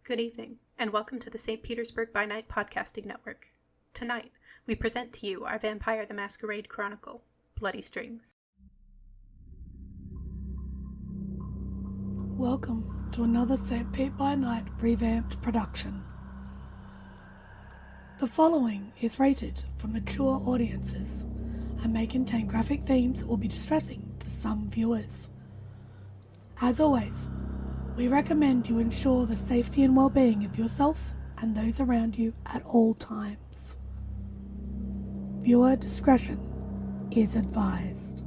Good evening, and welcome to the St. Petersburg By Night podcasting network. Tonight, we present to you our Vampire the Masquerade Chronicle, Bloody Strings. Welcome to another St. Pete by Night revamped production. The following is rated for mature audiences and may contain graphic themes that will be distressing to some viewers. As always, we recommend you ensure the safety and well-being of yourself and those around you at all times. Viewer discretion is advised.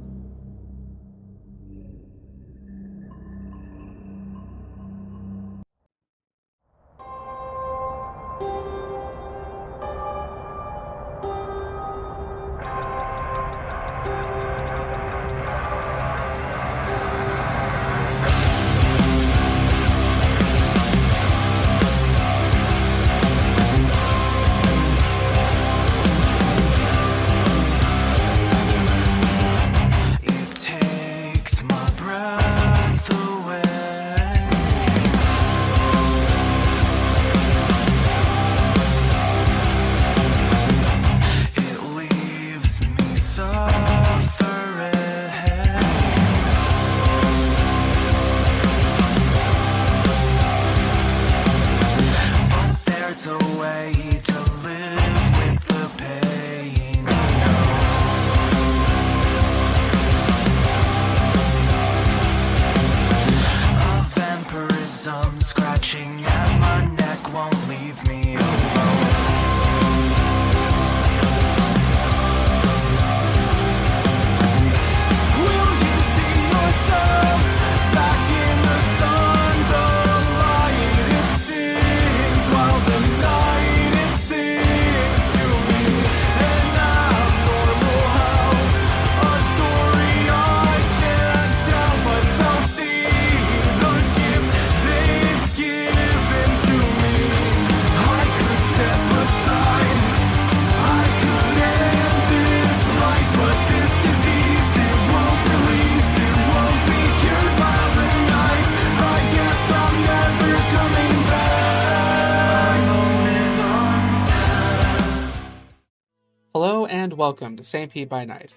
Hello and welcome to St. Pete by Night,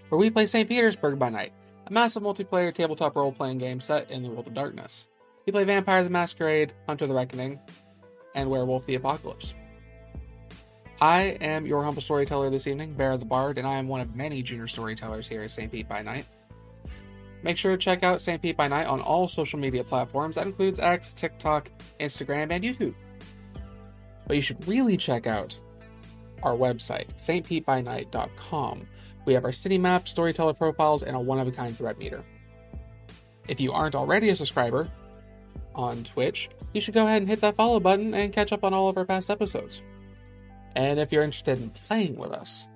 where we play St. Petersburg by Night, a massive multiplayer tabletop role-playing game set in the world of darkness. We play Vampire the Masquerade, Hunter the Reckoning, and Werewolf the Apocalypse. I am your humble storyteller this evening, Beara the Bard, and I am one of many junior storytellers here at St. Pete by Night. Make sure to check out St. Pete by Night on all social media platforms. That includes X, TikTok, Instagram, and YouTube. But you should really check out our website, stpetebynight.com. We have our city map, storyteller profiles, and a one-of-a-kind threat meter. If you aren't already a subscriber on Twitch, you should go ahead and hit that follow button and catch up on all of our past episodes. And if you're interested in playing with us,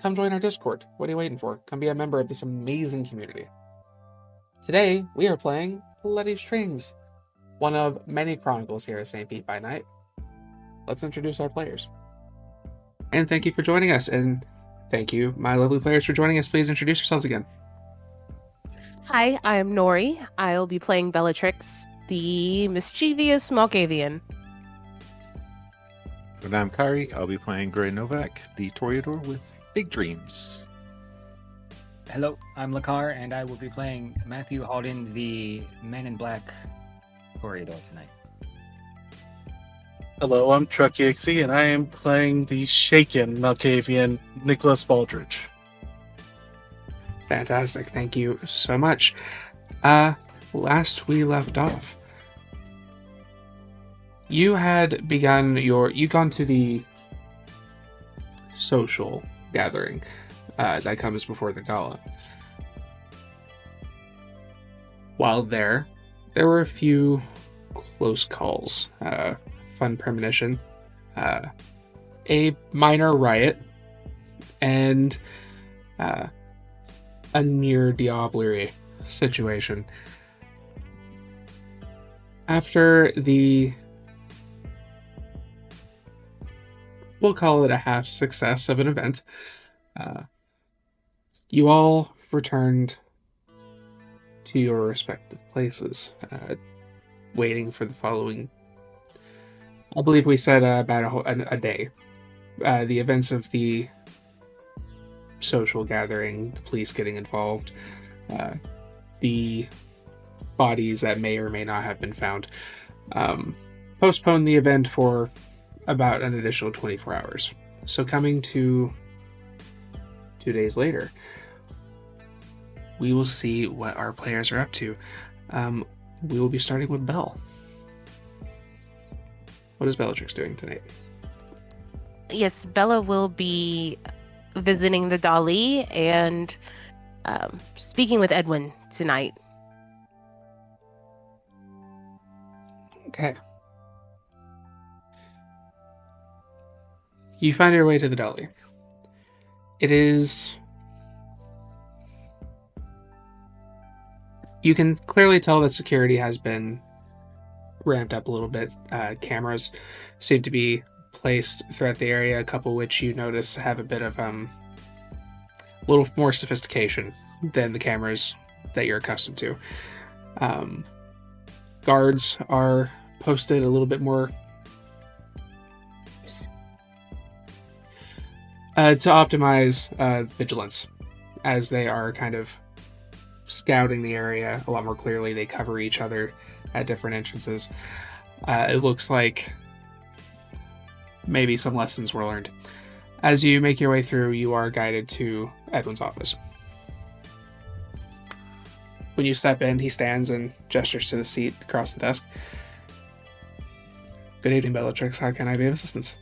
come join our Discord. What are you waiting for? Come be a member of this amazing community. Today, we are playing Bloody Strings, one of many chronicles here at St. Pete by Night. Let's introduce our players. And thank you for joining us, and thank you, my lovely players, for joining us. Please introduce yourselves again. Hi, I'm Noree. I'll be playing Bellatrix, the mischievous Malkavian. And I'm Kyrie. I'll be playing Grei Novak, the Toreador with big dreams. Hello, I'm Lekar, and I will be playing Matthew Halden, the Man in Black Toreador tonight. Hello, I'm Truckexe, and I am playing the shaken Malkavian, Nicholas Baldridge. Fantastic, thank you so much. Last we left off, you had begun you'd gone to the social gathering that comes before the Gala. While there were a few close calls. Fun premonition, a minor riot, and a near diablerie situation. After the, we'll call it a half success of an event, you all returned to your respective places, waiting for the following I believe we said about a day. The events of the social gathering, the police getting involved, the bodies that may or may not have been found, postponed the event for about an additional 24 hours. So coming to 2 days later, we will see what our players are up to. We will be starting with Belle. What is Bellatrix doing tonight? Yes, Bella will be visiting the Dali and speaking with Edwin tonight. Okay. You find your way to the Dali. It is... You can clearly tell that security has been ramped up a little bit. Cameras seem to be placed throughout the area, a couple which you notice have a bit of a little more sophistication than the cameras that you're accustomed to. Guards are posted a little bit more to optimize vigilance, as they are kind of scouting the area a lot more clearly. They cover each other at different entrances. It looks like maybe some lessons were learned. As you make your way through, you are guided to Edwin's office. When you step in, he stands and gestures to the seat across the desk. Good evening, Bellatrix. How can I be of assistance?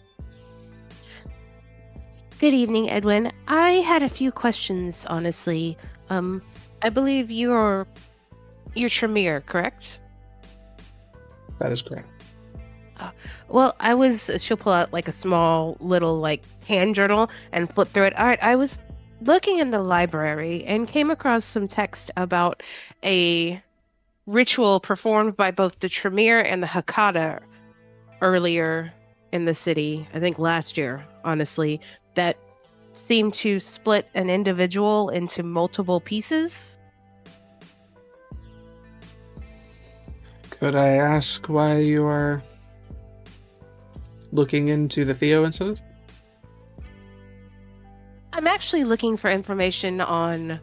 Good evening, Edwin. I had a few questions, honestly. I believe you're Tremere, correct? That is correct. Well, she'll pull out like a small little like hand journal and flip through it. All right, I was looking in the library and came across some text about a ritual performed by both the Tremere and the Hakata earlier in the city, I think last year, honestly, that seemed to split an individual into multiple pieces. Could I ask why you are looking into the Theo incident? I'm actually looking for information on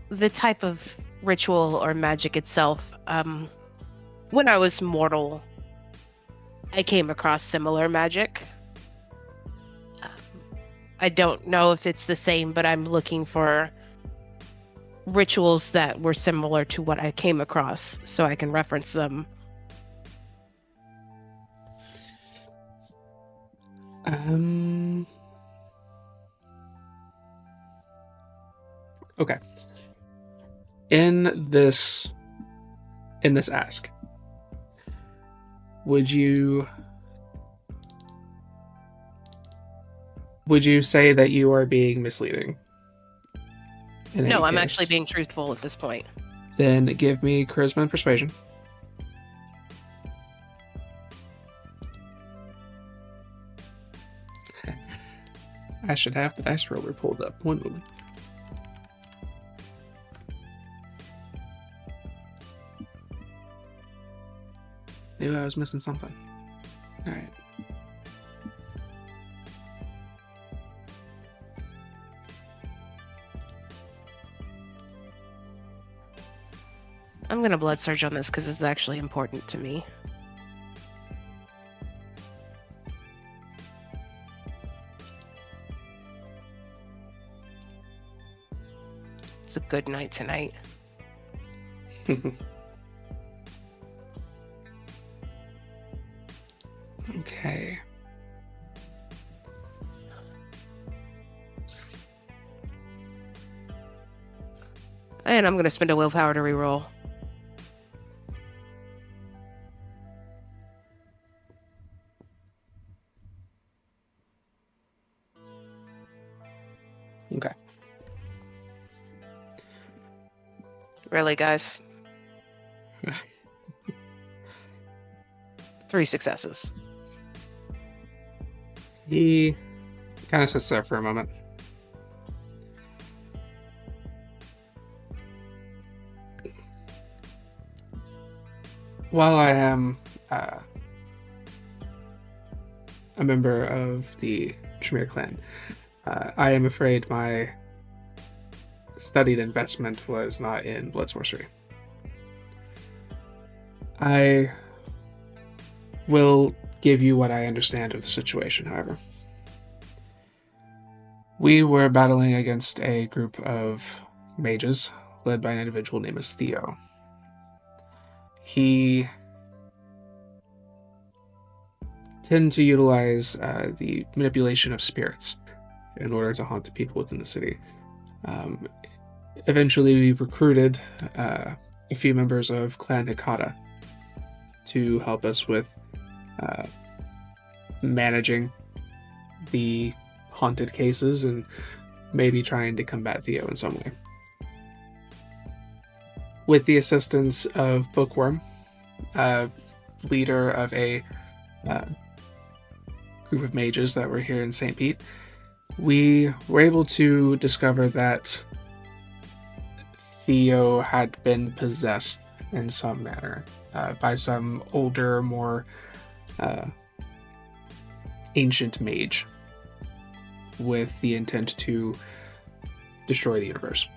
the type of ritual or magic itself. When I was mortal, I came across similar magic. I don't know if it's the same, but I'm looking for rituals that were similar to what I came across so I can reference them. Okay. In this ask, would you say that you are being misleading? No, I'm actually being truthful at this point. Then give me charisma and persuasion. I should have the dice roller pulled up. One moment. Knew I was missing something. All right. I'm gonna blood surge on this because it's actually important to me. It's a good night tonight. Okay. And I'm gonna spend a willpower to reroll. Okay. Really, guys? 3 successes. He kind of sits there for a moment. While I am a member of the Tremere clan. I am afraid my studied investment was not in blood sorcery. I will give you what I understand of the situation, however. We were battling against a group of mages led by an individual named as Theo. He tended to utilize the manipulation of spirits in order to haunt the people within the city. Eventually, we recruited a few members of Clan Hikata to help us with managing the haunted cases and maybe trying to combat Theo in some way. With the assistance of Bookworm, leader of a group of mages that were here in St. Pete, we were able to discover that Theo had been possessed in some manner by some older, more ancient mage with the intent to destroy the universe.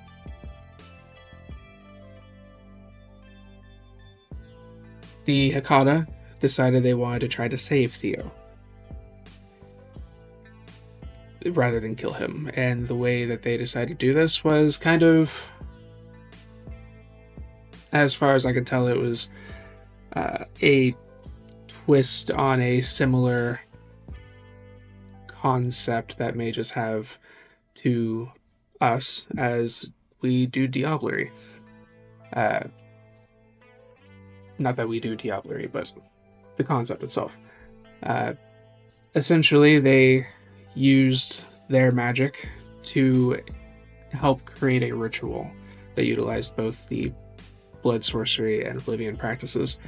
The Hikata decided they wanted to try to save Theo rather than kill him, and the way that they decided to do this was kind of, as far as I could tell, it was a twist on a similar concept that mages have to us as we do diablerie. Not that we do diablerie, but the concept itself. Essentially, they used their magic to help create a ritual that utilized both the blood sorcery and oblivion practices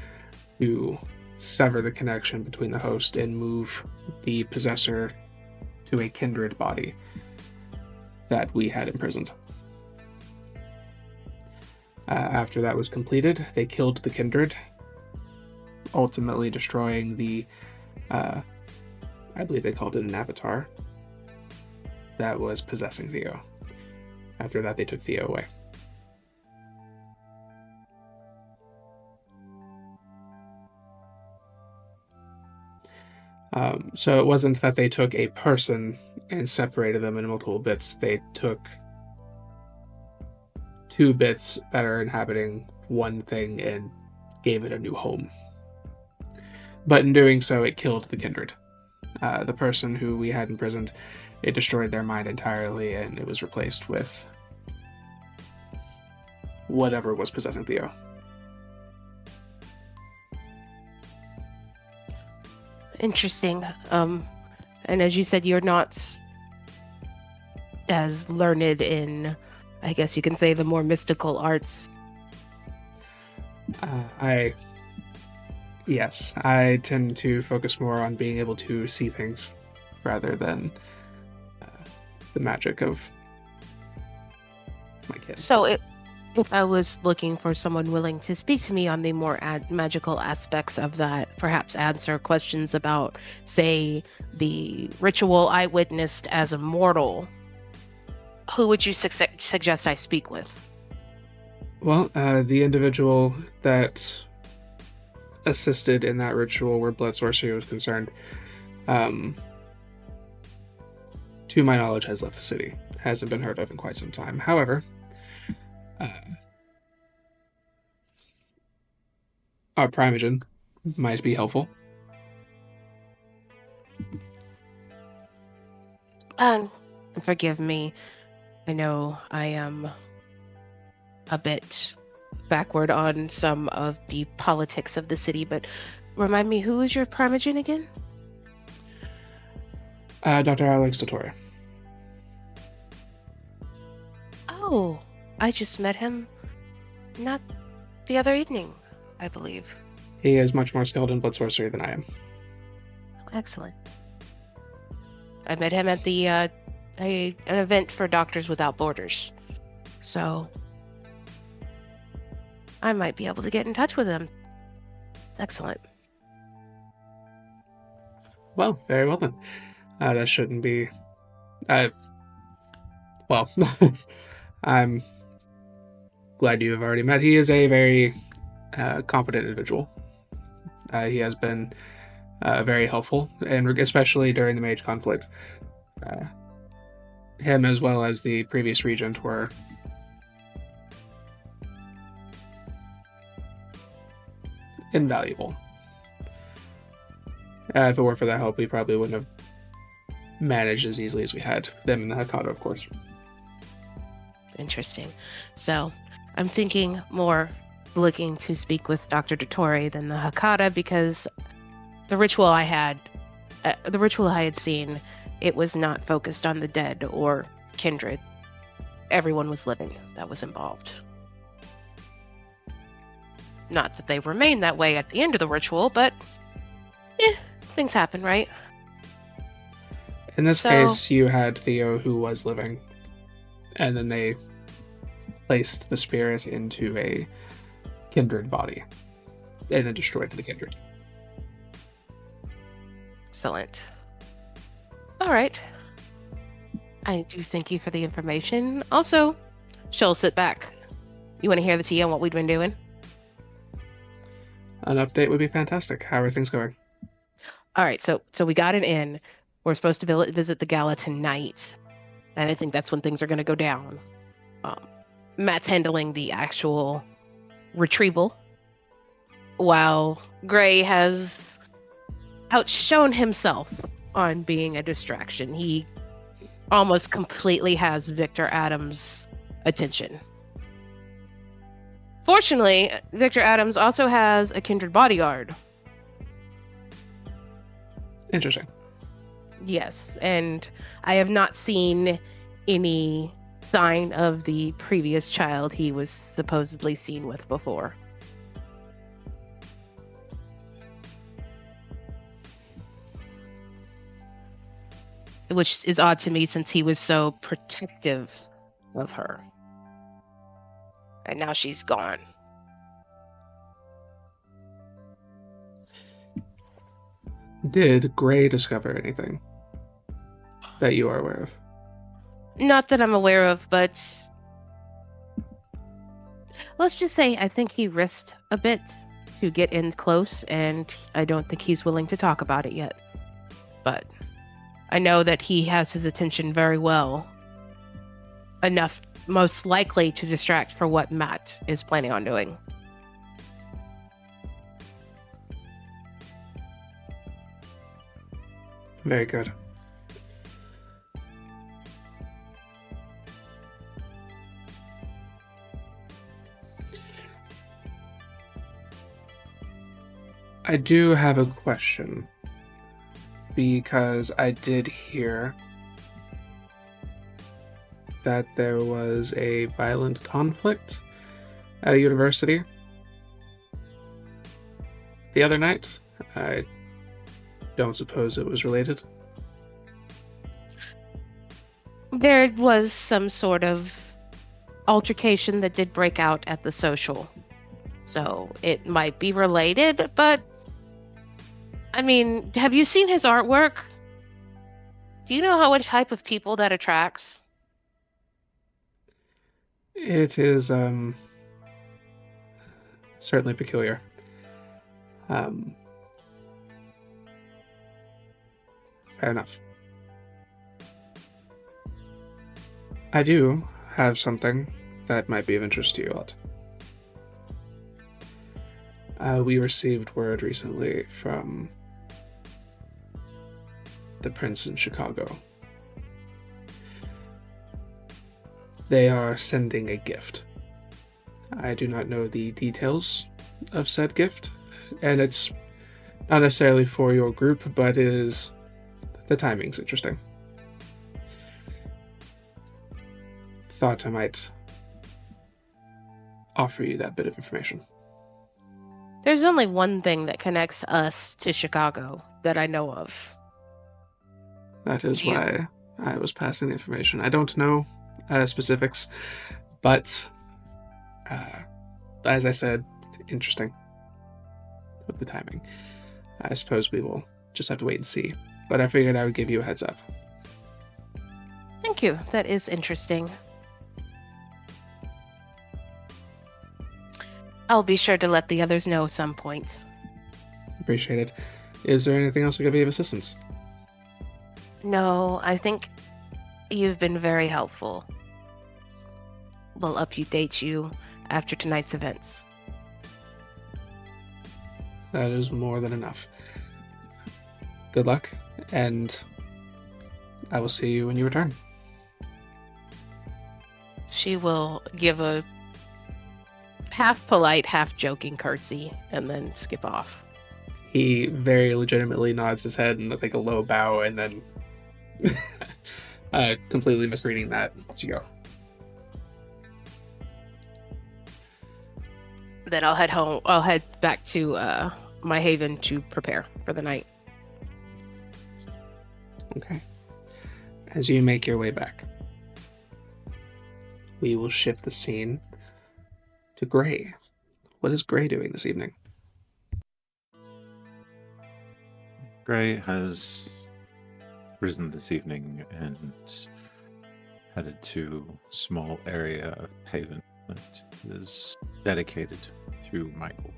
to sever the connection between the host and move the possessor to a kindred body that we had imprisoned. After that was completed, they killed the kindred, ultimately destroying the, I believe they called it an avatar, that was possessing Theo. After that, they took Theo away. So it wasn't that they took a person and separated them into multiple bits. They took two bits that are inhabiting one thing and gave it a new home. But in doing so, it killed the kindred. The person who we had imprisoned, it destroyed their mind entirely, and it was replaced with whatever was possessing Theo. Interesting. And as you said, you're not as learned in, I guess you can say, the more mystical arts. Yes, I tend to focus more on being able to see things rather than the magic of my kid. So if I was looking for someone willing to speak to me on the more magical aspects of that, perhaps answer questions about, say, the ritual I witnessed as a mortal, who would you suggest I speak with? Well, the individual that assisted in that ritual where blood sorcery was concerned, to my knowledge, has left the city. Hasn't been heard of in quite some time. However, our primogen might be helpful. Forgive me. I know I am a bit backward on some of the politics of the city, but remind me, who is your primogen again? Dr. Alex Dottore. Oh, I just met him not the other evening, I believe. He is much more skilled in blood sorcery than I am. Excellent. I met him at the an event for Doctors Without Borders. So I might be able to get in touch with him. It's excellent. Well, very well then. That shouldn't be... well, I'm glad you have already met. He is a very competent individual. He has been very helpful, and especially during the mage conflict. Him, as well as the previous regent, were invaluable. If it weren't for that help, we probably wouldn't have managed as easily as we had. Them and the Hakata, of course. Interesting. So, I'm thinking more looking to speak with Dr. Dottore than the Hakata, because the ritual I had seen, it was not focused on the dead or kindred. Everyone was living that was involved. Not that they remain that way at the end of the ritual, but things happen, right? In this case, you had Theo, who was living, and then they placed the spirit into a kindred body, and then destroyed the kindred. Excellent. All right. I do thank you for the information. Also, she'll sit back. You want to hear the tea on what we've been doing? An update would be fantastic. How are things going? All right, so we got an inn. We're supposed to visit the Gala tonight, and I think that's when things are going to go down. Matt's handling the actual retrieval, while Grei has outshone himself on being a distraction. He almost completely has Victor Adams' attention. Fortunately, Victor Adams also has a kindred bodyguard. Interesting. Yes, and I have not seen any sign of the previous child he was supposedly seen with before. Which is odd to me since he was so protective of her. And now she's gone. Did Grei discover anything that you are aware of? Not that I'm aware of, but let's just say I think he risked a bit to get in close, and I don't think he's willing to talk about it yet. But I know that he has his attention very well. Enough, most likely, to distract for what Matt is planning on doing. Very good. I do have a question, because I did hear that there was a violent conflict at a university the other night. I don't suppose it was related. There was some sort of altercation that did break out at the social. So it might be related, but I mean, have you seen his artwork? Do you know what type of people that attracts? It is certainly peculiar. Fair enough. I do have something that might be of interest to you lot. We received word recently from the prince in Chicago. They are sending a gift. I do not know the details of said gift, and it's not necessarily for your group, but it is... the timing's interesting. Thought I might offer you that bit of information. There's only one thing that connects us to Chicago that I know of. That is why I was passing the information. I don't know specifics, but as I said, interesting with the timing. I suppose we will just have to wait and see. But I figured I would give you a heads up. Thank you. That is interesting. I'll be sure to let the others know some point. Appreciate it. Is there anything else I could be of assistance? No, I think you've been very helpful. We'll update you after tonight's events. That is more than enough. Good luck, and I will see you when you return. She will give a half polite, half joking curtsy and then skip off. He very legitimately nods his head and like a low bow, and then completely misreading that as you go. Then I'll head home. I'll head back to my haven to prepare for the night. Okay. As you make your way back, we will shift the scene to Grei. What is Grei doing this evening? Grei has risen this evening and headed to a small area of haven that is dedicated to Michael.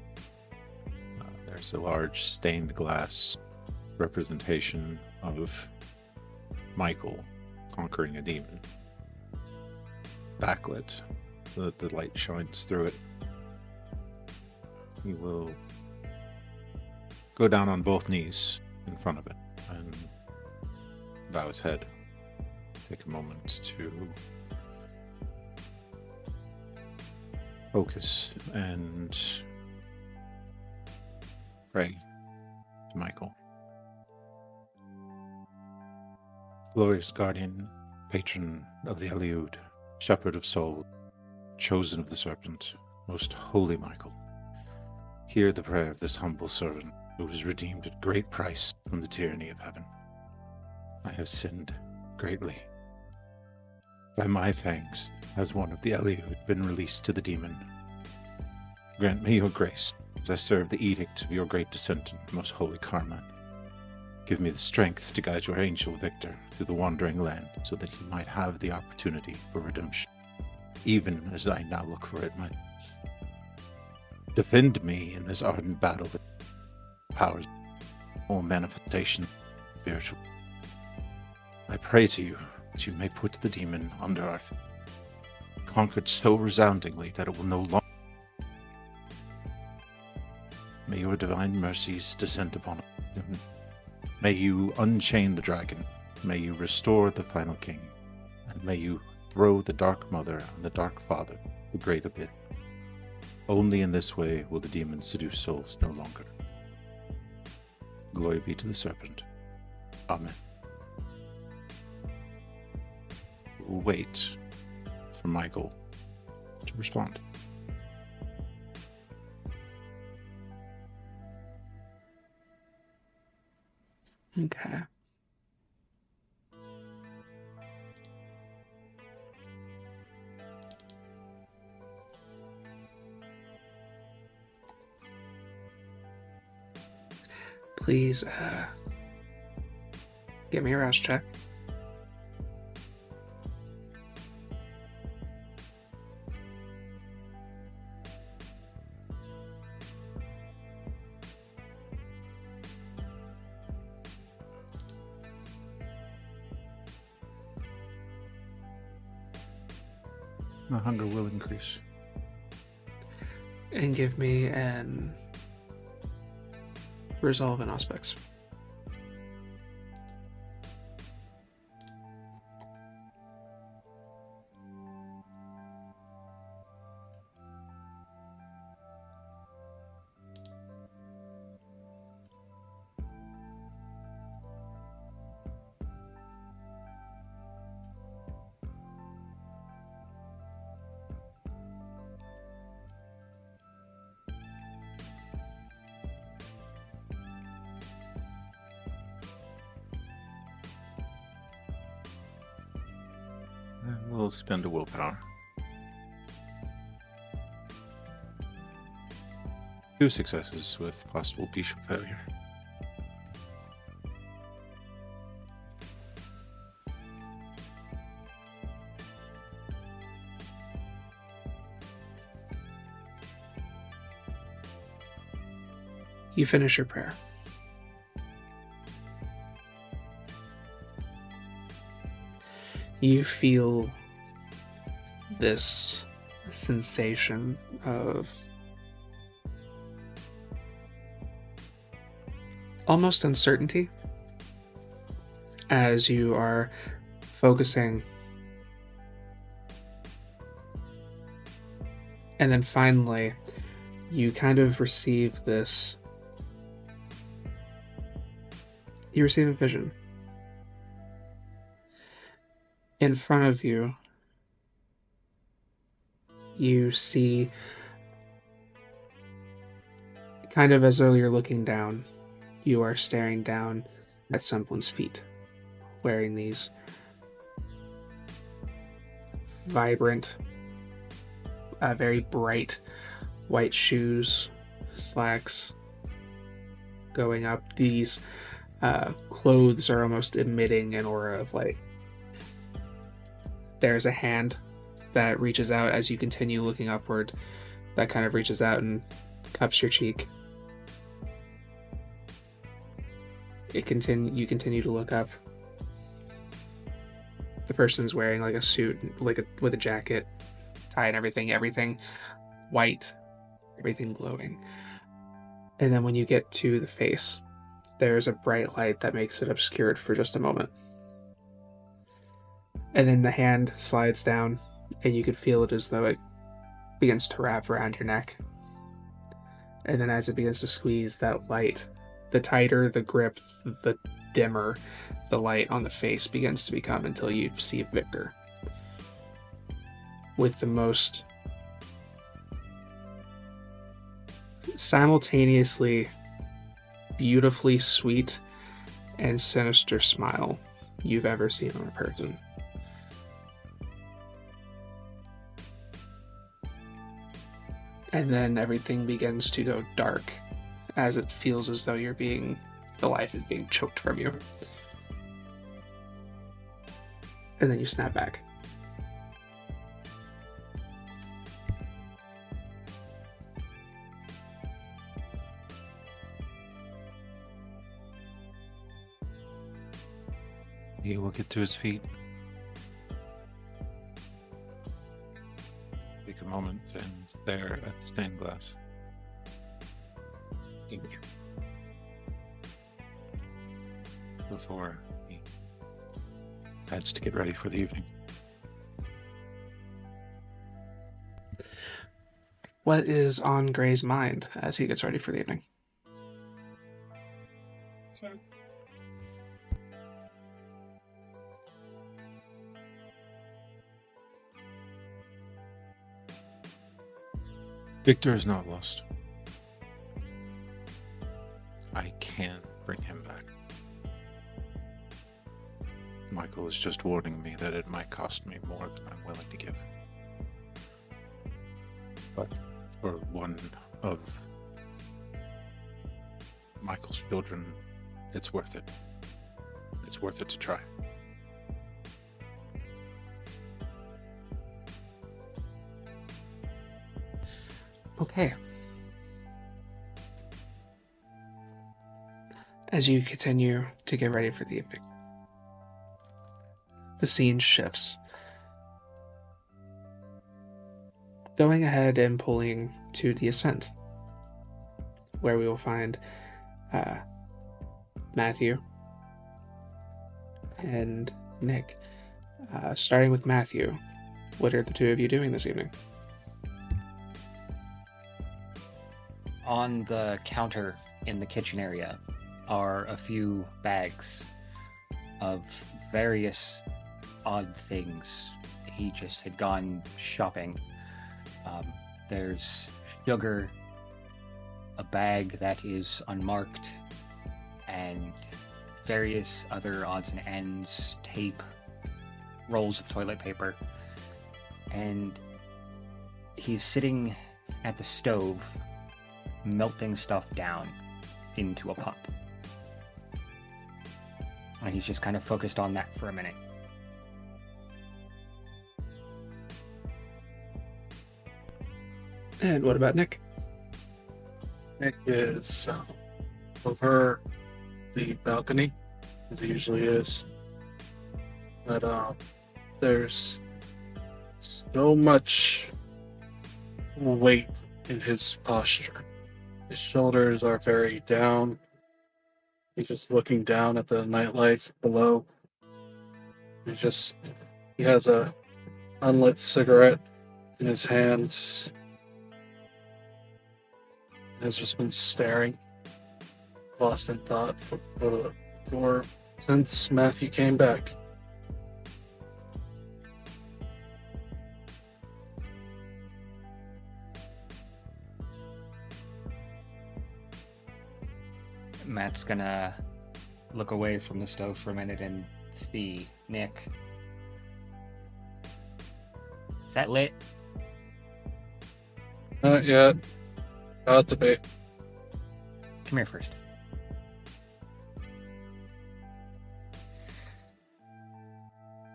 There's a large stained glass representation of Michael conquering a demon. Backlit, the light shines through it. He will go down on both knees in front of it and bow his head. Take a moment to focus and pray to Michael. Glorious guardian, patron of the Eliud, shepherd of souls, chosen of the serpent, most holy Michael, hear the prayer of this humble servant who was redeemed at great price from the tyranny of heaven. I have sinned greatly. By my fangs has one of the Eliud been released to the demon. Grant me your grace as I serve the edict of your great descendant, most holy Carmine. Give me the strength to guide your angel Victor through the wandering land so that he might have the opportunity for redemption, even as I now look for it myself. Defend me in this ardent battle that powers all manifestation spiritual. I pray to you that you may put the demon under our feet, conquered so resoundingly that it will no longer. May your divine mercies descend upon it. May you unchain the dragon. May you restore the final king. And may you throw the Dark Mother and the Dark Father the great abyss. Only in this way will the demon seduce souls no longer. Glory be to the serpent. Amen. We'll wait for Michael to respond. Okay. Please, give me a rouse check. My hunger will increase. And give me an resolve in aspects. And we'll spend a willpower. 2 successes with possible bishop failure. You finish your prayer. You feel this sensation of almost uncertainty as you are focusing. And then finally, you kind of receive this. You receive a vision. In front of you, you see, kind of as though you're looking down, you are staring down at someone's feet, wearing these vibrant, very bright white shoes, slacks going up. These clothes are almost emitting an aura of light. There's a hand that reaches out as you continue looking upward, that kind of reaches out and cups your cheek. You continue to look up. The person's wearing like a suit, with a jacket, tie and everything white, everything glowing. And then when you get to the face, there's a bright light that makes it obscured for just a moment. And then the hand slides down, and you could feel it as though it begins to wrap around your neck. And then as it begins to squeeze, that light, the tighter the grip, the dimmer the light on the face begins to become, until you see Victor with the most simultaneously beautifully sweet and sinister smile you've ever seen on a person. And then everything begins to go dark, as it feels as though the life is being choked from you. And then you snap back. He will get to his feet. Take a moment and stare at the stained glass. Before he heads to get ready for the evening. What is on Grei's mind as he gets ready for the evening? Victor is not lost. I can bring him back. Michael is just warning me that it might cost me more than I'm willing to give. But for one of Michael's children, it's worth it. It's worth it to try. Okay. As you continue to get ready for the evening, the scene shifts. Going ahead and pulling to the ascent, where we will find Matthew and Nick. Starting with Matthew, what are the two of you doing this evening? On the counter in the kitchen area are a few bags of various odd things. He just had gone shopping. There's sugar, a bag that is unmarked, and various other odds and ends, tape, rolls of toilet paper. And he's sitting at the stove melting stuff down into a pot. And he's just kind of focused on that for a minute. And what about Nick? Nick is over the balcony, as he usually is. But there's so much weight in his posture. His shoulders are very down. He's just looking down at the nightlife below. He has a unlit cigarette in his hands. Has just been staring, lost in thought for since Matthew came back. Matt's gonna look away from the stove for a minute and see Nick. Is that lit? Not yet. About to be. Come here first.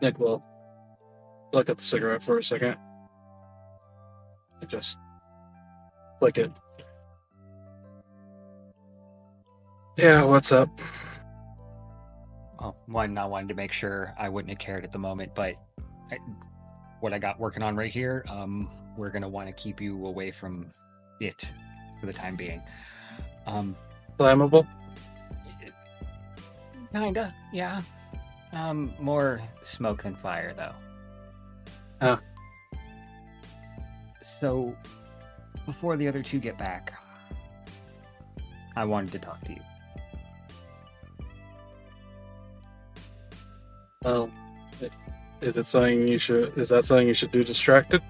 Nick will look at the cigarette for a second. And just flick it. Yeah, what's up? Well, one, I wanted to make sure I wouldn't have cared at the moment, but what I got working on right here, we're going to want to keep you away from it for the time being. Flammable? Kinda, yeah. More smoke than fire, though. Huh. So, before the other two get back, I wanted to talk to you. Well, is that something you should do distracted?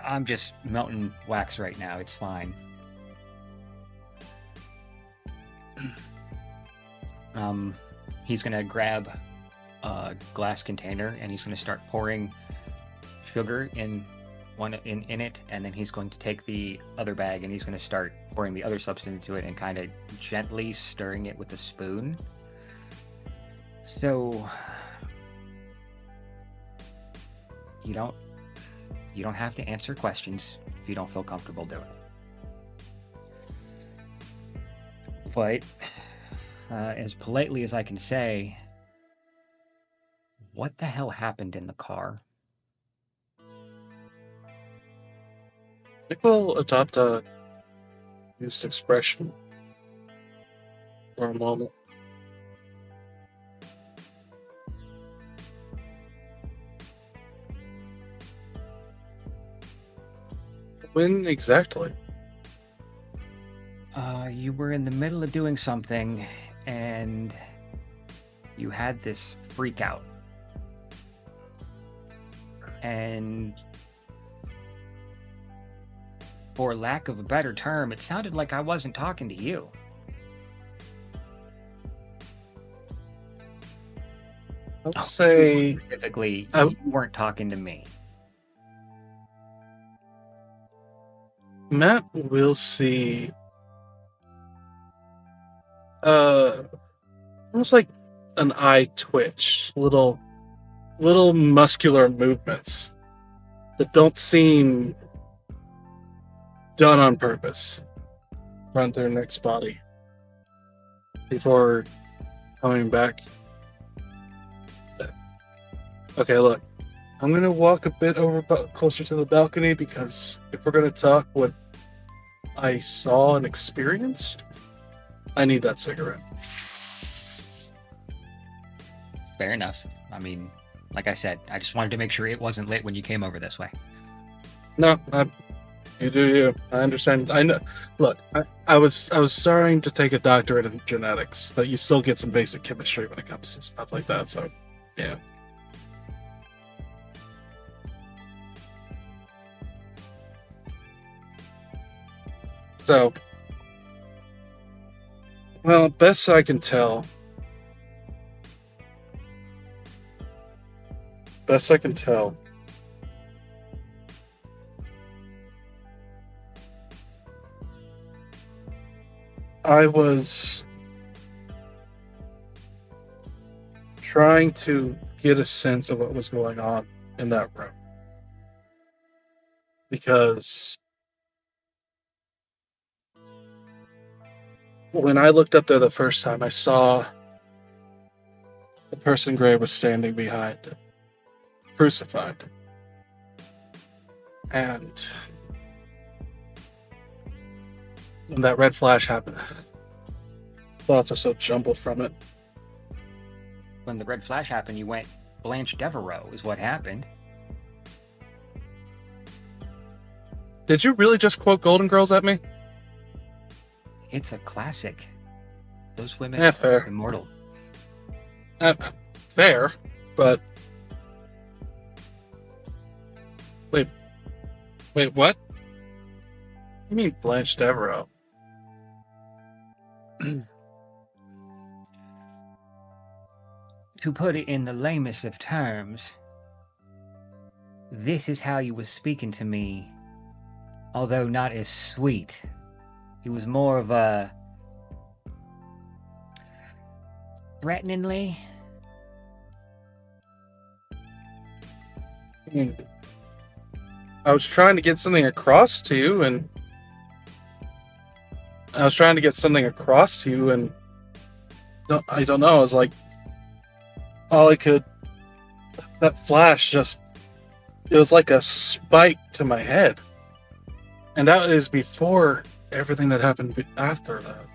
I'm just melting wax right now. It's fine. He's gonna grab a glass container and he's gonna start pouring sugar in it, and then he's going to take the other bag and he's gonna start pouring the other substance into it and kind of gently stirring it with a spoon. So you don't have to answer questions if you don't feel comfortable doing it. But as politely as I can say, what the hell happened in the car? Nick will adopt a used expression for a moment. When exactly? You were in the middle of doing something and you had this freak out. And for lack of a better term, it sounded like I wasn't talking to you. I'll say Specifically, you weren't talking to me. Matt will see almost like an eye twitch, little muscular movements that don't seem done on purpose run through Nick's body before coming back. Okay, look, I'm gonna walk a bit closer to the balcony because if we're gonna talk what I saw and experienced, I need that cigarette. Fair enough. I mean, like I said, I just wanted to make sure it wasn't lit when you came over this way. No, you do you. I understand. I know. Look, I was starting to take a doctorate in genetics, but you still get some basic chemistry when it comes to stuff like that. So, yeah. So, well, best I can tell. I was trying to get a sense of what was going on in that room. Because when I looked up there the first time, I saw the person Grei was standing behind, crucified. And when that red flash happened, thoughts are so jumbled from it. When the red flash happened, you went Blanche Devereaux is what happened. Did you really just quote Golden Girls at me? It's a classic. Those women Yeah, are fair. immortal. Fair, but... Wait, what? You mean Blanche Devereaux? To put it in the lamest of terms, this is how you was speaking to me, although not as sweet. He was more of a... threateningly? I mean, I was trying to get something across to you, and... I don't know, I was like... All I could... That flash just... It was like a spike to my head. And that is before everything that happened after that.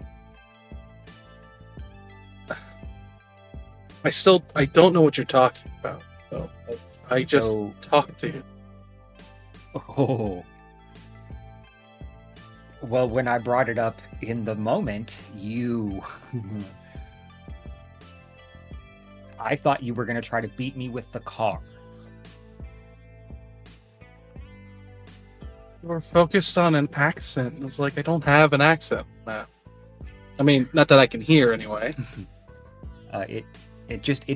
I don't know what you're talking about. So I just talked to you. Oh. Well, when I brought it up in the moment, you... I thought you were going to try to beat me with the car. You were focused on an accent. It was like, I don't have an accent, Matt. I mean, not that I can hear, anyway. It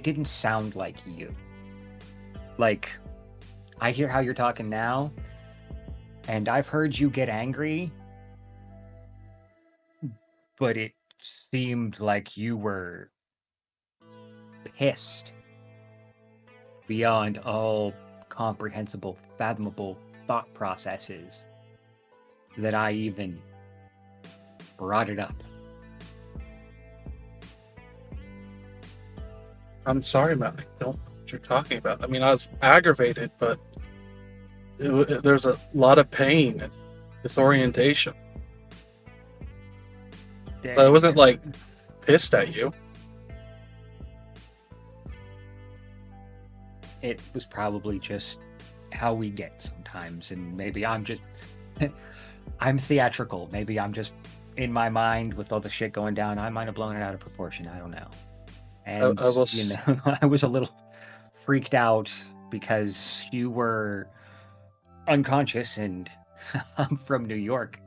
didn't sound like you. Like, I hear how you're talking now, and I've heard you get angry, but it seemed like you were pissed beyond all comprehensible, fathomable thought processes that I even brought it up. I'm sorry, Matt. I don't know what you're talking about. I mean, I was aggravated, but there's a lot of pain and disorientation. But I wasn't, like, pissed at you. It was probably just how we get sometimes, and maybe I'm just... I'm theatrical. Maybe I'm just in my mind with all the shit going down. I might have blown it out of proportion. I don't know. And, you know, I was a little freaked out because you were unconscious and I'm from New York.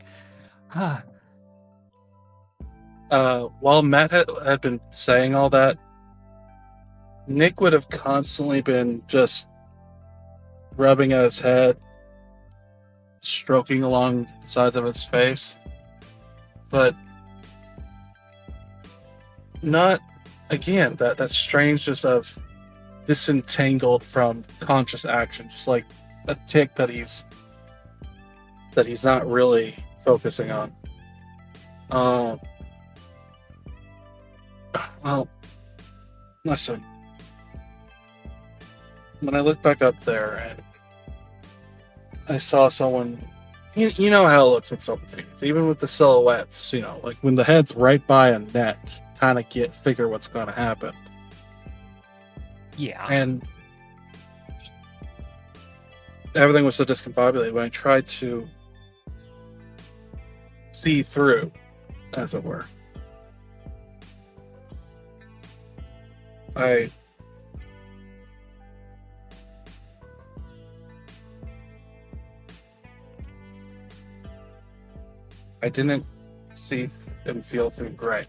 While Matt had been saying all that, Nick would have constantly been just rubbing at his head, stroking along the sides of his face, but not, again, that strangeness of disentangled from conscious action, just like a tick that he's not really focusing on. Well, listen. When I looked back up there and I saw someone, you know how it looks when someone feeds, even with the silhouettes, you know, like when the head's right by a neck, kind of figure what's going to happen. Yeah. And everything was so discombobulated when I tried to see through, as it were. I didn't see and feel through Grei.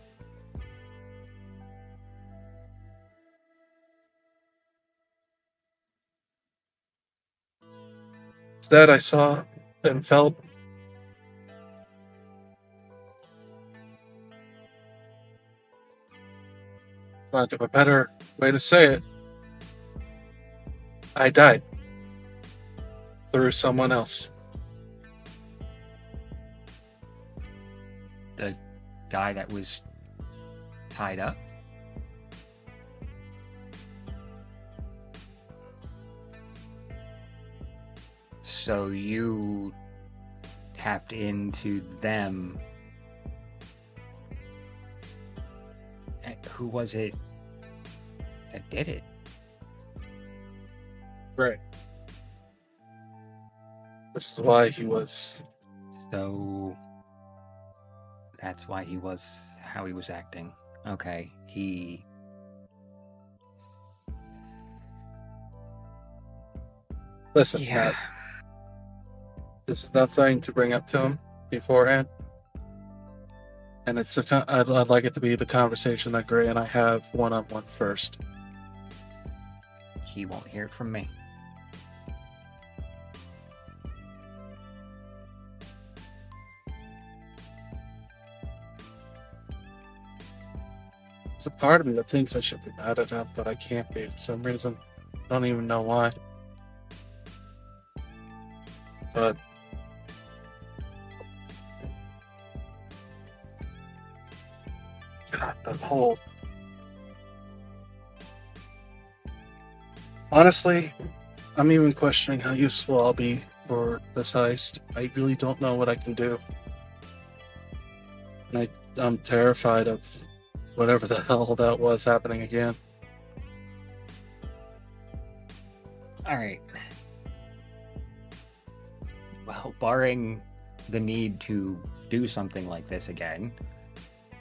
Instead, I saw and felt lack of a better way to say it, I died through someone else. guy that was tied up? So you tapped into them. Who was it that did it? Right. Which is why he was. So that's why he was how he was acting. Okay, Listen, Yeah. Matt, this is nothing to bring up to him beforehand. And I'd like it to be the conversation that Grei and I have one-on-one first. He won't hear it from me. There's a part of me that thinks I should be mad at him, but I can't be for some reason. I don't even know why. But God, that whole... Honestly, I'm even questioning how useful I'll be for this heist. I really don't know what I can do. And I'm terrified of whatever the hell that was happening again. Alright. Well, barring the need to do something like this again,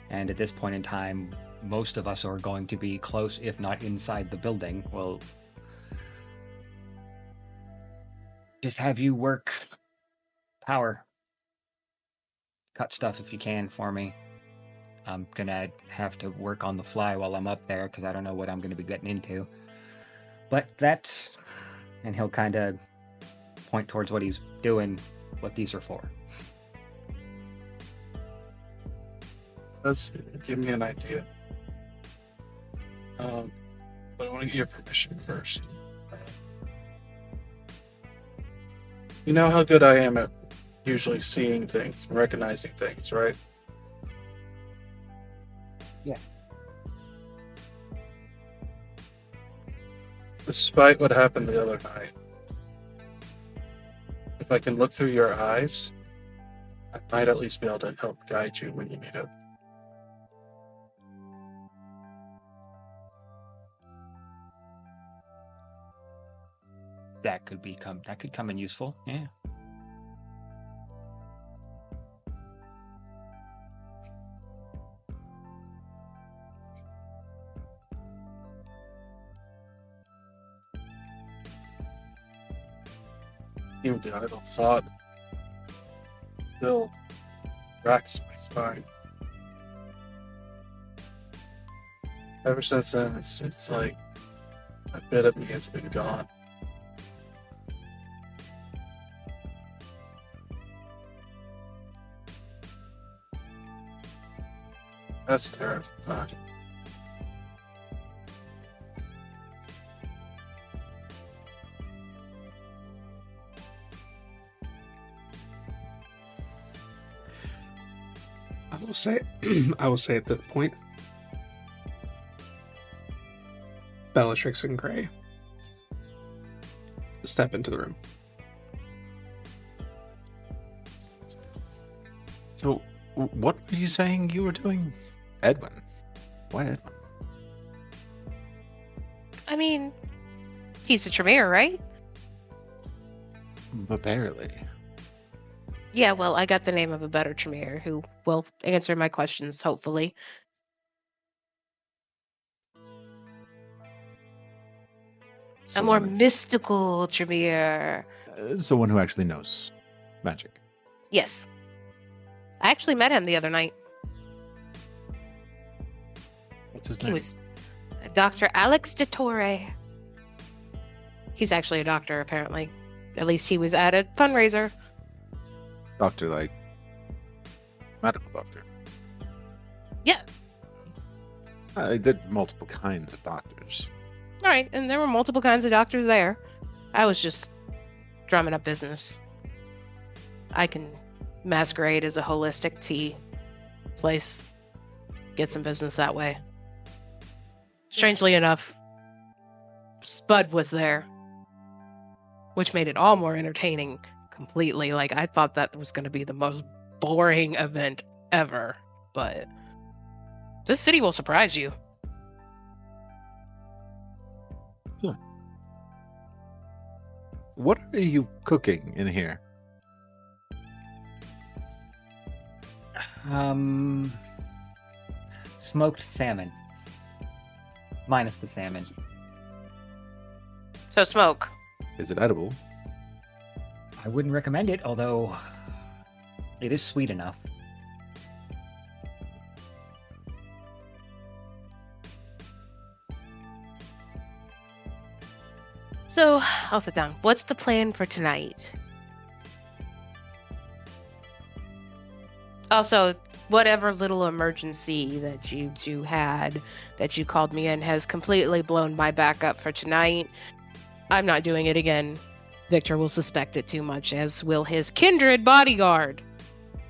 and at this point in time, most of us are going to be close, if not inside the building, well, just have you work power. Cut stuff if you can for me. I'm gonna have to work on the fly while I'm up there, because I don't know what I'm gonna be getting into. But that's... And he'll kind of point towards what he's doing, what these are for. Let's give me an idea. But I want to get your permission first. You know how good I am at usually seeing things, recognizing things, right? Yeah. Despite what happened the other night, if I can look through your eyes, I might at least be able to help guide you when you need it. That could come in useful, yeah. Even the idle thought still racks my spine. Ever since then, it's like a bit of me has been gone. That's terrifying. I will say at this point, Bellatrix and Grei step into the room. So, what were you saying you were doing? Edwin? Why Edwin? I mean, he's a Tremere, right? But barely. Yeah, well, I got the name of a better Tremere who will answer my questions, hopefully. A more mystical Tremere. Someone who actually knows magic. Yes. I actually met him the other night. What's his He name? was Dr. Alex de Torre. He's actually a doctor, apparently. At least he was at a fundraiser. Doctor, like medical doctor. Yeah. There are multiple kinds of doctors. All right, and there were multiple kinds of doctors there. I was just drumming up business. I can masquerade as a holistic tea place. get some business that way. Strangely enough, Spud was there, which made it all more entertaining completely. Like, I thought that was going to be the most boring event ever, but this city will surprise you. What are you cooking in here? Smoked salmon. Minus the salmon. So smoke. Is it edible? I wouldn't recommend it, although it is sweet enough. So, I'll sit down. What's the plan for tonight? Also, whatever little emergency that you two had, that you called me in, has completely blown my back up for tonight. I'm not doing it again. Victor will suspect it too much, as will his kindred bodyguard.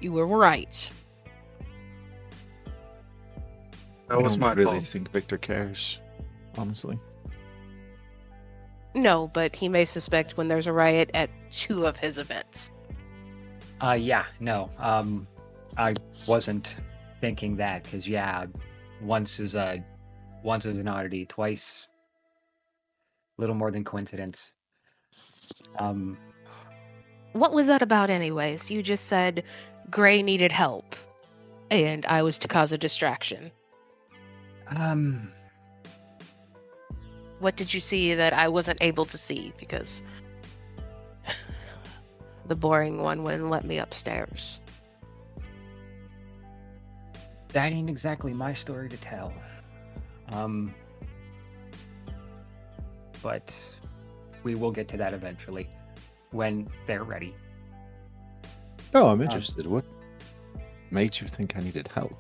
You were right. That was my I don't really fault. think Victor cares, honestly. No, but he may suspect when there's a riot at 2 of his events. Yeah, no. I wasn't thinking that, because, yeah, once is an oddity, twice little more than coincidence. What was that about anyways? You just said Grei needed help, and I was to cause a distraction. What did you see that I wasn't able to see? Because the boring one wouldn't let me upstairs. That ain't exactly my story to tell. But we will get to that eventually, when they're ready. No, I'm interested. What made you think I needed help?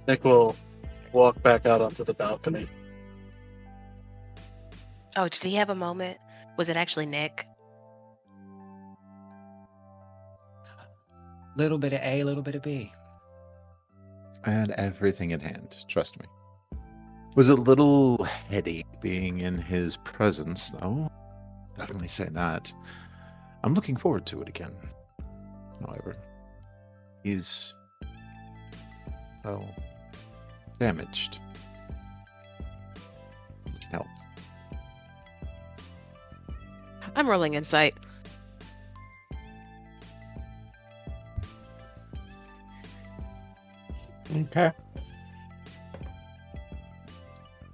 Nick will walk back out onto the balcony. Oh, did he have a moment? Was it actually Nick? Little bit of A, little bit of B. I had everything in hand, trust me. It was a little heady being in his presence, though. Definitely say that. I'm looking forward to it again. However, he's, well, damaged. With help. I'm rolling insight. Okay.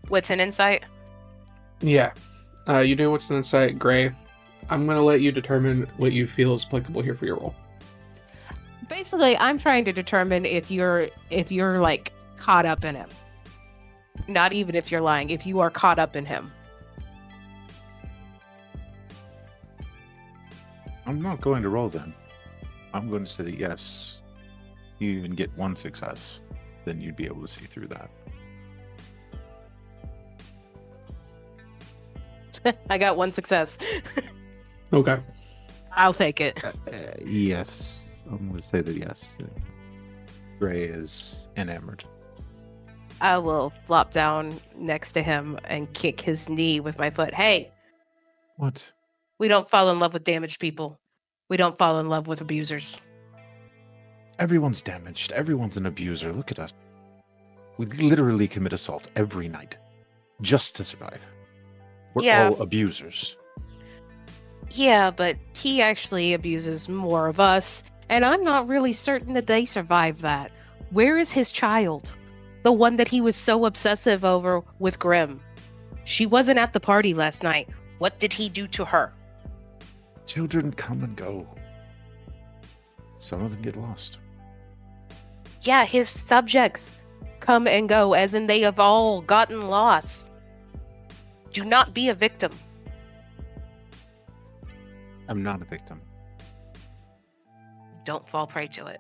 What's an insight? Yeah. You do what's an insight, Grei. I'm going to let you determine what you feel is applicable here for your role. Basically, I'm trying to determine if you're like caught up in him. Not even if you're lying, if you are caught up in him. I'm not going to roll then. I'm going to say that yes. You even get one success, then you'd be able to see through that. I got one success. Okay. I'll take it. Yes. I'm going to say that yes. Grei is enamored. I will flop down next to him and kick his knee with my foot. Hey, What? we don't fall in love with damaged people. We don't fall in love with abusers. Everyone's damaged. Everyone's an abuser. Look at us. We literally commit assault every night just to survive. We're Yeah. all abusers. Yeah, but he actually abuses more of us, and I'm not really certain that they survive that. Where is his child? The one that he was so obsessive over with Grim. She wasn't at the party last night. What did he do to her? Children come and go. Some of them get lost. Yeah, his subjects come and go, as in they have all gotten lost. Do not be a victim. I'm not a victim. Don't fall prey to it.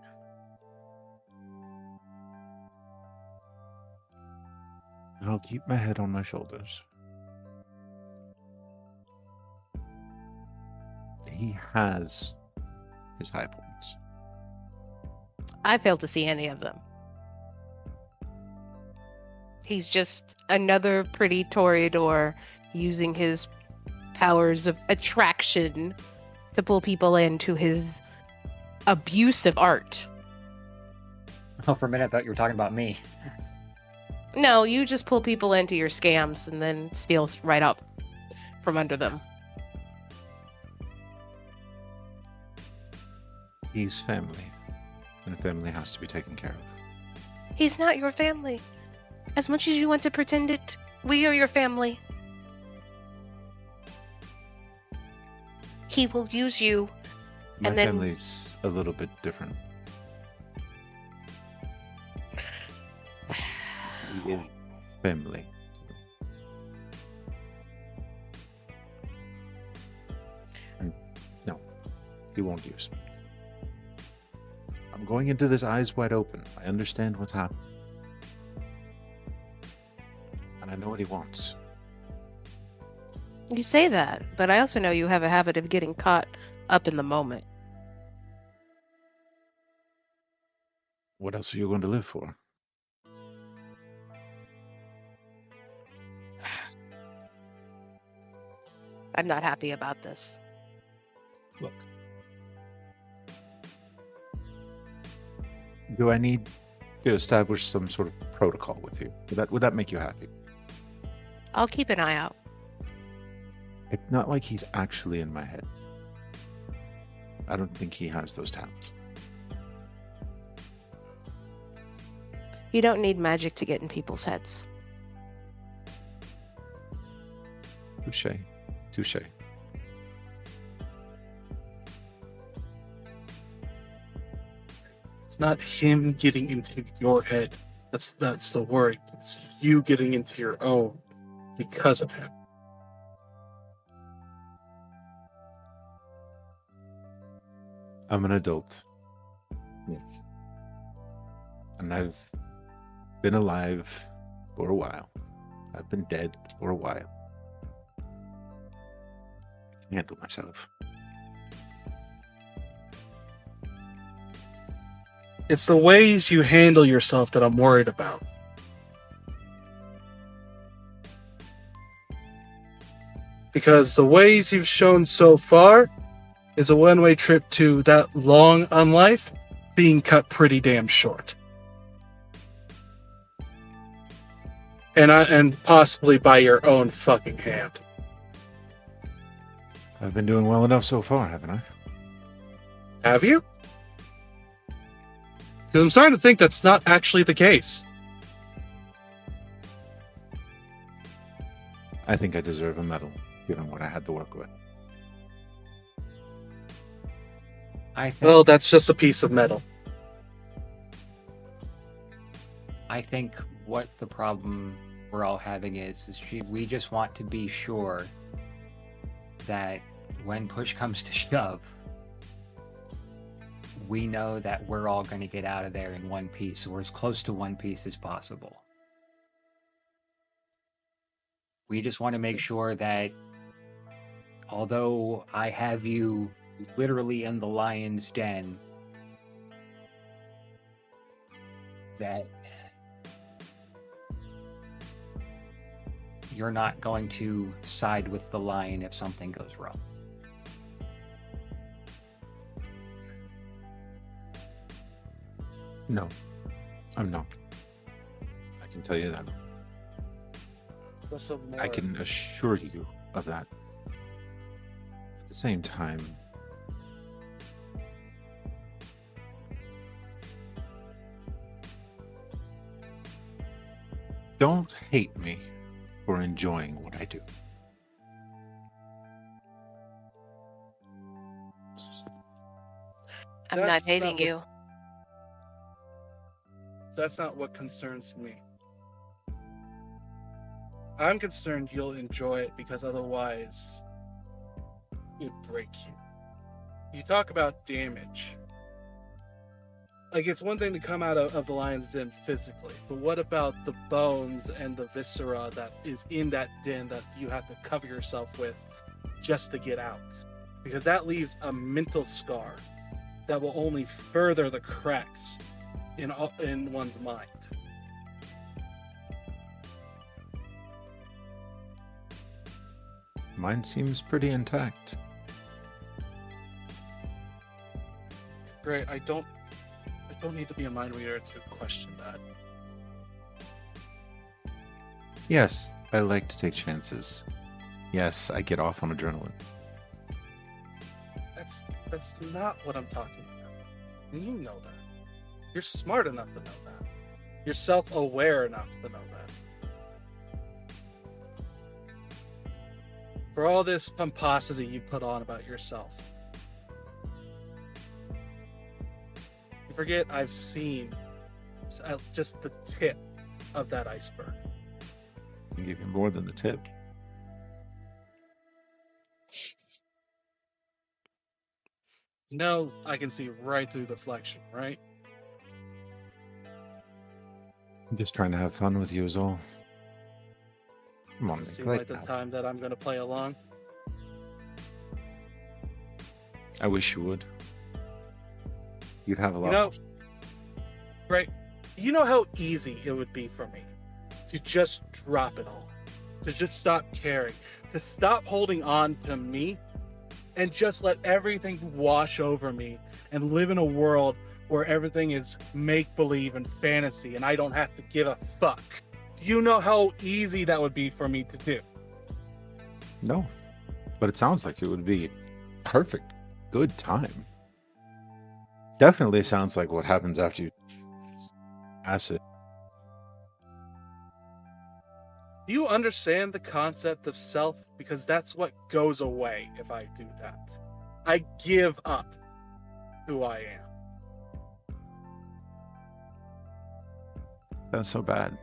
I'll keep my head on my shoulders. He has his high points. I failed to see any of them. He's just another pretty toreador using his powers of attraction to pull people into his abusive art. Oh, for a minute I thought you were talking about me. No, you just pull people into your scams and then steal right up from under them. He's family, and family has to be taken care of. He's not your family. As much as you want to pretend it, we are your family. He will use you. My And then- family's a little bit different. He is family. And no, he won't use me. I'm going into this eyes wide open. I understand what's happening. And I know what he wants. You say that, but I also know you have a habit of getting caught up in the moment. What else are you going to live for? I'm not happy about this. Look. Do I need to establish some sort of protocol with you? Would that make you happy? I'll keep an eye out. It's not like he's actually in my head. I don't think he has those talents. You don't need magic to get in people's heads. Touche. Touche. It's not him getting into your head. That's the worry. It's you getting into your own because of him. I'm an adult. Yes. And I've been alive for a while. I've been dead for a while. I can handle myself. It's the ways you handle yourself that I'm worried about. Because the ways you've shown so far is a one-way trip to that long on life being cut pretty damn short. And possibly by your own fucking hand. I've been doing well enough so far, haven't I? Have you? Because I'm starting to think that's not actually the case. I think I deserve a medal, given what I had to work with. I think, Well, that's just a piece of metal. I think what the problem we're all having is we just want to be sure that when push comes to shove, we know that we're all going to get out of there in one piece, or as close to one piece as possible. We just want to make sure that although I have you literally in the lion's den, that you're not going to side with the lion if something goes wrong. No, I'm not. I can tell you that. I can assure you of that. At the same time, don't hate me for enjoying what I do. I'm not That's hating not you. That's not what concerns me. I'm concerned you'll enjoy it because otherwise it'd break you. You talk about damage. Like, it's one thing to come out of the lion's den physically, but what about the bones and the viscera that is in that den that you have to cover yourself with just to get out? Because that leaves a mental scar that will only further the cracks in one's mind. Mine seems pretty intact. Grei, I don't need to be a mind reader to question that. Yes, I like to take chances. Yes, I get off on adrenaline. That's not what I'm talking about. And you know that. You're smart enough to know that. You're self-aware enough to know that. For all this pomposity you put on about yourself, you forget I've seen just the tip of that iceberg. I can give you more than the tip. No, I can see right through the flexion, right? I'm just trying to have fun with you is all. Come on, Does it Nick, seem like lighten the up. time that I'm going to play along? I wish you would. You'd have a lot You know, more. right? You know how easy it would be for me to just drop it all, to just stop caring, to stop holding on to me, and just let everything wash over me and live in a world where everything is make-believe and fantasy and I don't have to give a fuck. Do you know how easy that would be for me to do? No, but it sounds like it would be perfect. Good time. Definitely sounds like what happens after you pass it. Do you understand the concept of self? Because that's what goes away if I do that. I give up who I am. That's so bad.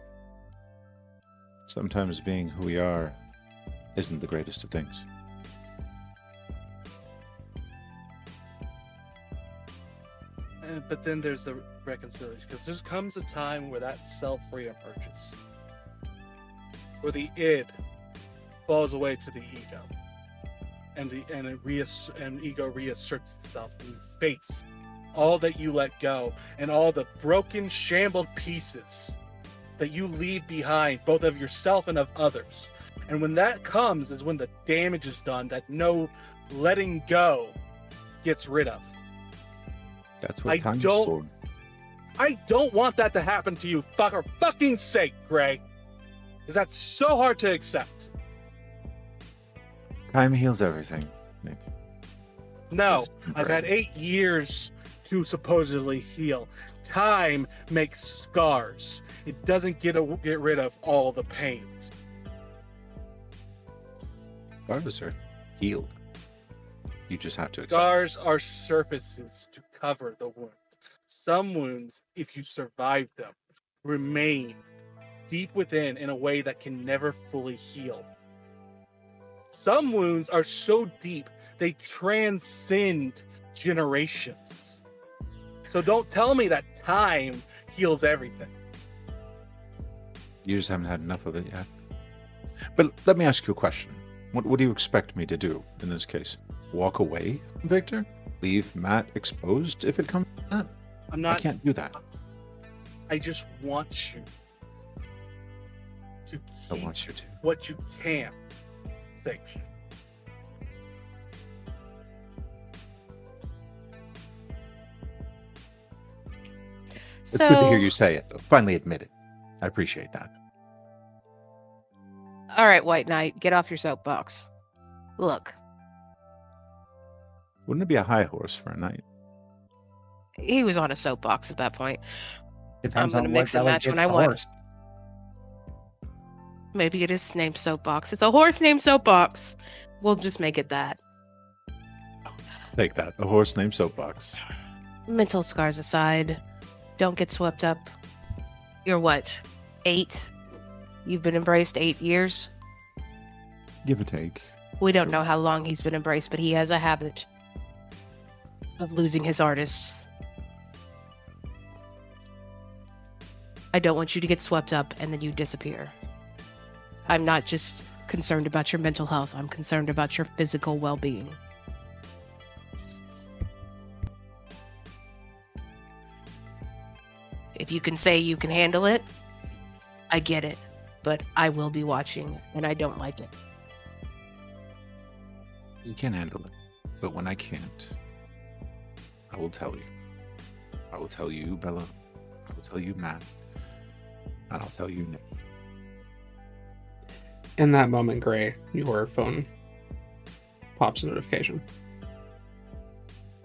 Sometimes being who we are isn't the greatest of things. But then there's the reconciliation, because there comes a time where that self reemerges, where the id falls away to the ego, and ego reasserts itself, and you face all that you let go and all the broken, shambled pieces that you leave behind, both of yourself and of others. And when that comes is when the damage is done that no letting go gets rid of. That's what time's for. I don't want that to happen to you, for fucking sake, Grei. Because that's so hard to accept. Time heals everything, Nick. No, Listen, I've Grei. had 8 years to supposedly heal. Time makes scars. It doesn't get rid of all the pains. Scars are healed. You just have to accept. Scars are surfaces to cover the wound. Some wounds, if you survive them, remain deep within in a way that can never fully heal. Some wounds are so deep, they transcend generations. So don't tell me that time heals everything. You just haven't had enough of it yet. But let me ask you a question. What do you expect me to do in this case? Walk away, Victor? Leave Matt exposed if it comes to that? I'm not. I can't do that. I just want you to I keep want you to. what you can safe. It's good to hear So, you say it, though. Finally admit it. I appreciate that. all right, White Knight, get off your soapbox. Look, Wouldn't it be a high horse for a knight? he was on a soapbox at that point. Depends gonna on mix what and Bella match gives when I the want. horse. Maybe it is named Soapbox. It's a horse named Soapbox. We'll just make it that. Take that. A horse named Soapbox. Mental scars aside, don't get swept up. You're what? 8? You've been embraced 8 years? Give or take. We don't know how long he's been embraced, but he has a habit of losing his artists. I don't want you to get swept up and then you disappear. I'm not just concerned about your mental health, I'm concerned about your physical well-being. If you can say you can handle it, I get it. But I will be watching, and I don't like it. You can handle it, but when I can't, I will tell you. I will tell you, Bella. I will tell you, Matt. And I'll tell you, Nick. In that moment, Grei, your phone pops a notification.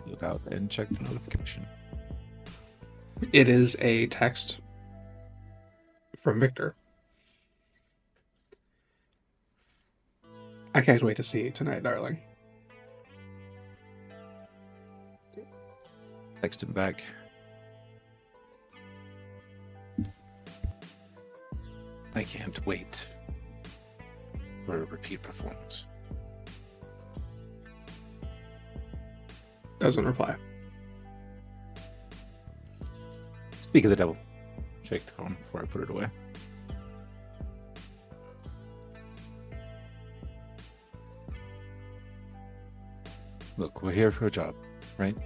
Look out and check the notification. It is a text from Victor. I can't wait to see you tonight, darling. Text him back. I can't wait for a repeat performance. Doesn't reply. Speak of the devil. Shake the phone before I put it away. Look, we're here for a job, right?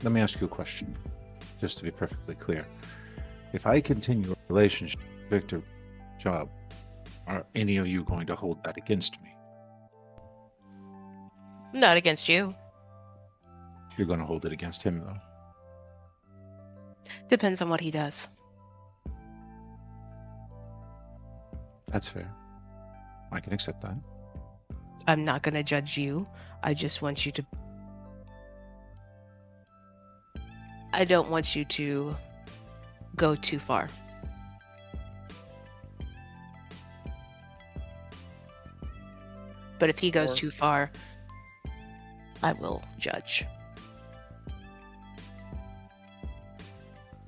Let me ask you a question, just to be perfectly clear. If I continue a relationship with Victor job, are any of you going to hold that against me? Not against you. You're going to hold it against him, though. Depends on what he does. That's fair. I can accept that. I'm not going to judge you. I just want you to... I don't want you to go too far. But if he goes too far, I will judge.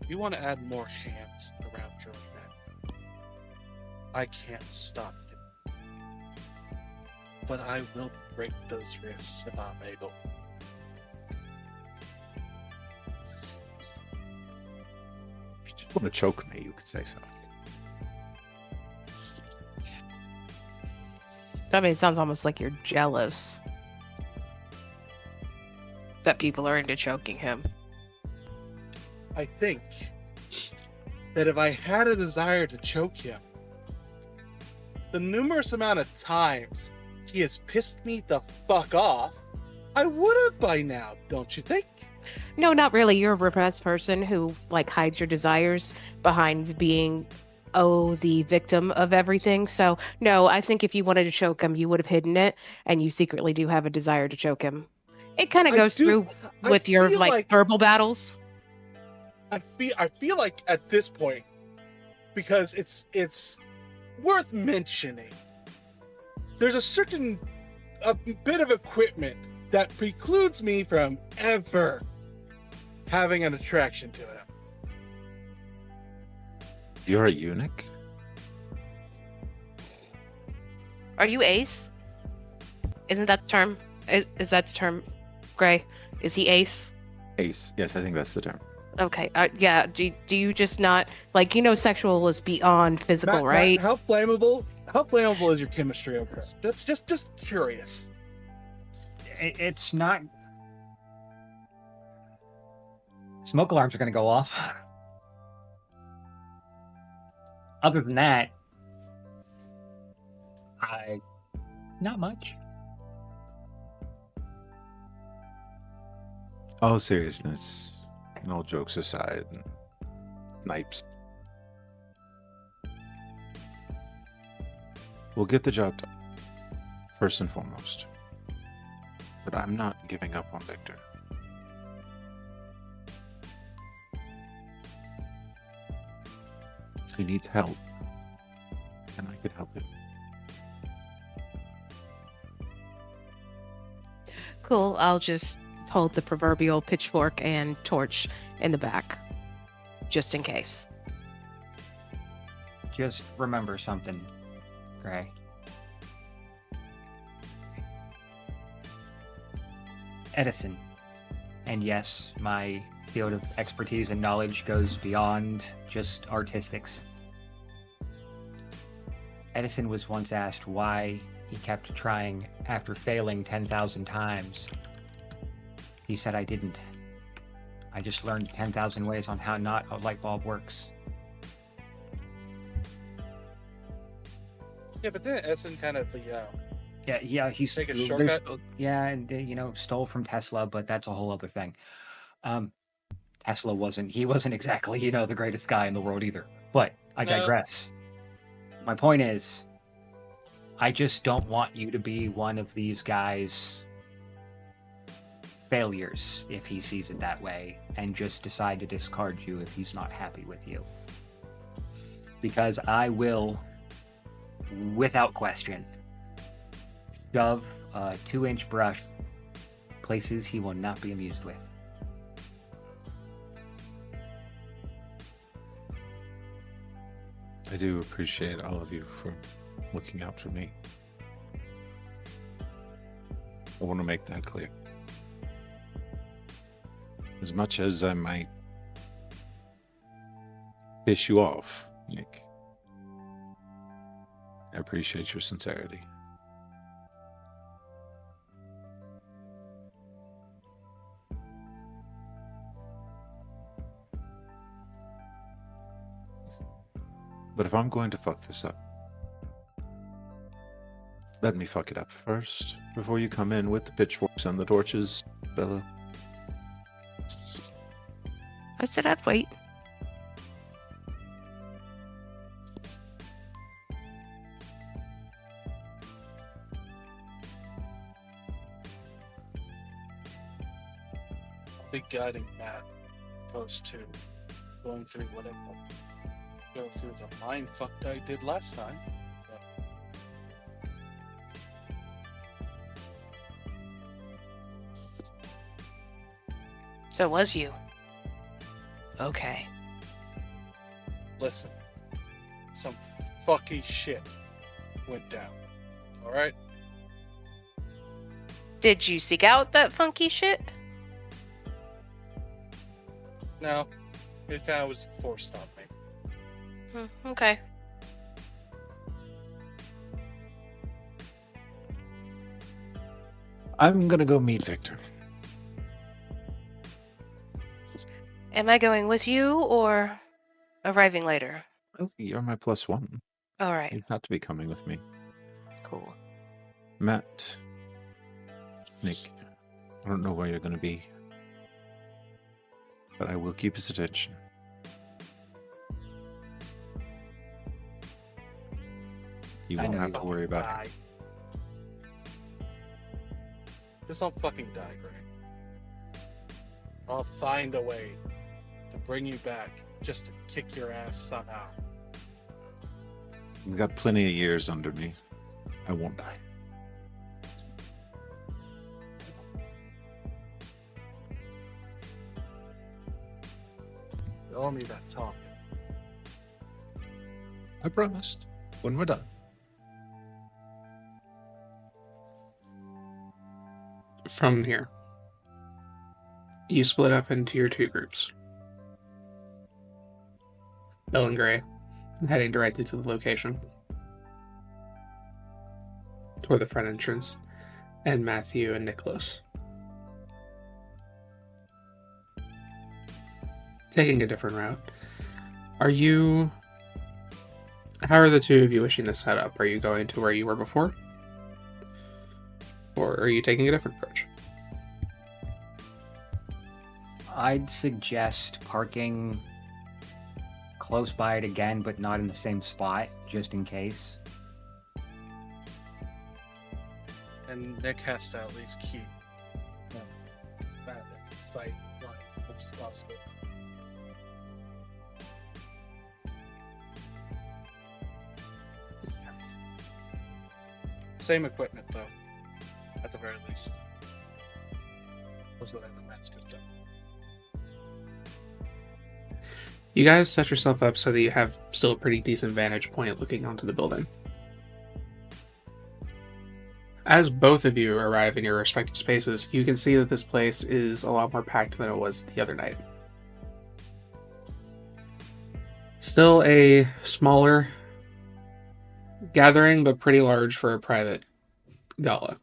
You want to add more hands around your neck. I can't stop it. But I will break those wrists if I'm able. If you just want to choke me, you could say so. I mean, it sounds almost like you're jealous that people are into choking him. I think that if I had a desire to choke him, the numerous amount of times he has pissed me the fuck off, I would have by now, don't you think? No, not really. You're a repressed person who, like, hides your desires behind being, the victim of everything. So, no, I think if you wanted to choke him, you would have hidden it, and you secretly do have a desire to choke him. It kind of goes through with your, like, verbal battles. I feel like at this point, because it's worth mentioning, there's a bit of equipment that precludes me from ever having an attraction to him. You're a eunuch? Are you ace? Isn't that the term? Is that the term, Grei? Is he ace? Ace. Yes, I think that's the term. Okay. Yeah. Do you just not like, sexual is beyond physical, Matt, right? How flammable is your chemistry over there? That's just curious. It's not. Smoke alarms are going to go off. Other than that, not much. All seriousness, and all jokes aside, Snipes. We'll get the job done, first and foremost. But I'm not giving up on Victor. He needs help, and I could help him. Cool. I'll just hold the proverbial pitchfork and torch in the back, just in case. Just remember something, Grei. Edison. And yes, my field of expertise and knowledge goes beyond just artistics. Edison was once asked why he kept trying after failing 10,000 times. He said, I didn't. I just learned 10,000 ways on how not a light bulb works. Yeah, but then Essen kind of Yeah, he's take a there's- shortcut. Yeah, and stole from Tesla, but that's a whole other thing. Tesla wasn't exactly, the greatest guy in the world either. But I No. digress. My point is, I just don't want you to be one of these guys' failures if he sees it that way, and just decide to discard you if he's not happy with you. Because I will, without question, shove a 2-inch brush places he will not be amused with. I do appreciate all of you for looking out for me. I want to make that clear. As much as I might piss you off, Nick, I appreciate your sincerity. But if I'm going to fuck this up, let me fuck it up first, before you come in with the pitchforks and the torches, Bella. I said I'd wait. Big guiding Matt, opposed to going through whatever go through the mind fuck I did last time. So it was you. Okay. Listen, some fucky shit went down. All right. Did you seek out that funky shit? No, it kind of was forced on me. Okay. I'm gonna go meet Victor. Am I going with you or arriving later? Well, you're my +1. All right. You've got to be coming with me. Cool. Matt, Nick, I don't know where you're gonna be, but I will keep his attention. You I won't know have you to won't. worry about Die. it. Just don't fucking die, Grei. I'll find a way to bring you back just to kick your ass somehow. You've got plenty of years under me. I won't die. You owe me that talk. I promised. When we're done. From here, you split up into your two groups. Bill and Grei, heading directly to the location, toward the front entrance, and Matthew and Nicholas, taking a different route. How are the two of you wishing to set up? Are you going to where you were before? Or are you taking a different approach? I'd suggest parking close by it again, but not in the same spot, just in case. And Nick has to at least keep that in sight as much as possible. Same equipment, though, at the very least. Was what I know Matt's good done. You guys set yourself up so that you have still a pretty decent vantage point looking onto the building. As both of you arrive in your respective spaces, you can see that this place is a lot more packed than it was the other night. Still a smaller gathering, but pretty large for a private gala.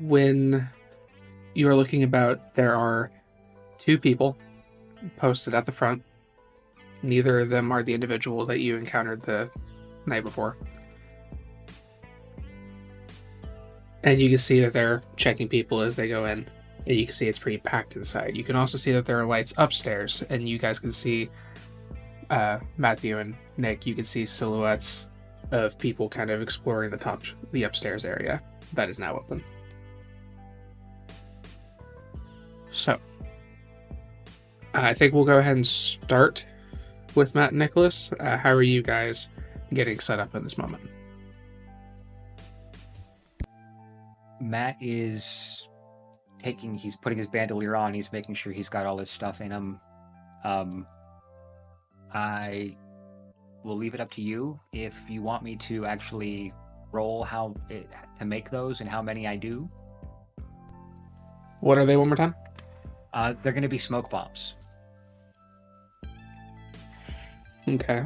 When you are looking about, there are 2 people posted at the front. Neither of them are the individual that you encountered the night before. And you can see that they're checking people as they go in. And you can see it's pretty packed inside. You can also see that there are lights upstairs, and you guys can see, Matthew and Nick, you can see silhouettes of people kind of exploring the upstairs area that is now open. So, I think we'll go ahead and start with Matt and Nicholas. How are you guys getting set up in this moment? Matt is he's putting his bandolier on, he's making sure he's got all his stuff in him. I will leave it up to you if you want me to actually roll to make those and how many I do. What are they one more time? They're going to be smoke bombs. Okay.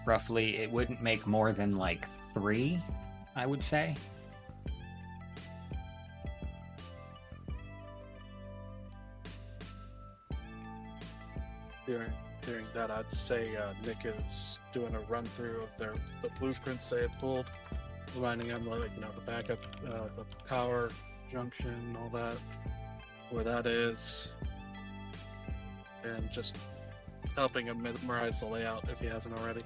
Roughly, it wouldn't make more than like 3, I would say. During that, I'd say Nick is doing a run through of the blueprints they had pulled, reminding him, like, the backup, the power junction, all that, where that is, and just helping him memorize the layout if he hasn't already.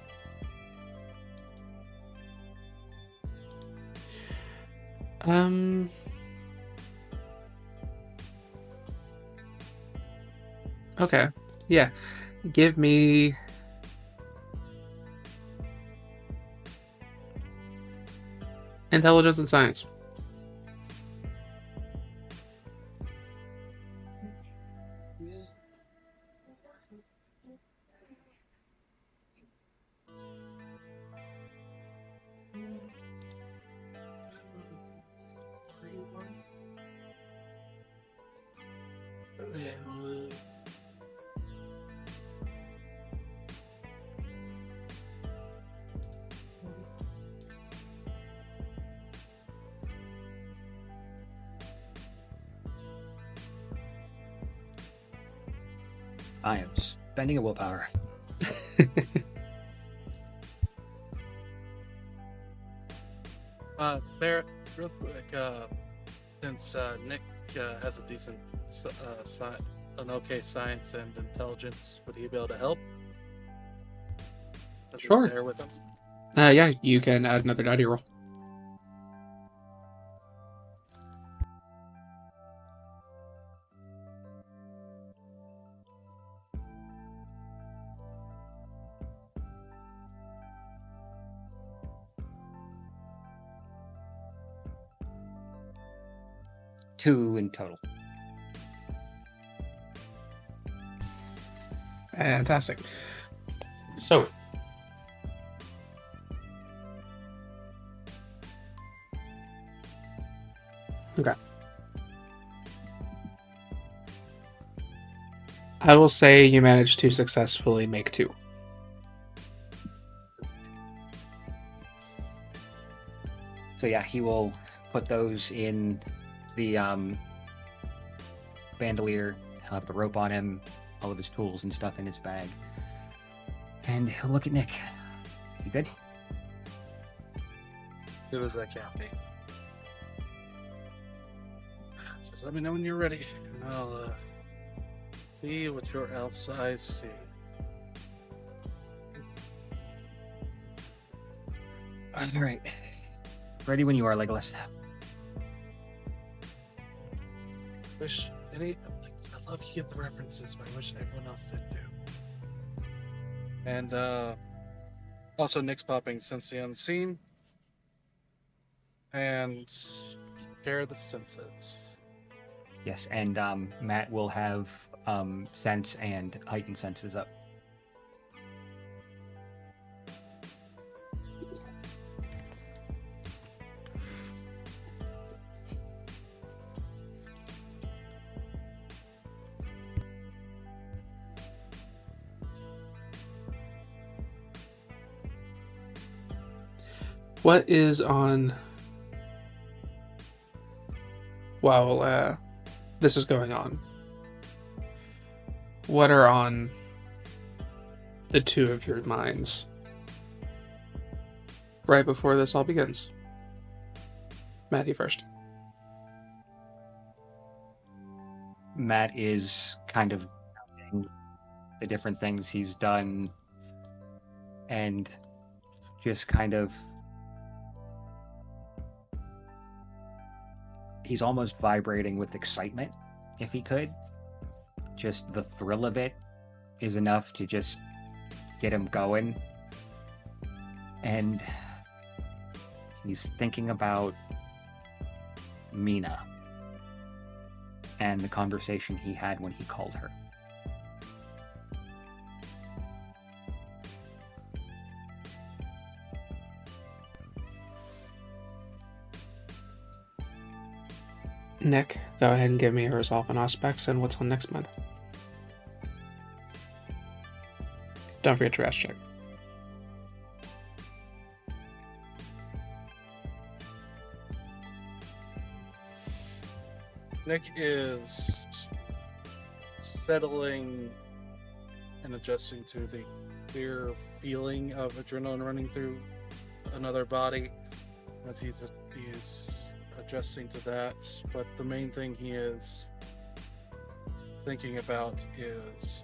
Okay. Yeah. Give me intelligence and science. I am spending a willpower. Beara, real quick, since Nick has a decent, an okay science and intelligence, would he be able to help? Is he Sure. there with him? Yeah, you can add another die roll. Two in total. Fantastic. So, okay. I will say you managed to successfully make 2. So yeah, he will put those in the bandolier. He'll have the rope on him, all of his tools and stuff in his bag. And he'll look at Nick. You good? Good as that can be. Just let me know when you're ready, and I'll see what your elf's eyes see. All right. Ready when you are, Legolas. I love you get the references, but I wish everyone else did too. And also Nick's popping Sense the Unseen and Share the Senses. Yes, and Matt will have sense and heightened senses up. What is on... While this is going on, what are on the two of your minds right before this all begins? Matthew first. Matt is kind of counting the different things he's done and just kind of... He's almost vibrating with excitement, if he could. Just the thrill of it is enough to just get him going. And he's thinking about Mina and the conversation he had when he called her. Nick, go ahead and give me a resolve on aspects and what's on next month. Don't forget to rest check. Nick is settling and adjusting to the clear feeling of adrenaline running through another body as he's adjusting to that. But the main thing he is thinking about is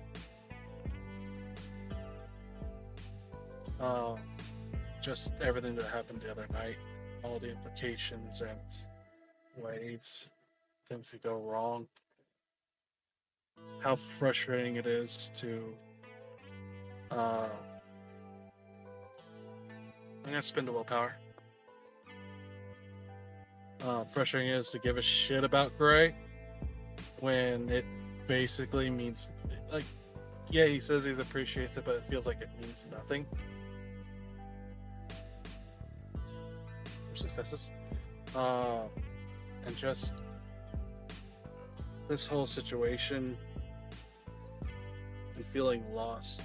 just everything that happened the other night, all the implications and ways things could go wrong, how frustrating it is to I'm gonna spend a willpower. Frustrating it is to give a shit about Grei when it basically means, like, yeah, he says he appreciates it, but it feels like it means nothing. For successes. And just this whole situation and feeling lost,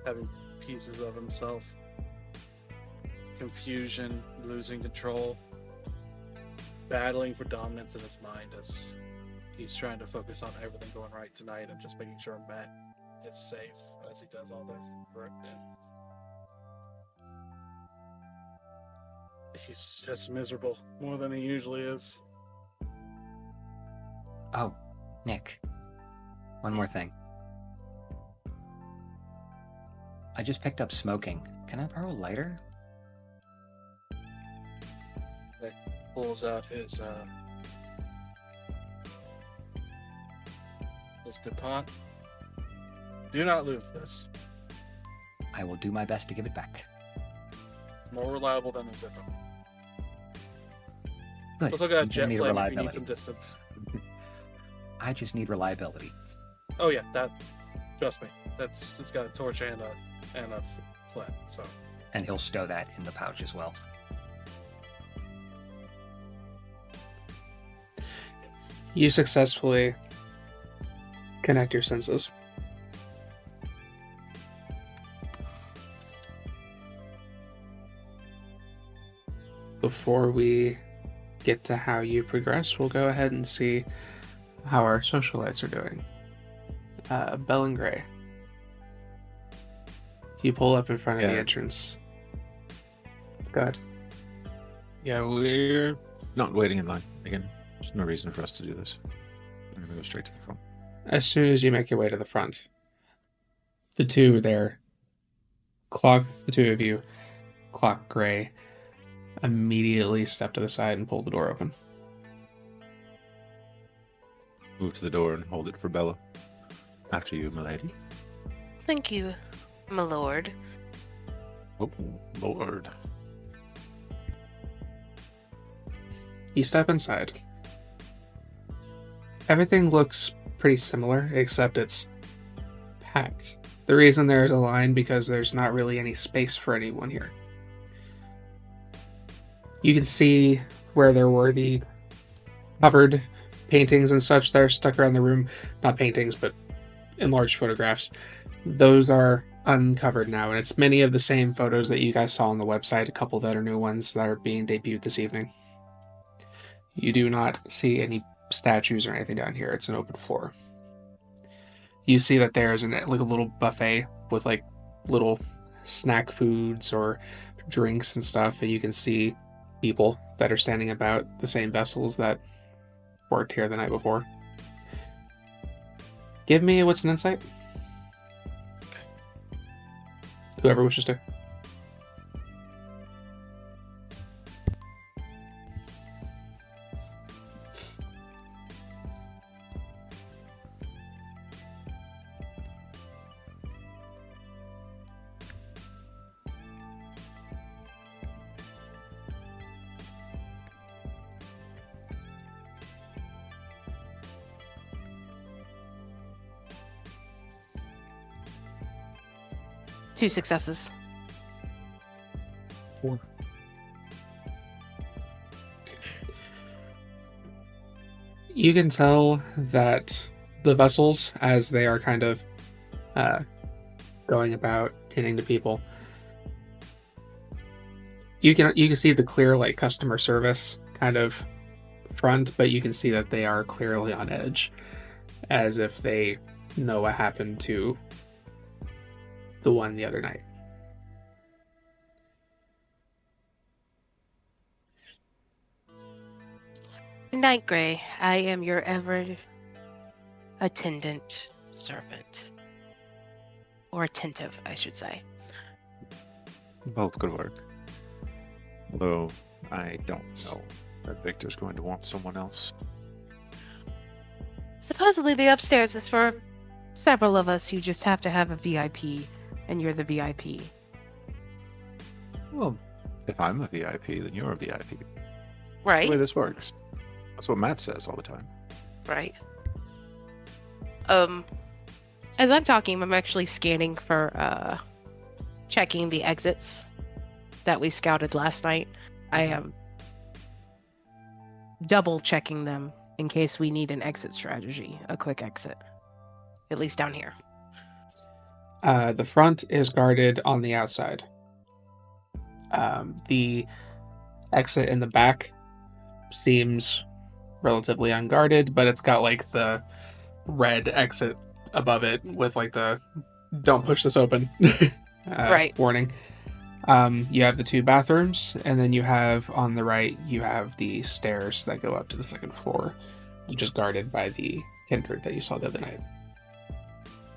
having pieces of himself, confusion, losing control, battling for dominance in his mind as he's trying to focus on everything going right tonight and just making sure Matt is safe as he does all this. He's just miserable, more than he usually is. Oh, Nick. One more thing. I just picked up smoking. Can I borrow a lighter? He pulls out his DuPont. Do not lose this. I will do my best to give it back. More reliable than a Zippo. Good. Also got a You jet need flame if you need reliability. some distance. I just need reliability. Oh yeah, that. Trust me, it's got a torch and a flat. So. And he'll stow that in the pouch as well. You successfully connect your senses. Before we get to how you progress, we'll go ahead and see how our socialites are doing. Belle and Grei. You pull up in front of the Yeah. entrance. Go ahead. Yeah, we're not waiting in line. Again, there's no reason for us to do this. We're gonna go straight to the front. As soon as you make your way to the front, the two there, the two of you, clock Grei, immediately step to the side and pull the door open. Move to the door and hold it for Bella. After you, milady. Thank you, my lord. Oh, Lord. You step inside. Everything looks pretty similar, except it's packed. The reason there's a line because there's not really any space for anyone here. You can see where there were the covered paintings and such that are stuck around the room. Not paintings, but enlarged photographs. Those are uncovered now, and it's many of the same photos that you guys saw on the website, a couple that are new ones that are being debuted this evening. You do not see any statues or anything down here. It's an open floor. You see that there's like a little buffet with like little snack foods or drinks and stuff, and you can see people that are standing about the same vessels that worked here the night before. Give me what's an insight? Whoever wishes to. Two successes. 4. You can tell that the vessels, as they are kind of going about tending to people, you can see the clear like customer service kind of front, but you can see that they are clearly on edge, as if they know what happened to the one the other night. Good night, Grei. I am your ever attendant servant. Or attentive, I should say. Both good work. Although, I don't know that Victor's going to want someone else. Supposedly the upstairs is for several of us who just have to have a VIP, and you're the VIP. Well, if I'm a VIP, then you're a VIP. That's Right? the way this works. That's what Matt says all the time. Right. As I'm talking, I'm actually scanning for checking the exits that we scouted last night. I am double checking them in case we need an exit strategy, a quick exit. At least down here. The front is guarded on the outside. The exit in the back seems relatively unguarded, but it's got like the red exit above it with like the "don't push this open" Right. warning. You have the 2 bathrooms, and then you have on the right, you have the stairs that go up to the 2nd floor, which is guarded by the kindred that you saw the other night.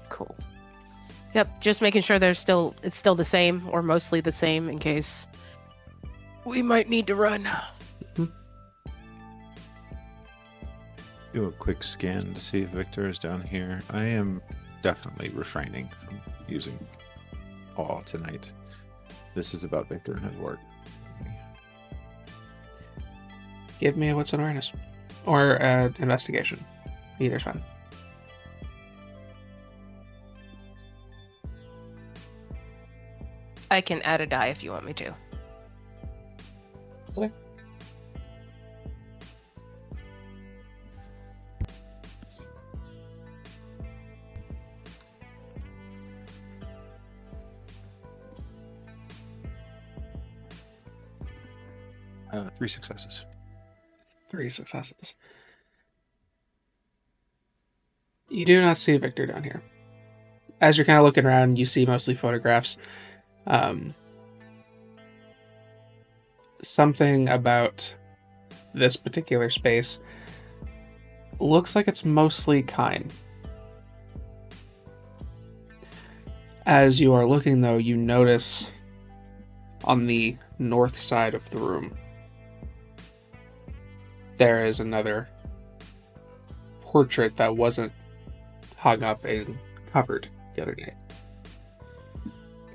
Cool. Yep, just making sure it's still the same, or mostly the same, in case we might need to run. Do a quick scan to see if Victor is down here. I am definitely refraining from using awe tonight. This is about Victor and his work. Give me a what's an awareness or investigation. Either's fine. I can add a die if you want me to. Okay. Three successes. 3 successes. You do not see Victor down here. As you're kind of looking around, you see mostly photographs. Something about this particular space looks like it's mostly Kine. As you are looking, though, you notice on the north side of the room there is another portrait that wasn't hung up and covered the other night.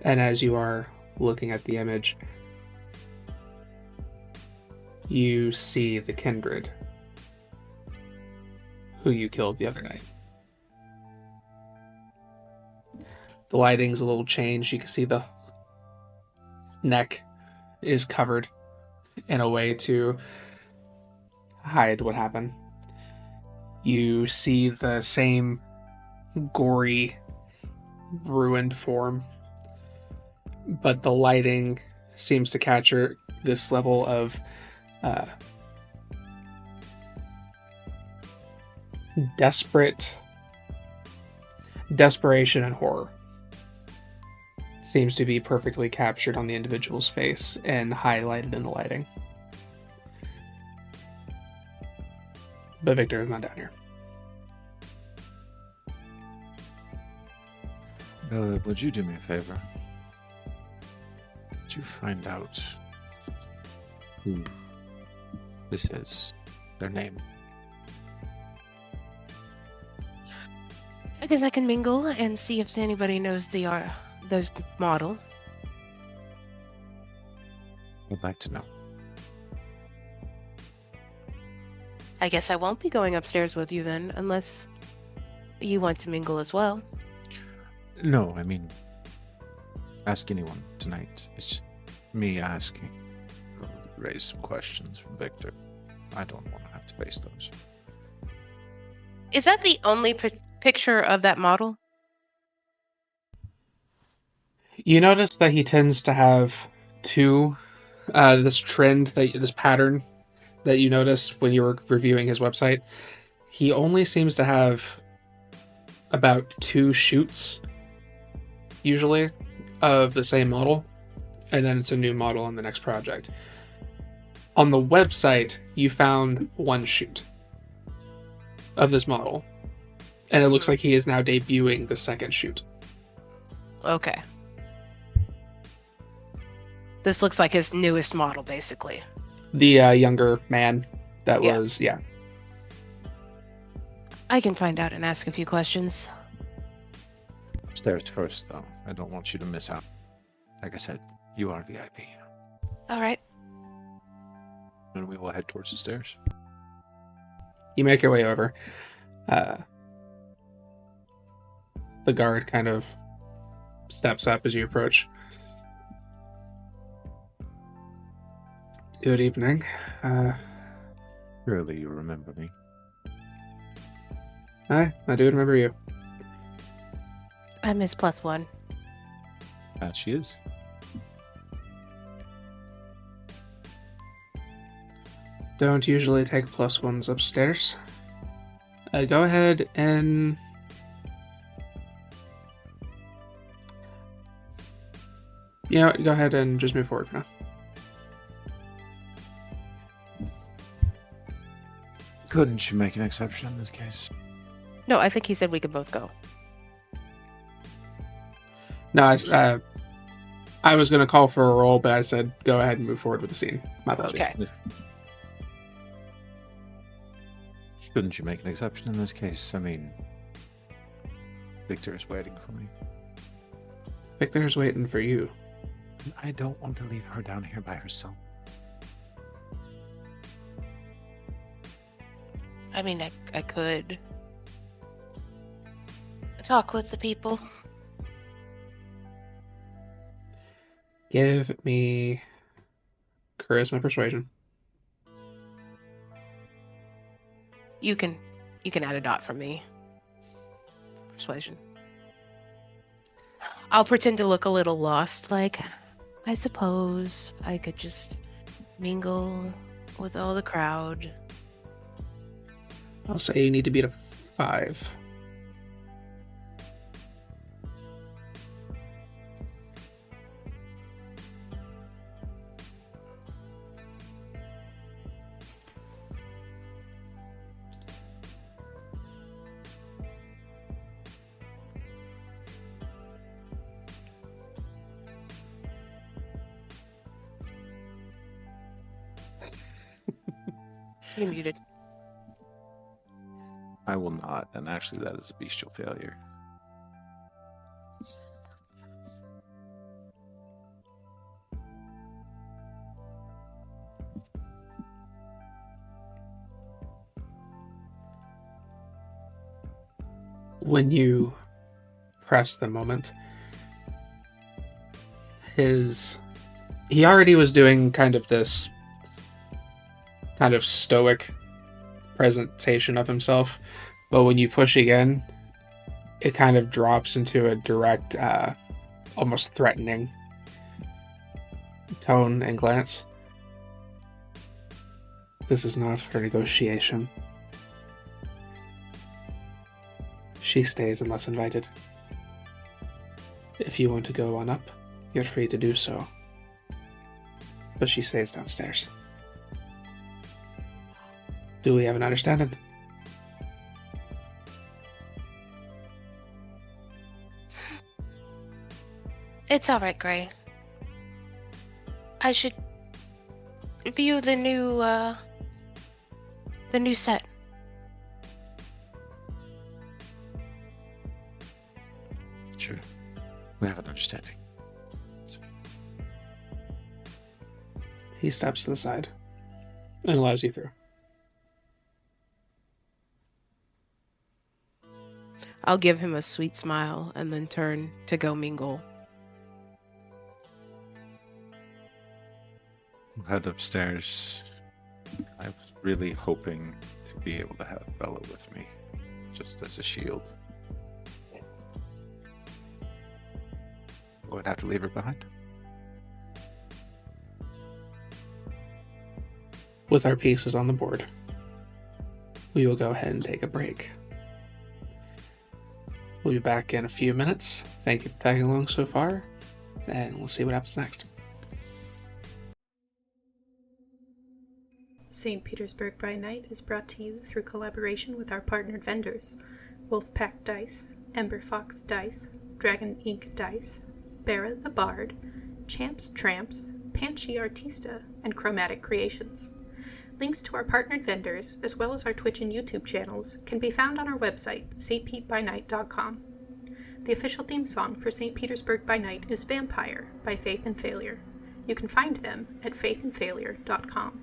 And as you are looking at the image, you see the kindred who you killed the other night. The lighting's a little changed. You can see the neck is covered in a way to hide what happened. You see the same gory, ruined form but the lighting seems to capture this level of desperation and horror. Seems to be perfectly captured on the individual's face and highlighted in the lighting. But Victor is not down here. Bella, would you do me a favor? Would you find out who this is? Their name? I guess I can mingle and see if anybody knows the model. I'd like to know. I guess I won't be going upstairs with you then, unless you want to mingle as well. No, I mean, ask anyone tonight. It's me asking. Raise some questions from Victor. I don't want to have to face those. Is that the only picture of that model? You notice that he tends to have this pattern that you noticed when you were reviewing his website. He only seems to have about 2 shoots, usually, of the same model, and then it's a new model on the next project. On the website, you found 1 shoot of this model, and it looks like he is now debuting the second shoot. Okay. This looks like his newest model, basically. The younger man that Yeah. was, yeah. I can find out and ask a few questions. Stairs first, though. I don't want you to miss out. Like I said, you are VIP. All right. And we will head towards the stairs. You make your way over. The guard kind of steps up as you approach. Good evening. Surely you remember me. I do remember you. I'm his +1. That she is. Don't usually take +1s upstairs. Go ahead and... You know what, go ahead and just move forward for now. Couldn't you make an exception in this case? No, I think he said we could both go. No, I was going to call for a roll, but I said go ahead and move forward with the scene. My apologies. Okay. Couldn't you make an exception in this case? I mean, Victor is waiting for me. Victor's waiting for you. I don't want to leave her down here by herself. I mean, I could talk with the people. Give me charisma persuasion. You can add a dot from me. Persuasion. I'll pretend to look a little lost, like, I suppose I could just mingle with all the crowd. I'll say you need to beat a 5. You're muted. I will not, and actually that is a bestial failure. When you press the moment, he already was doing kind of this kind of stoic presentation of himself, but when you push again, it kind of drops into a direct, almost threatening tone and glance. This is not for negotiation. She stays unless invited. If you want to go on up, you're free to do so. But she stays downstairs. Do we have an understanding? It's all right, Grei. I should view the new set. Sure. We have an understanding. He steps to the side and allows you through. I'll give him a sweet smile and then turn to go mingle. We'll head upstairs. I was really hoping to be able to have Bella with me, just as a shield. Would have to leave her behind. With our pieces on the board, we will go ahead and take a break. We'll be back in a few minutes. Thank you for tagging along so far, and we'll see what happens next. St. Petersburg by Night is brought to you through collaboration with our partnered vendors, Wolfpack Dice, Ember Fox Dice, Dragon Ink Dice, Beara the Bard, Champs Tramps, Panchi Artista, and Chromatic Creations. Links to our partnered vendors, as well as our Twitch and YouTube channels, can be found on our website, stpetebynight.com. The official theme song for St. Petersburg by Night is Vampire by Faith and Failure. You can find them at faithandfailure.com.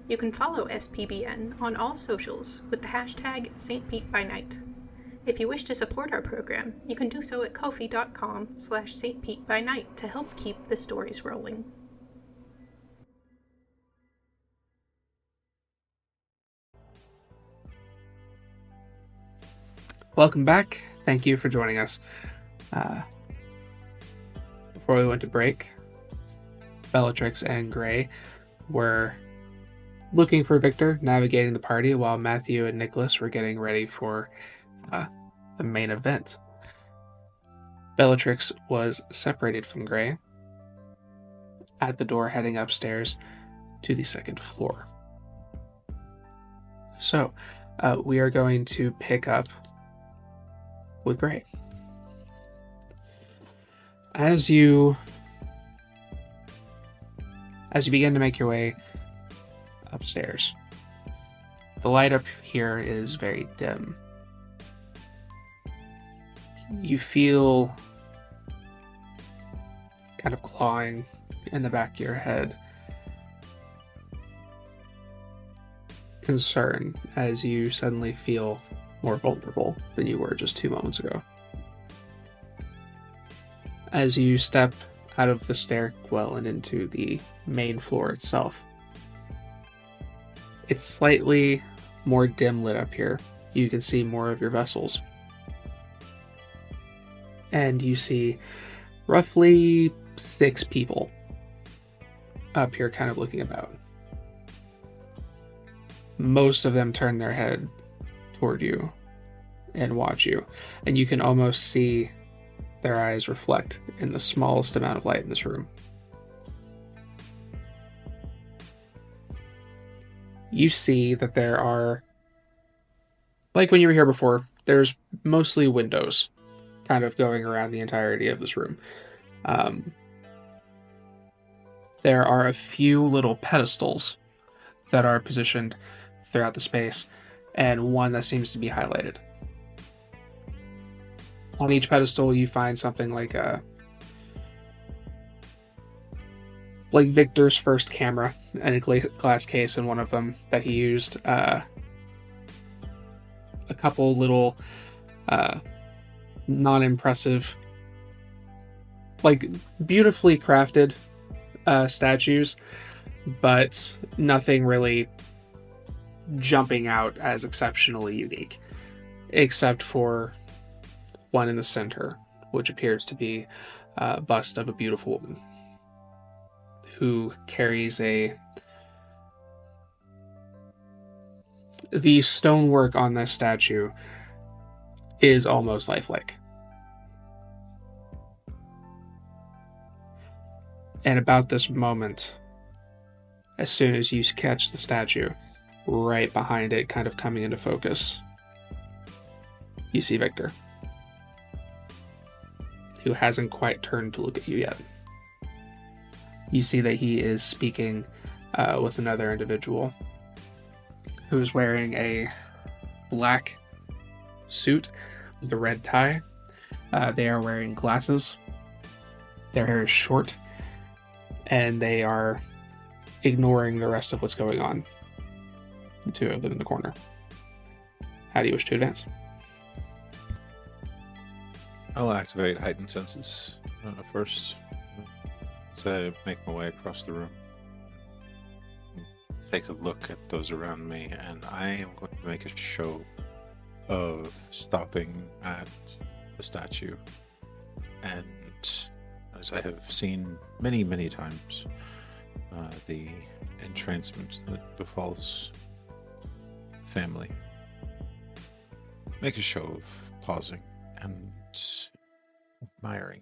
You can follow SPbN on all socials with the hashtag StPeteByNight. If you wish to support our program, you can do so at ko-fi.com/StPeteByNight to help keep the stories rolling. Welcome back. Thank you for joining us. Before we went to break, Bellatrix and Grei were looking for Victor, navigating the party, while Matthew and Nicholas were getting ready for the main event. Bellatrix was separated from Grei at the door heading upstairs to the second floor. So, we are going to pick up with Grei. As you begin to make your way upstairs, the light up here is very dim. You feel kind of clawing in the back of your head, concern as you suddenly feel more vulnerable than you were just 2 moments ago. As you step out of the stairwell and into the main floor itself, it's slightly more dim lit up here. You can see more of your vessels. And you see roughly 6 people up here kind of looking about. Most of them turn their head toward you and watch you, and you can almost see their eyes reflect in the smallest amount of light in this room. You see that there are, like when you were here before, there's mostly windows kind of going around the entirety of this room. There are a few little pedestals that are positioned throughout the space, and one that seems to be highlighted. On each pedestal, you find something like Victor's first camera and a glass case in one of them that he used. A couple little non-impressive, like beautifully crafted statues, but nothing really jumping out as exceptionally unique, except for one in the center, which appears to be a bust of a beautiful woman who carries the stonework on this statue is almost lifelike. And about this moment, as soon as you catch the statue, right behind it, kind of coming into focus, you see Victor, who hasn't quite turned to look at you yet. You see that he is speaking with another individual who's wearing a black suit with a red tie. They are wearing glasses. Their hair is short, and they are ignoring the rest of what's going on. The two of them in the corner. How do you wish to advance? I'll activate heightened senses first as I make my way across the room. Take a look at those around me, and I am going to make a show of stopping at the statue. And as I have seen many, many times, the entrancement that befalls family. Make a show of pausing and admiring.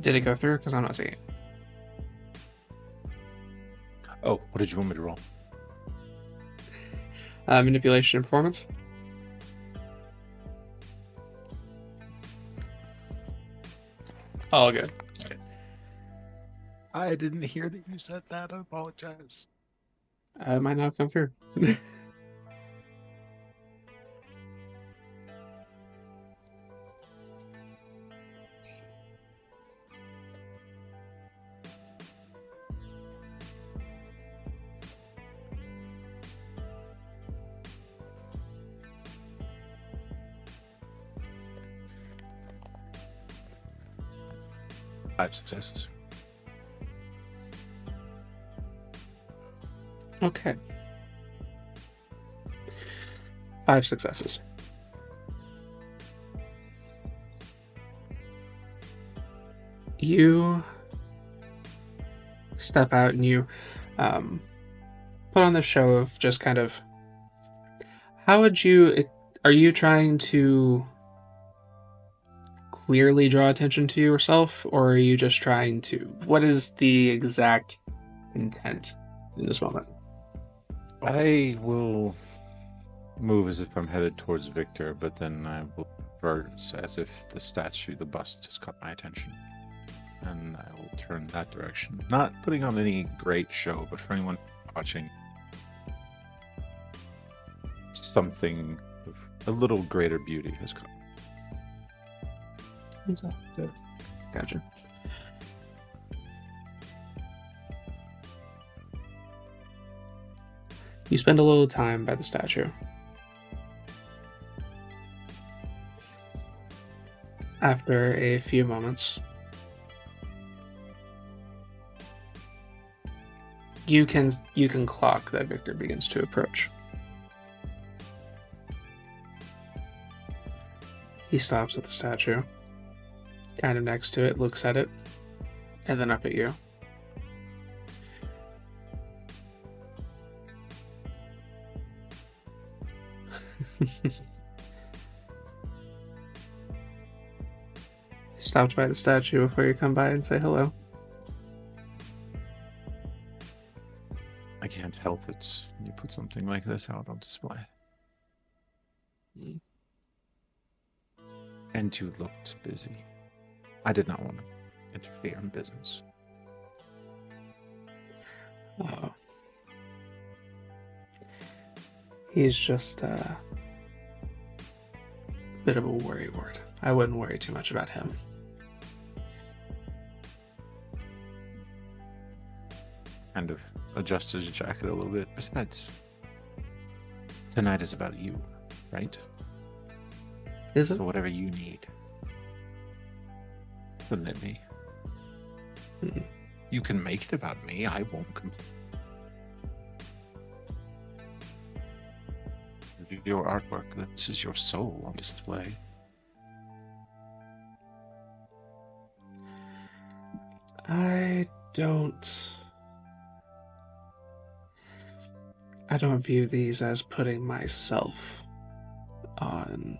Did it go through? Because I'm not seeing it. Oh, what did you want me to roll? Manipulation and performance. All good. Okay. I didn't hear that you said that. I apologize. It might not have come through. 5 successes. Okay. 5 successes. You step out and you put on the show of just kind of, how would you, are you trying to clearly draw attention to yourself, or are you just trying to, what is the exact intent in this moment? I will move as if I'm headed towards Victor, but then I will reverse as if the statue, the bust, has caught my attention. and I will turn that direction. Not putting on any great show, but for anyone watching, something of a little greater beauty has come. Okay, good. Gotcha. You spend a little time by the statue. After a few moments, you can clock that Victor begins to approach. He stops at the statue, kind of next to it, looks at it, and then up at you. Stopped by the statue before you come by and say hello. I can't help it. You put something like this out on display. And you looked busy. I did not want to interfere in business. Oh. He's just a bit of a worrywart. I wouldn't worry too much about him. Kind of adjust his jacket a little bit. Besides, tonight is about you, right? Is it? So whatever you need, submit me. Mhm. You can make it about me. I won't complain. Your artwork, this is your soul on display. I don't view these as putting myself on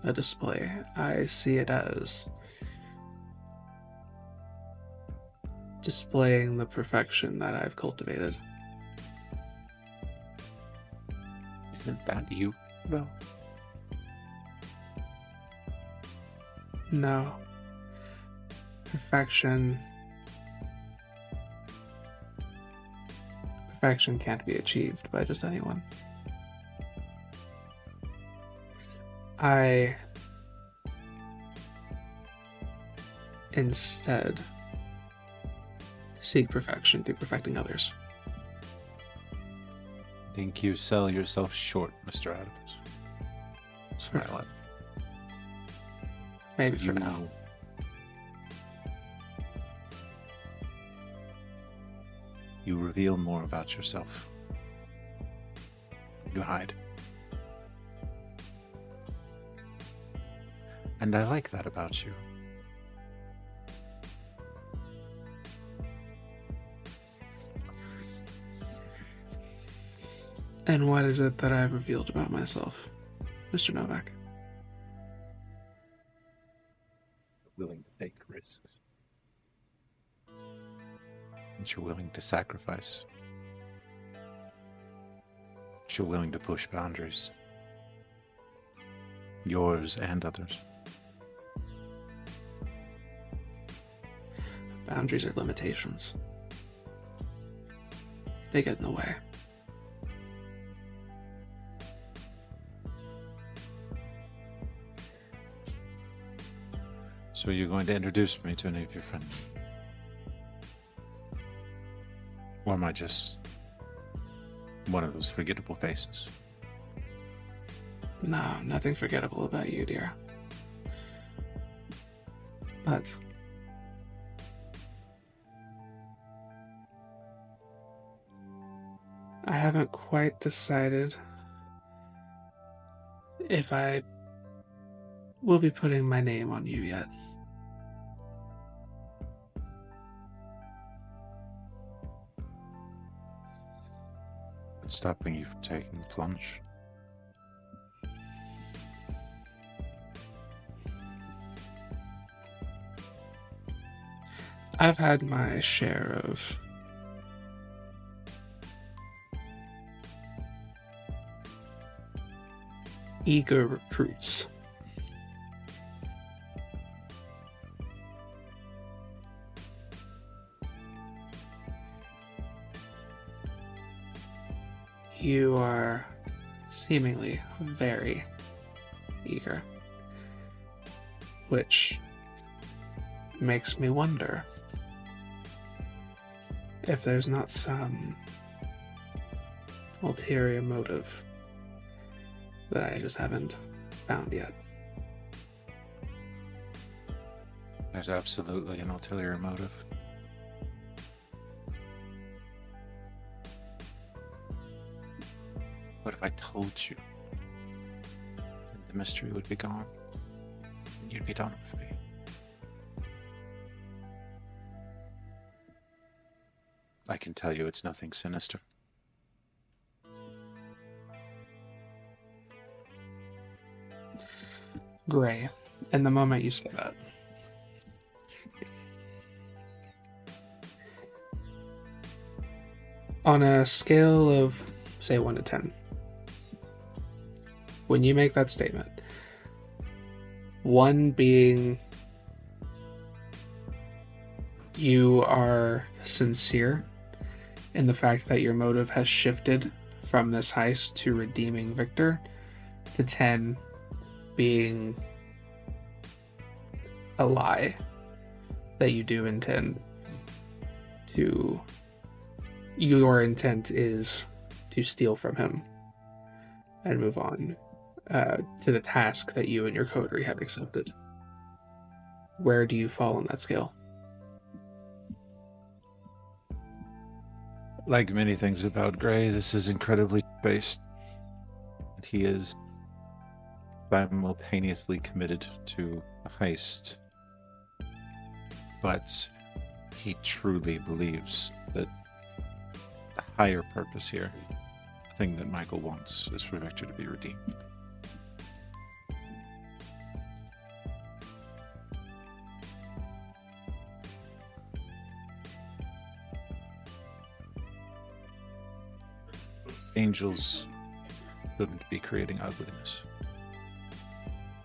a display. I see it as displaying the perfection that I've cultivated. Isn't that you, though? No. Perfection can't be achieved by just anyone. I instead seek perfection through perfecting others. I think you sell yourself short, Mr. Adams. Smile at me. Maybe for now. You reveal more about yourself. You hide. And I like that about you. And what is it that I've revealed about myself, Mr. Novak? Willing to take risks. That you're willing to sacrifice. That you're willing to push boundaries. Yours and others. Boundaries are limitations. They get in the way. So you're going to introduce me to any of your friends? Or am I just one of those forgettable faces? No, nothing forgettable about you, dear. But I haven't quite decided if I will be putting my name on you yet. What's stopping you from taking the plunge? I've had my share of eager recruits. You are seemingly very eager, which makes me wonder if there's not some ulterior motive that I just haven't found yet. There's absolutely an ulterior motive. What if I told you? Then the mystery would be gone. And you'd be done with me. I can tell you it's nothing sinister. Grei, in the moment you say that, on a scale of, say, 1 to 10, when you make that statement, 1 being you are sincere in the fact that your motive has shifted from this heist to redeeming Victor, to 10 being a lie that you do intend to, your intent is to steal from him and move on to the task that you and your coterie have accepted. Where do you fall on that scale? Like many things about Grei, this is incredibly based. And he is simultaneously committed to a heist, but he truly believes that the higher purpose here, the thing that Michael wants, is for Victor to be redeemed. Angels shouldn't be creating ugliness,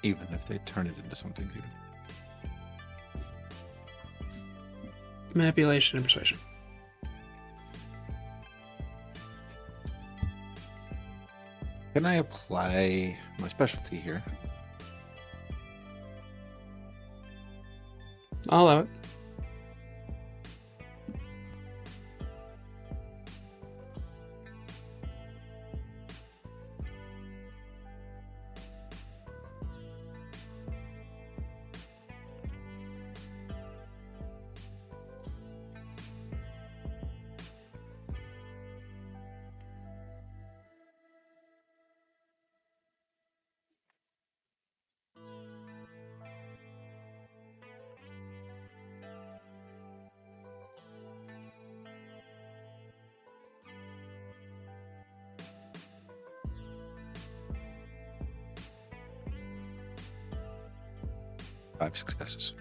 even if they turn it into something beautiful. Manipulation and persuasion. Can I apply my specialty here? I'll allow it. Five successes.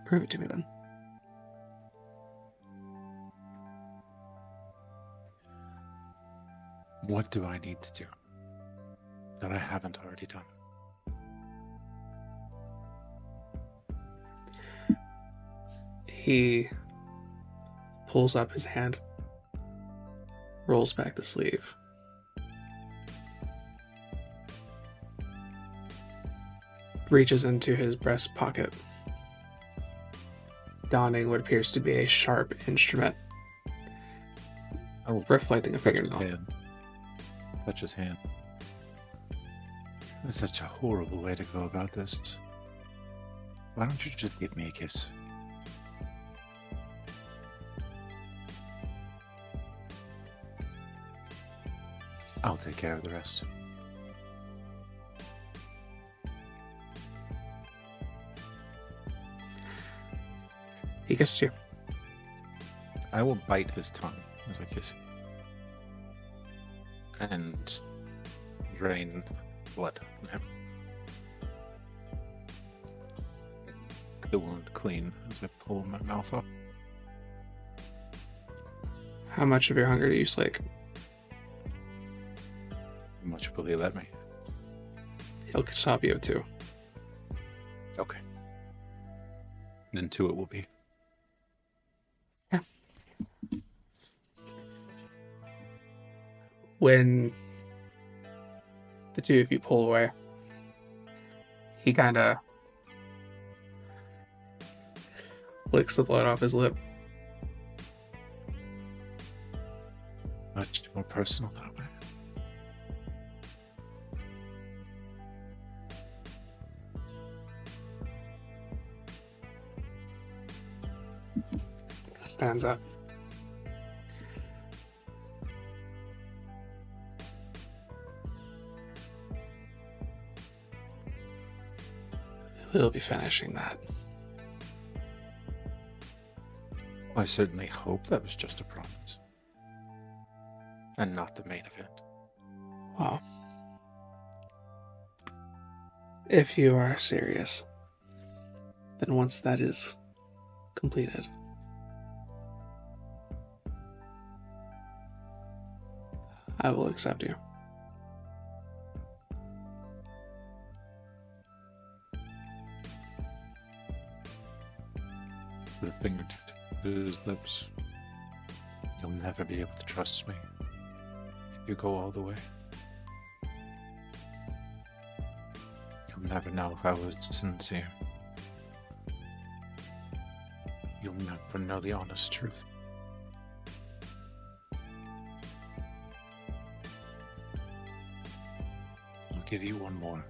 Prove it to me then. What do I need to do that I haven't already done? He pulls up his hand, rolls back the sleeve, reaches into his breast pocket, donning what appears to be a sharp instrument, reflecting a fingernail. Touch his hand. That's such a horrible way to go about this. Why don't you just give me a kiss? I'll take care of the rest. He kisses you. I will bite his tongue as I kiss him. And drain blood on him. The wound clean as I pull my mouth up. How much of your hunger do you slake? How much will he let me? He'll stop you at 2. Okay. Then 2 it will be. Yeah. When the 2 of you pull away, he kind of licks the blood off his lip. Much more personal that way. Stands up. We'll be finishing that. I certainly hope that was just a promise. And not the main event. Wow. If you are serious, then once that is completed, I will accept you. With a finger to his lips. You'll never be able to trust me if you go all the way. You'll never know if I was sincere. You'll never know the honest truth. I'll give you one more.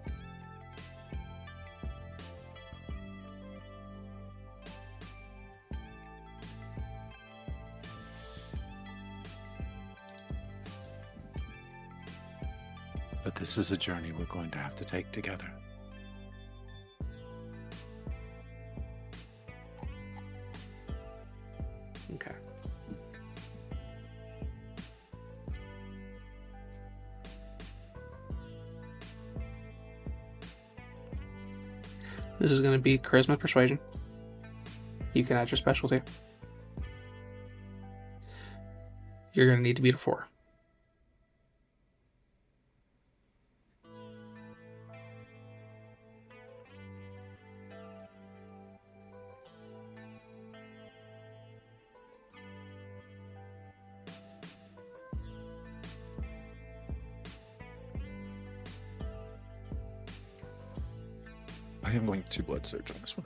But this is a journey we're going to have to take together. Okay. This is going to be charisma persuasion. You can add your specialty. You're going to need to beat a 4. I am going to blood surge on this one.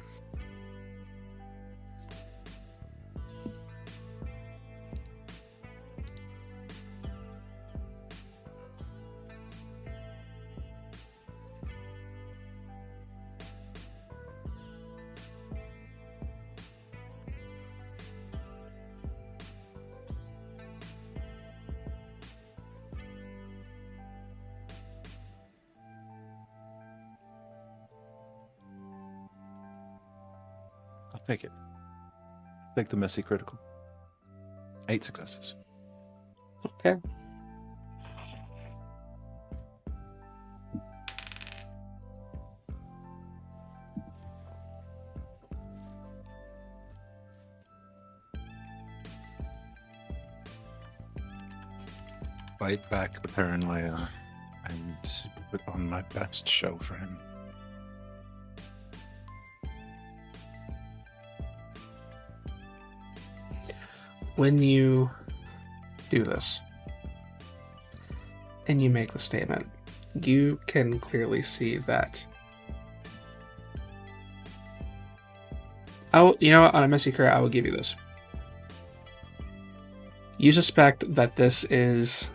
I'll take it. Take the messy critical. 8 successes. Okay. Fight back the paranoia and put on my best show for him. When you do this and you make the statement, you can clearly see that. Oh, you know what? On a messy crit, I will give you this. You suspect that this is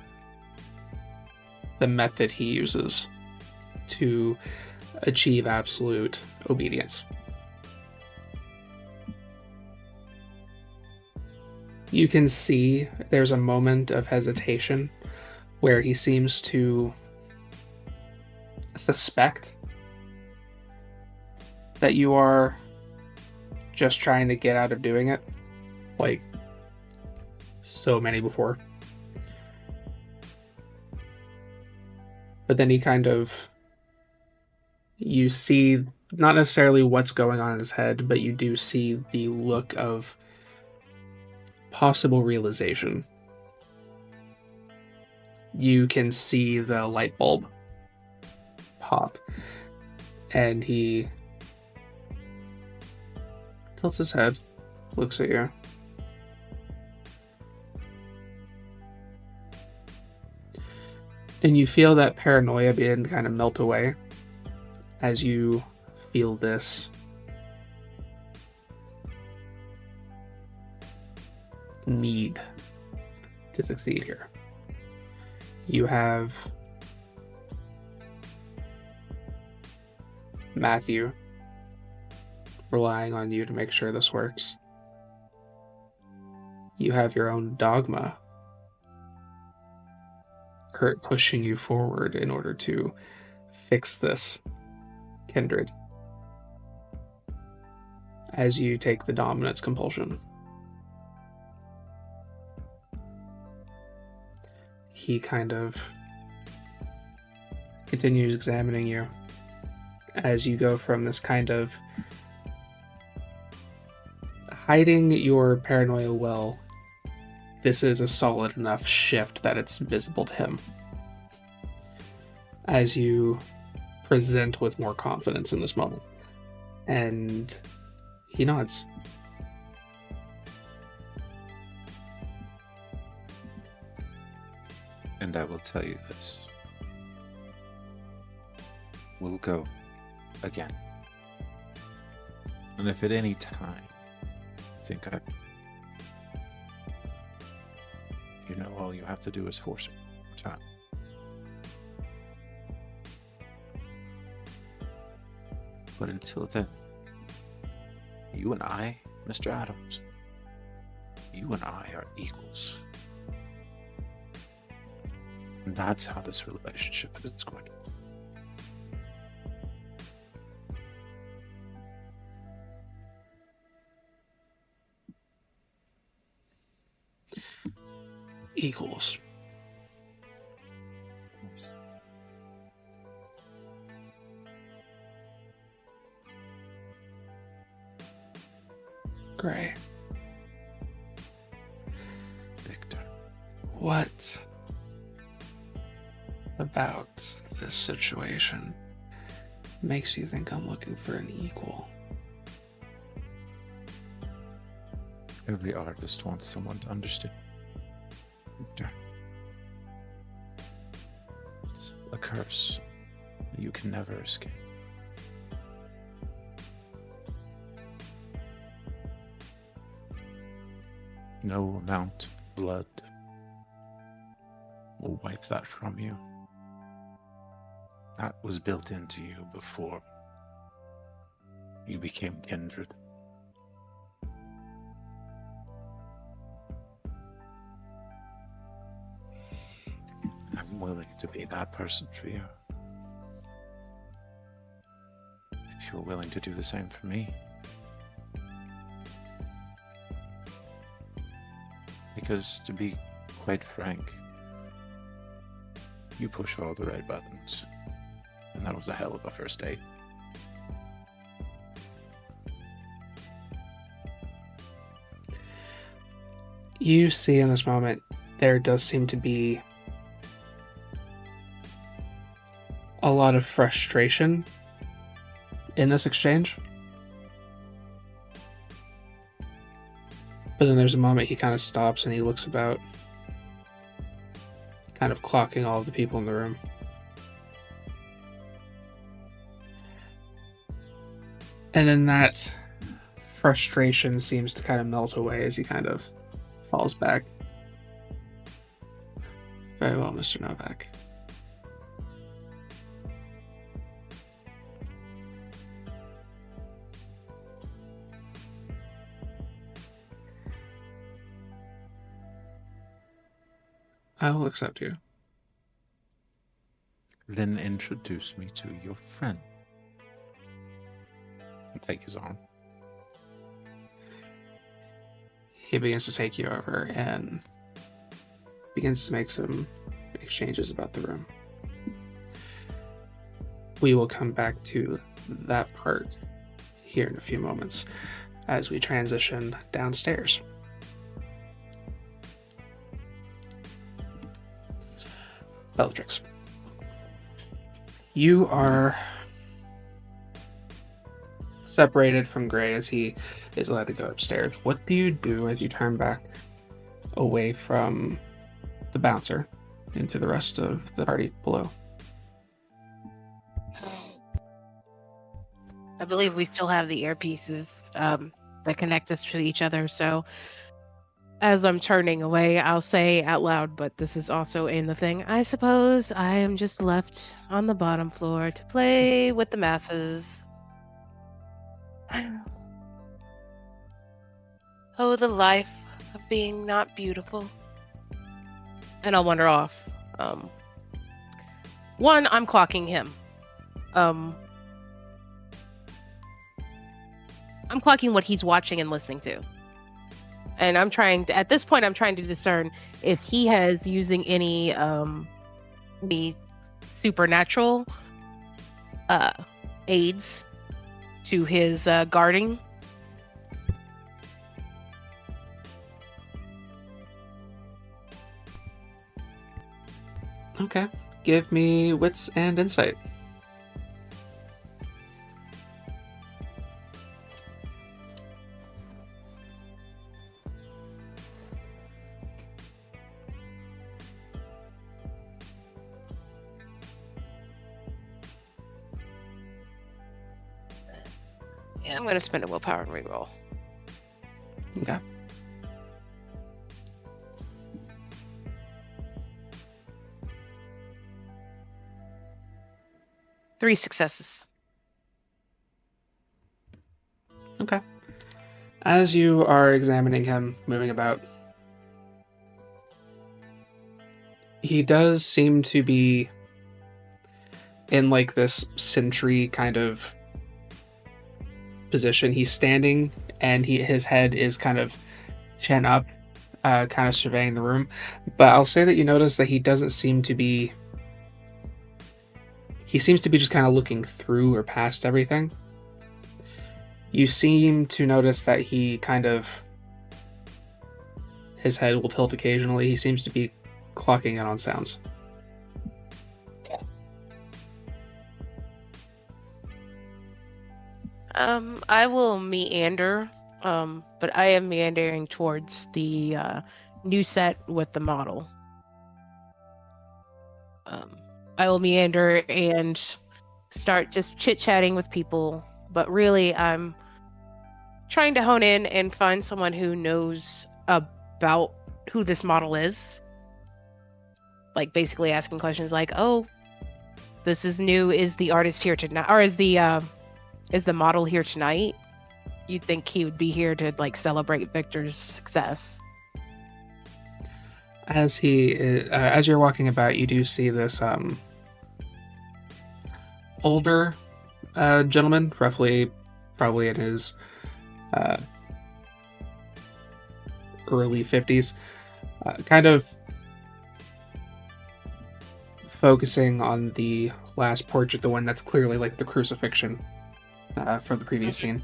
the method he uses to achieve absolute obedience. You can see there's a moment of hesitation where he seems to suspect that you are just trying to get out of doing it, like so many before. But then he kind of You see not necessarily what's going on in his head, but you do see the look of possible realization. You can see the light bulb pop, and he tilts his head, looks at you. And you feel that paranoia begin to kind of melt away as you feel this need to succeed here. You have Matthew relying on you to make sure this works. You have your own dogma, Kurt, pushing you forward in order to fix this kindred as you take the dominance compulsion. He kind of continues examining you as you go from this kind of hiding your paranoia well. This is a solid enough shift that it's visible to him as you present with more confidence in this moment. And he nods. And I will tell you this. We'll go again. And if at any time you think all you have to do is force it more time. But until then, you and I, Mr. Adams, you and I are equals. And that's how this relationship is going to be. Equals. Yes. Grei. Victor. What about this situation makes you think I'm looking for an equal? Every artist wants someone to understand. Victor. A curse that you can never escape. No amount of blood will wipe that from you. That was built into you before you became kindred. I'm willing to be that person for you. If you're willing to do the same for me. Because, to be quite frank, you push all the right buttons. And that was a hell of a first date. You see in this moment, there does seem to be a lot of frustration in this exchange. But then there's a moment he kind of stops and he looks about, kind of clocking all of the people in the room. And then that frustration seems to kind of melt away as he kind of falls back. Very well, Mr. Novak. I will accept you. Then introduce me to your friend. And take his arm. He begins to take you over and begins to make some exchanges about the room. we will come back to that part here in a few moments as we transition downstairs. Bellatrix, you are separated from Grei as he is allowed to go upstairs. What do you do as you turn back away from the bouncer into the rest of the party below? I believe we still have the earpieces that connect us to each other, so as I'm turning away, I'll say out loud, but this is also in the thing, I suppose I am just left on the bottom floor to play with the masses. Oh, the life of being not beautiful. And I'll wander off. One, I'm clocking him. I'm clocking what he's watching and listening to. And at this point, I'm trying to discern if he has using any supernatural aids to his guarding. Okay. Give me wits and insight. Yeah, I'm going to spend a willpower and reroll. Okay. Three successes. Okay. As you are examining him, moving about, he does seem to be in like this sentry kind of position. He's standing and his head is kind of chin up, kind of surveying the room. But I'll say that you notice that he doesn't seem to be... He seems to be just kind of looking through or past everything. You seem to notice that he kind of... His head will tilt occasionally. He seems to be clocking in on sounds. Okay. I will meander, but I am meandering towards the new set with the model. I will meander and start just chit-chatting with people, but really I'm trying to hone in and find someone who knows about who this model is. Like basically asking questions like, "Oh, this is new. Is the artist here tonight? Or is the model here tonight?" You'd think he would be here to like celebrate Victor's success. As you're walking about, you do see this older gentleman, roughly probably in his early 50s, kind of focusing on the last portrait, the one that's clearly like the crucifixion from the previous scene.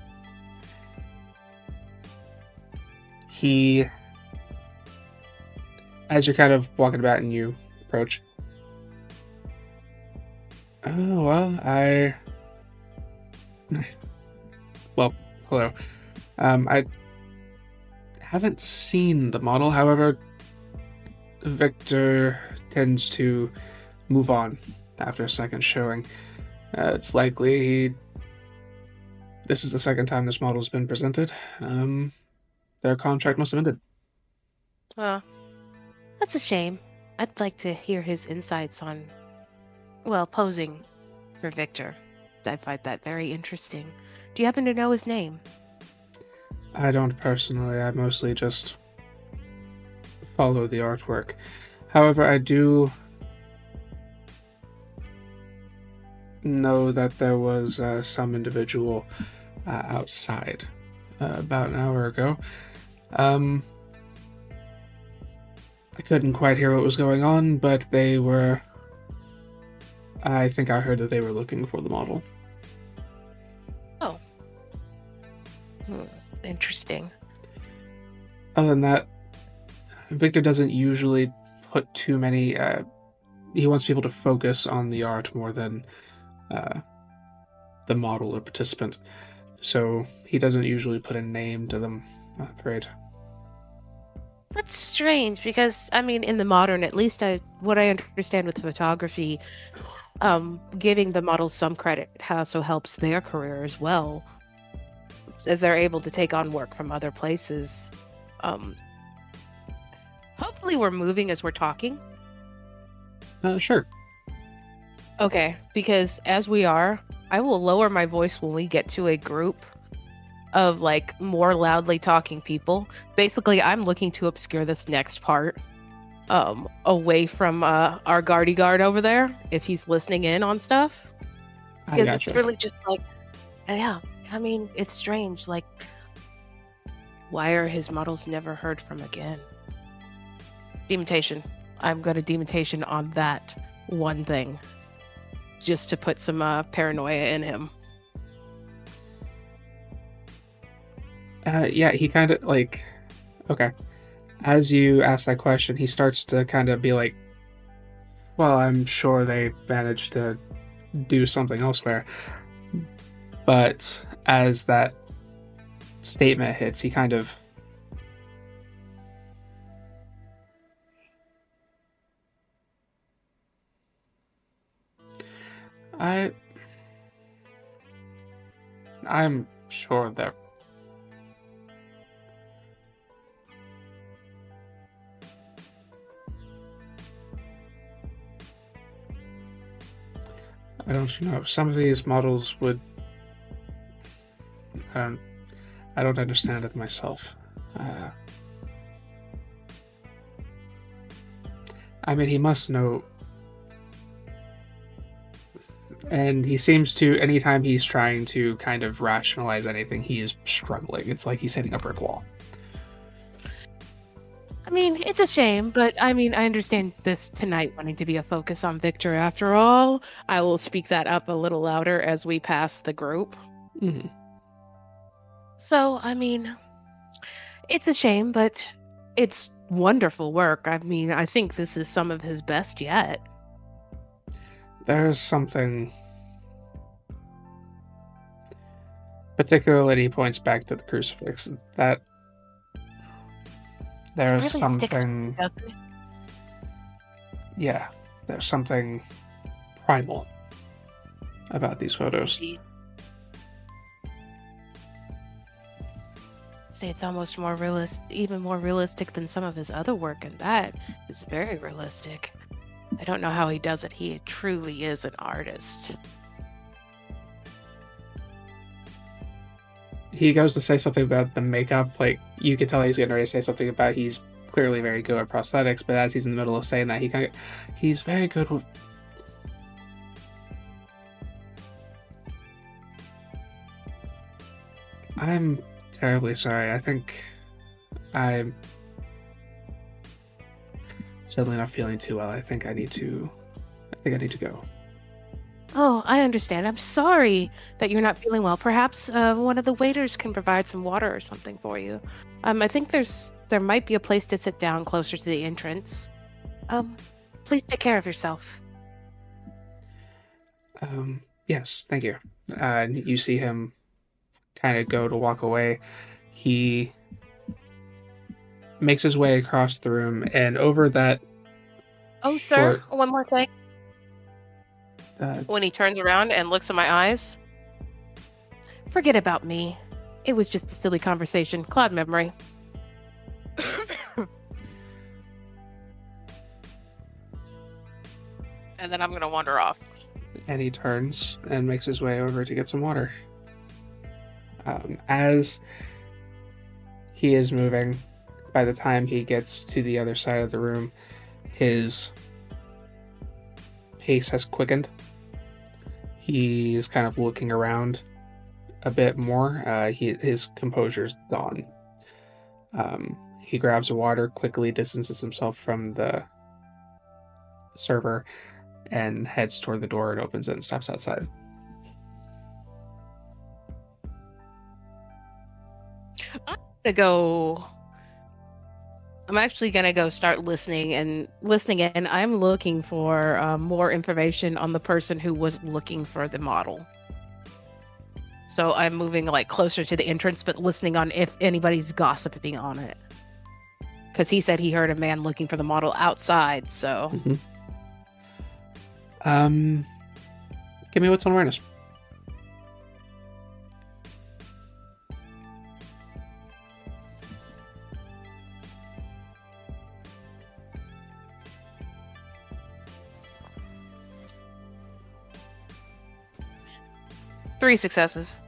He, as you're kind of walking about and you approach, "Oh, well, hello. I haven't seen the model, however, Victor tends to move on after a second showing. It's likely this is the second time this model's been presented. Their contract must have ended." Well, that's a shame. I'd like to hear his insights on, well, posing for Victor. I find that very interesting. Do you happen to know his name? I don't personally. I mostly just follow the artwork. However, I do know that there was some individual outside about an hour ago. I couldn't quite hear what was going on, but they were I think I heard that they were looking for the model. Oh. Interesting. Other than that, Victor doesn't usually put too many... he wants people to focus on the art more than the model or participant. So he doesn't usually put a name to them, I'm afraid. That's strange because, I mean, in the modern, at least what I understand with photography, giving the models some credit also helps their career as well, as they're able to take on work from other places. Hopefully we're moving as we're talking. Sure. Okay, because as we are, I will lower my voice when we get to a group of like more loudly talking people. Basically, I'm looking to obscure this next part away from our guardy guard over there if he's listening in on stuff. Because it's really just like, yeah, I mean, it's strange. Like, why are his models never heard from again? Demontation. I'm going to demontation on that one thing, just to put some paranoia in him. Yeah, he kind of like, okay. As you ask that question, he starts to kind of be like, well, I'm sure they managed to do something elsewhere. But as that statement hits, he kind of... I'm sure they're... I don't know. Some of these models would... I don't understand it myself. I mean, he must know... And he seems to, anytime he's trying to kind of rationalize anything, he is struggling. It's like he's hitting a brick wall. I mean, it's a shame, but I mean, I understand this tonight wanting to be a focus on Victor after all. I will speak that up a little louder as we pass the group. Mm-hmm. So, I mean, it's a shame, but it's wonderful work. I mean, I think this is some of his best yet. There's something... Particularly, he points back to the crucifix. That... There's really something... Yeah, there's something primal about these photos. Say it's almost more realistic, even more realistic than some of his other work, and that is very realistic. I don't know how he does it. He truly is an artist. He goes to say something about the makeup. Like, you can tell he's getting ready to say something about he's clearly very good at prosthetics, but as he's in the middle of saying that, he's very good with... I'm terribly sorry. I think I'm suddenly not feeling too well. I think I need to go. Oh, I understand. I'm sorry that you're not feeling well. Perhaps one of the waiters can provide some water or something for you. I think there might be a place to sit down closer to the entrance. Please take care of yourself. Yes, thank you. You see him kind of go to walk away. He makes his way across the room, and over that... Oh, sir, one more thing. When he turns around and looks in my eyes, forget about me. It was just a silly conversation. Cloud memory. And then I'm going to wander off. And he turns and makes his way over to get some water. As he is moving, by the time he gets to the other side of the room, his pace has quickened. He is kind of looking around a bit more. His composure's gone. He grabs water, quickly distances himself from the server, and heads toward the door and opens it and steps outside. I'm actually gonna go start listening, and I'm looking for more information on the person who was looking for the model. So I'm moving like closer to the entrance, but listening on if anybody's gossiping on it. Because he said he heard a man looking for the model outside, so... Give me what's on awareness. Three successes.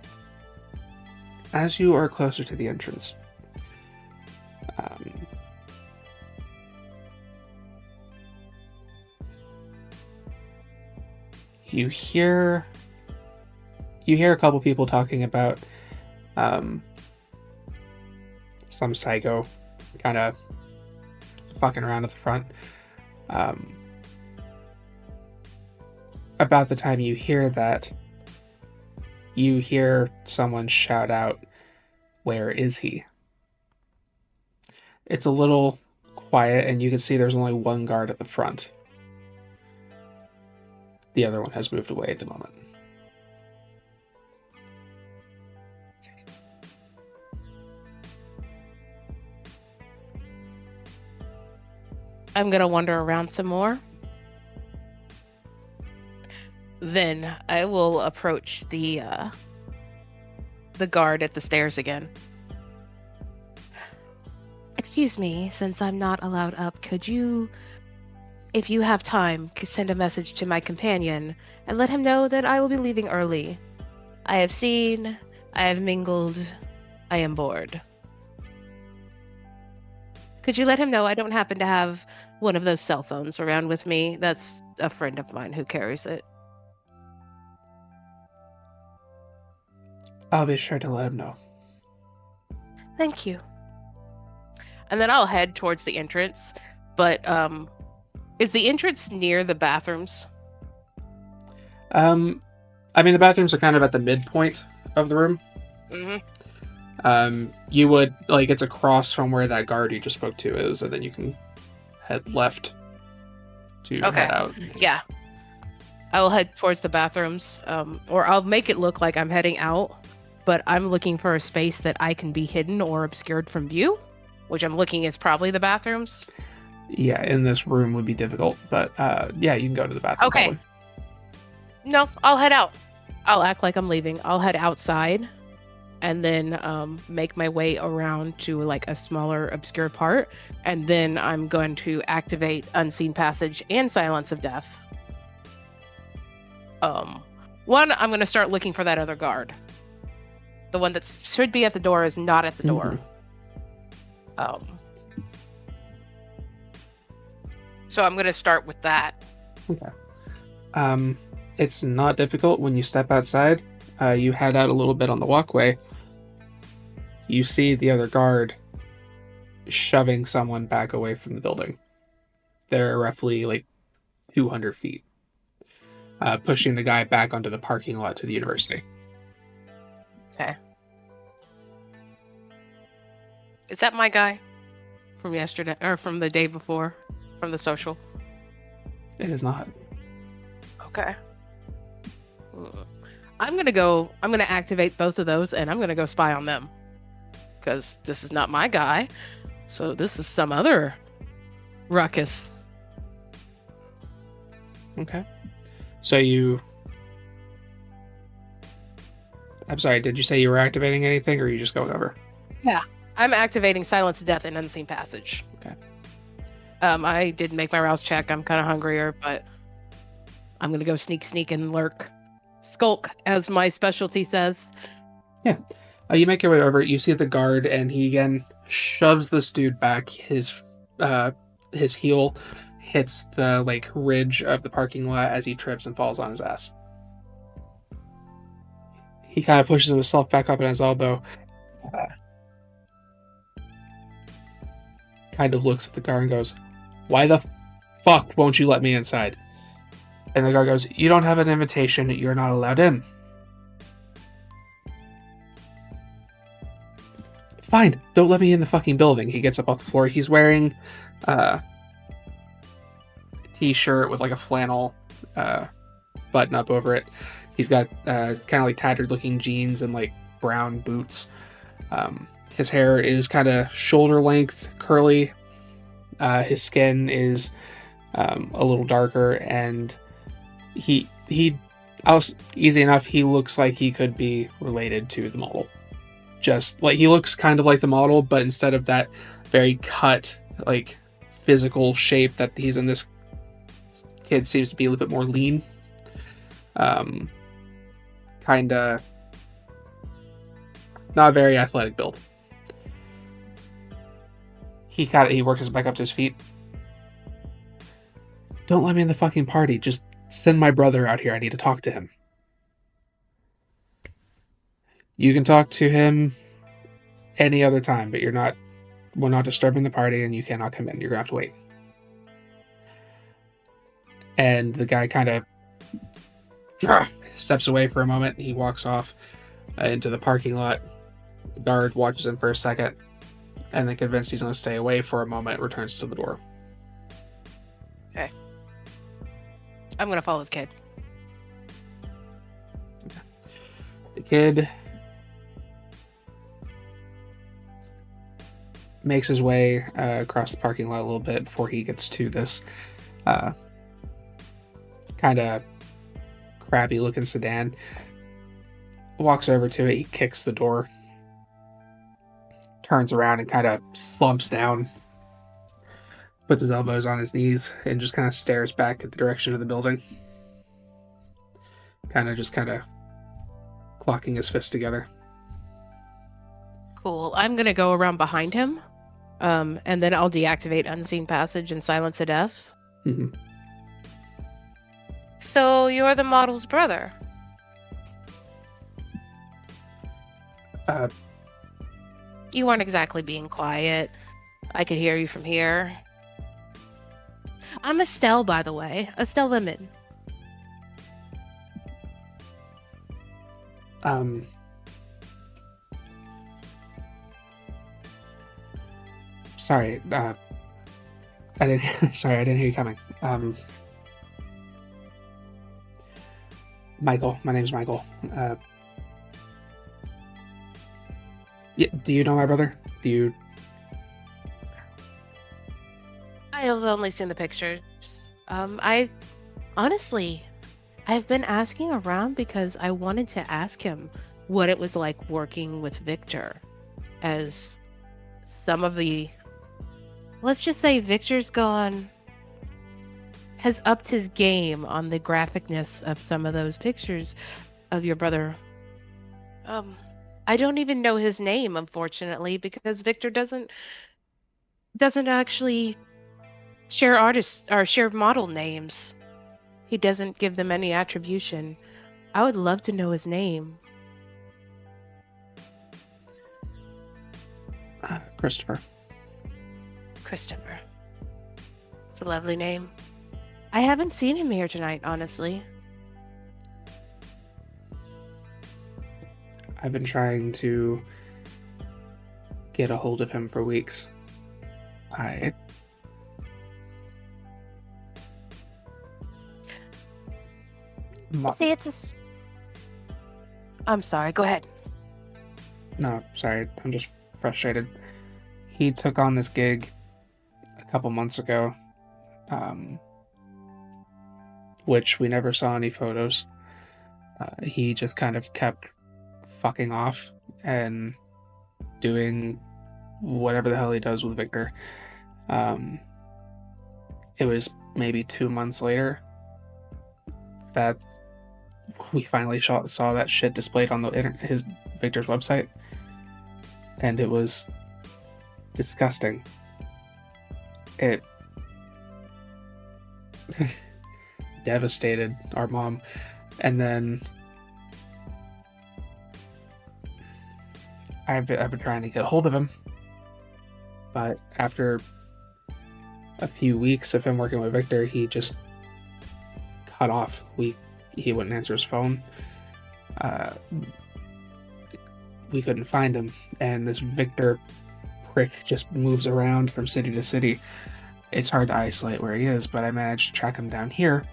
As you are closer to the entrance, you hear a couple people talking about some psycho kind of fucking around at the front. About the time you hear that, you hear someone shout out, "Where is he?" It's a little quiet, and you can see there's only one guard at the front. The other one has moved away at the moment. I'm gonna wander around some more. Then I will approach the guard at the stairs again. Excuse me, since I'm not allowed up, could you, if you have time, send a message to my companion and let him know that I will be leaving early. I have seen, I have mingled, I am bored. Could you let him know I don't happen to have one of those cell phones around with me? That's a friend of mine who carries it. I'll be sure to let him know. Thank you. And then I'll head towards the entrance. But is the entrance near the bathrooms? I mean, the bathrooms are kind of at the midpoint of the room. Mm-hmm. You would, like, it's across from where that guard you just spoke to is, and then you can head left to head out. Yeah. I will head towards the bathrooms, or I'll make it look like I'm heading out, but I'm looking for a space that I can be hidden or obscured from view, which I'm looking is probably the bathrooms. Yeah, in this room would be difficult, but yeah, you can go to the bathroom. Okay. Probably. No, I'll head out. I'll act like I'm leaving. I'll head outside and then make my way around to like a smaller obscure part, and then I'm going to activate Unseen Passage and Silence of Death. One, I'm going to start looking for that other guard. The one that should be at the door is not at the door. So I'm going to start with that. Okay. It's not difficult. When you step outside, you head out a little bit on the walkway. You see the other guard shoving someone back away from the building. They're roughly like 200 feet. Pushing the guy back onto the parking lot to the university. Okay. Is that my guy from yesterday or from the day before, from the social? It is not. Okay. I'm gonna activate both of those, and I'm gonna go spy on them, because this is not my guy, so this is some other ruckus. Okay. So I'm sorry, did you say you were activating anything, or are you just going over? Yeah, I'm activating Silence of Death and Unseen Passage. Okay. I did make my rouse check. I'm kind of hungrier, but I'm going to go sneak and lurk. Skulk, as my specialty says. Yeah. You make your way over. You see the guard, and he again shoves this dude back. His heel hits the like ridge of the parking lot as he trips and falls on his ass. He kind of pushes himself back up on his elbow. Kind of looks at the car and goes, "Why the fuck won't you let me inside?" And the guard goes, "You don't have an invitation. You're not allowed in." "Fine, don't let me in the fucking building." He gets up off the floor. He's wearing a t-shirt with like a flannel button up over it. He's got kind of like tattered looking jeans and like brown boots. His hair is kind of shoulder length, curly. His skin is a little darker, and he easy enough, he looks like he could be related to the model. Just like he looks kind of like the model, but instead of that very cut, like physical shape that he's in, this kid seems to be a little bit more lean. Kinda not a very athletic build. He works his back up to his feet. "Don't let me in the fucking party. Just send my brother out here. I need to talk to him." "You can talk to him any other time, but we're not disturbing the party, and you cannot come in. You're gonna have to wait." And the guy kind of steps away for a moment. He walks off into the parking lot. The guard watches him for a second, and then, convinced he's going to stay away for a moment, returns to the door. Okay. I'm going to follow the kid. Okay. The kid makes his way across the parking lot a little bit before he gets to this kind of crappy looking sedan. Walks over to it. He kicks the door, turns around and kind of slumps down, puts his elbows on his knees, and just kind of stares back at the direction of the building. Kind of clocking his fists together. Cool. I'm going to go around behind him, and then I'll deactivate Unseen Passage and Silence of Death. Mm-hmm. So you're the model's brother? You weren't exactly being quiet. I could hear you from here. I'm Estelle, by the way. Estelle Lemon. Sorry, I didn't hear you coming. Michael, my name's Michael. Yeah, do you know my brother? I've only seen the pictures. I've been asking around because I wanted to ask him what it was like working with Victor, as some of the, let's just say Victor's has upped his game on the graphicness of some of those pictures of your brother. I don't even know his name, unfortunately, because Victor doesn't actually share artists or share model names. He doesn't give them any attribution. I would love to know his name. Christopher. Christopher. It's a lovely name. I haven't seen him here tonight, honestly. I've been trying to get a hold of him for weeks. See, I'm sorry, go ahead. No, sorry, I'm just frustrated. He took on this gig a couple months ago, which we never saw any photos. He just kind of kept fucking off and doing whatever the hell he does with Victor. It was maybe 2 months later that we finally saw that shit displayed on his Victor's website, and it was disgusting. It devastated our mom, and then I've been trying to get a hold of him, but after a few weeks of him working with Victor, he just cut off. He wouldn't answer his phone. We couldn't find him, and this Victor prick just moves around from city to city. It's hard to isolate where he is, but I managed to track him down here.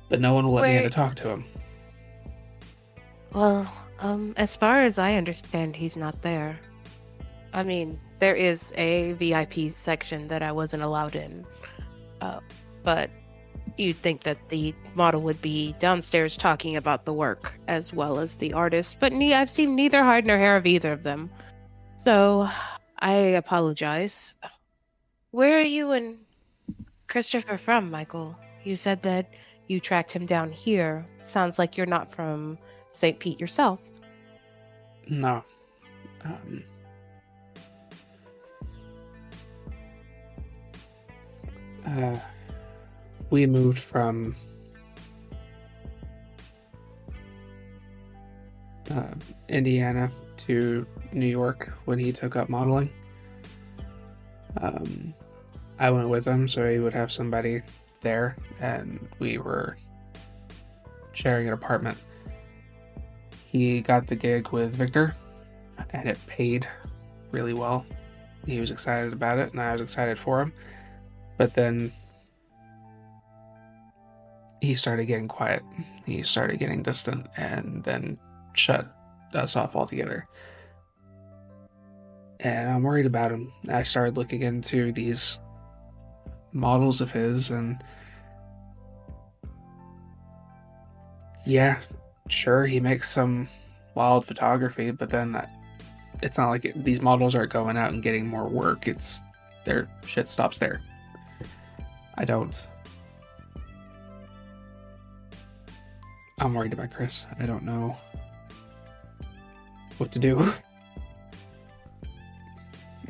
But no one will let me in to talk to him. Well, as far as I understand, he's not there. I mean, there is a VIP section that I wasn't allowed in, but you'd think that the model would be downstairs talking about the work as well as the artist, but I've seen neither hide nor hair of either of them. So, I apologize. Where are you and Christopher from, Michael? You said that you tracked him down here. Sounds like you're not from St. Pete yourself. No. We moved from Indiana to New York when he took up modeling. I went with him so he would have somebody there, and we were sharing an apartment. He got the gig with Victor, and it paid really well. He was excited about it, and I was excited for him. But then he started getting quiet. He started getting distant, and then shut us off altogether. And I'm worried about him. I started looking into these models of his, and yeah, sure, he makes some wild photography, but then it's not like these models aren't going out and getting more work. It's their shit stops there. I'm worried about Chris. I don't know what to do.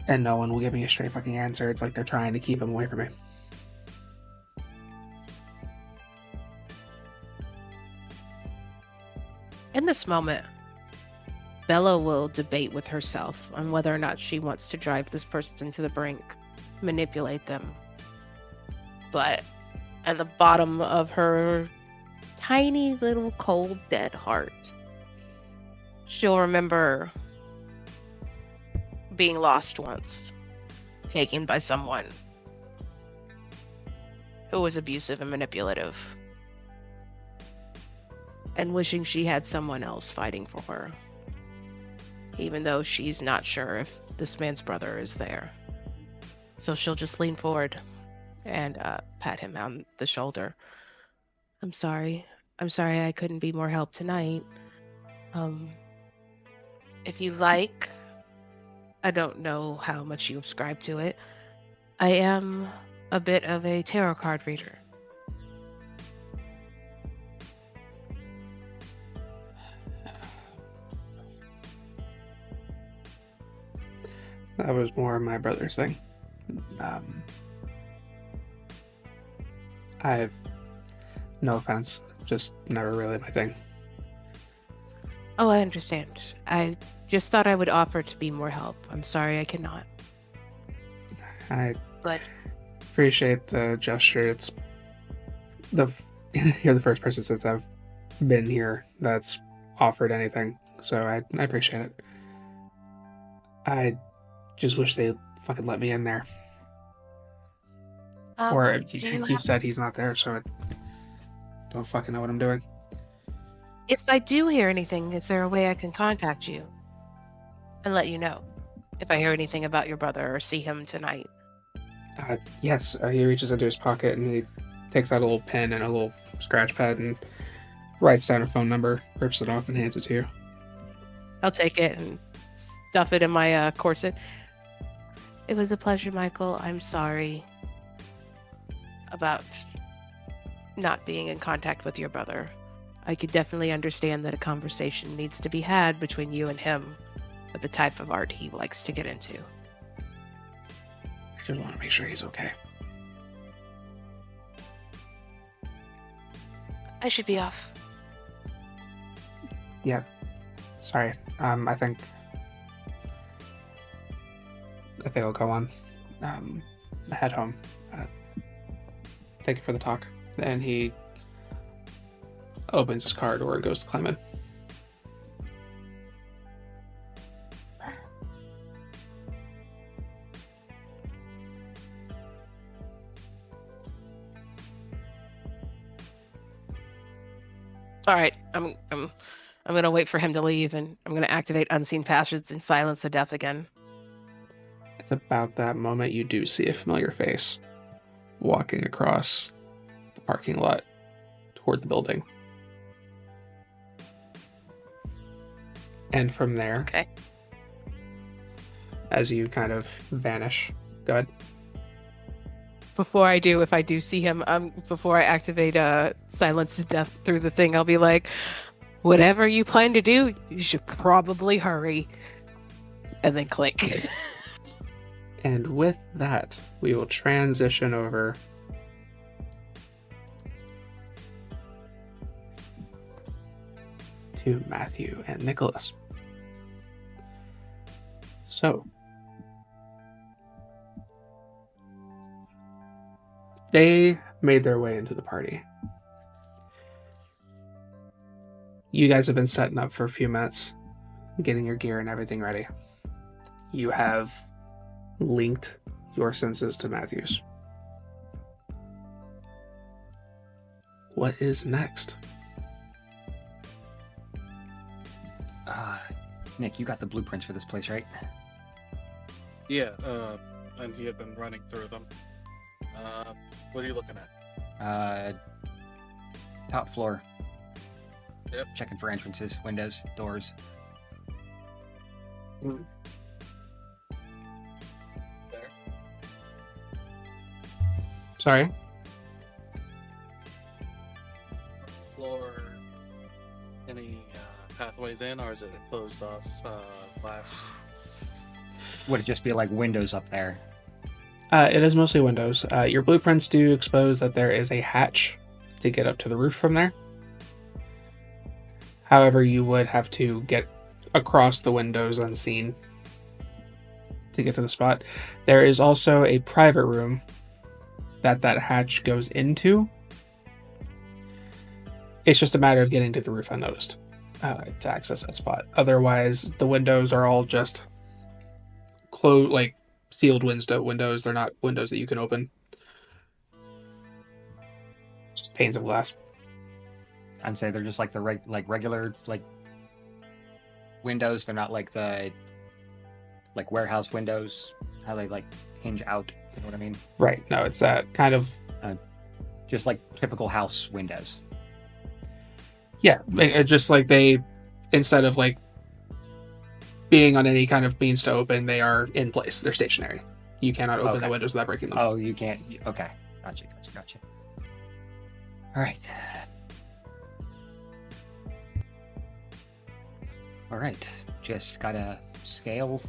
And no one will give me a straight fucking answer. It's like they're trying to keep him away from me. In this moment, Bella will debate with herself on whether or not she wants to drive this person to the brink, manipulate them. But at the bottom of her tiny little cold dead heart, she'll remember being lost once, taken by someone who was abusive and manipulative, and wishing she had someone else fighting for her, even though she's not sure if this man's brother is there. So she'll just lean forward and pat him on the shoulder. I'm sorry I couldn't be more help tonight. If you like, I don't know how much you subscribe to it, I am a bit of a tarot card reader. That was more my brother's thing. I've no offense, just never really my thing. Oh, I understand. I just thought I would offer to be more help. I'm sorry I cannot. But Appreciate the gesture. It's you're the first person since I've been here that's offered anything, so I appreciate it. I just wish they fucking let me in there. Or you said he's not there, so I don't fucking know what I'm doing. If I do hear anything, is there a way I can contact you and let you know if I hear anything about your brother or see him tonight? Yes. He reaches into his pocket and he takes out a little pen and a little scratch pad and writes down a phone number, rips it off, and hands it to you. I'll take it and stuff it in my corset. It was a pleasure, Michael. I'm sorry about not being in contact with your brother. I could definitely understand that a conversation needs to be had between you and him with the type of art he likes to get into. I just want to make sure he's okay. I should be off. Yeah. Sorry. I think I'll go on. I head home. Thank you for the talk. And he opens his car door and goes to climb in. All right, I'm gonna wait for him to leave, and I'm gonna activate unseen passage and silence the death again. It's about that moment you do see a familiar face walking across the parking lot toward the building. And from there, Okay. as you kind of vanish, go ahead. Before I do, if I do see him, before I activate silence to death through the thing, I'll be like, whatever you plan to do, you should probably hurry. And then click. And with that, we will transition over to Matthew and Nicholas. So, they made their way into the party. You guys have been setting up for a few minutes, getting your gear and everything ready. You have linked your senses to Matthew's. What is next? Nick, you got the blueprints for this place, right? Yeah, and he had been running through them. What are you looking at? Top floor. Yep. Checking for entrances, windows, doors. There. Sorry? Floor. Any pathways in, or is it closed off glass? Would it just be like windows up there? It is mostly windows. Your blueprints do expose that there is a hatch to get up to the roof from there. However, you would have to get across the windows unseen to get to the spot. There is also a private room that hatch goes into. It's just a matter of getting to the roof unnoticed to access that spot. Otherwise, the windows are all just closed, like sealed windows. They're not windows that you can open. Just panes of glass. I'd say they're just like the regular windows. They're not like the warehouse windows. How they hinge out. You know what I mean? Right. No, it's kind of just like typical house windows. Yeah, just like they, instead of being on any kind of means to open, they are in place. They're stationary. You cannot open the windows without breaking them. Oh, you can't. Okay, gotcha. All right. All right. Just gotta scale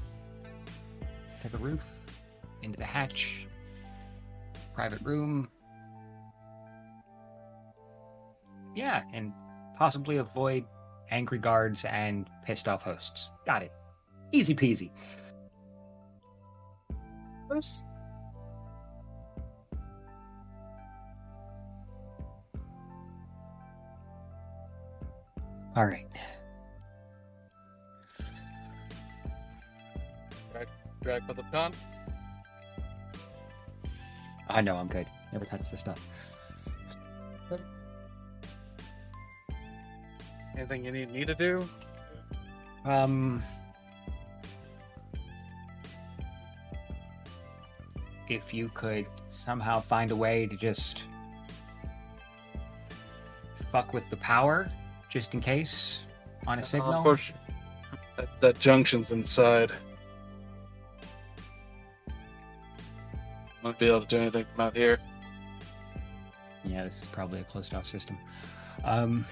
to the roof, into the hatch, private room. Yeah, and possibly avoid angry guards and pissed off hosts. Got it. Easy peasy. All right. Drag for the gun. I know, I'm good. Never touch the stuff. Anything you need me to do? If you could somehow find a way to just fuck with the power, just in case, on a signal. Unfortunately, that junction's inside. Won't be able to do anything from out here. Yeah, this is probably a closed-off system. Well,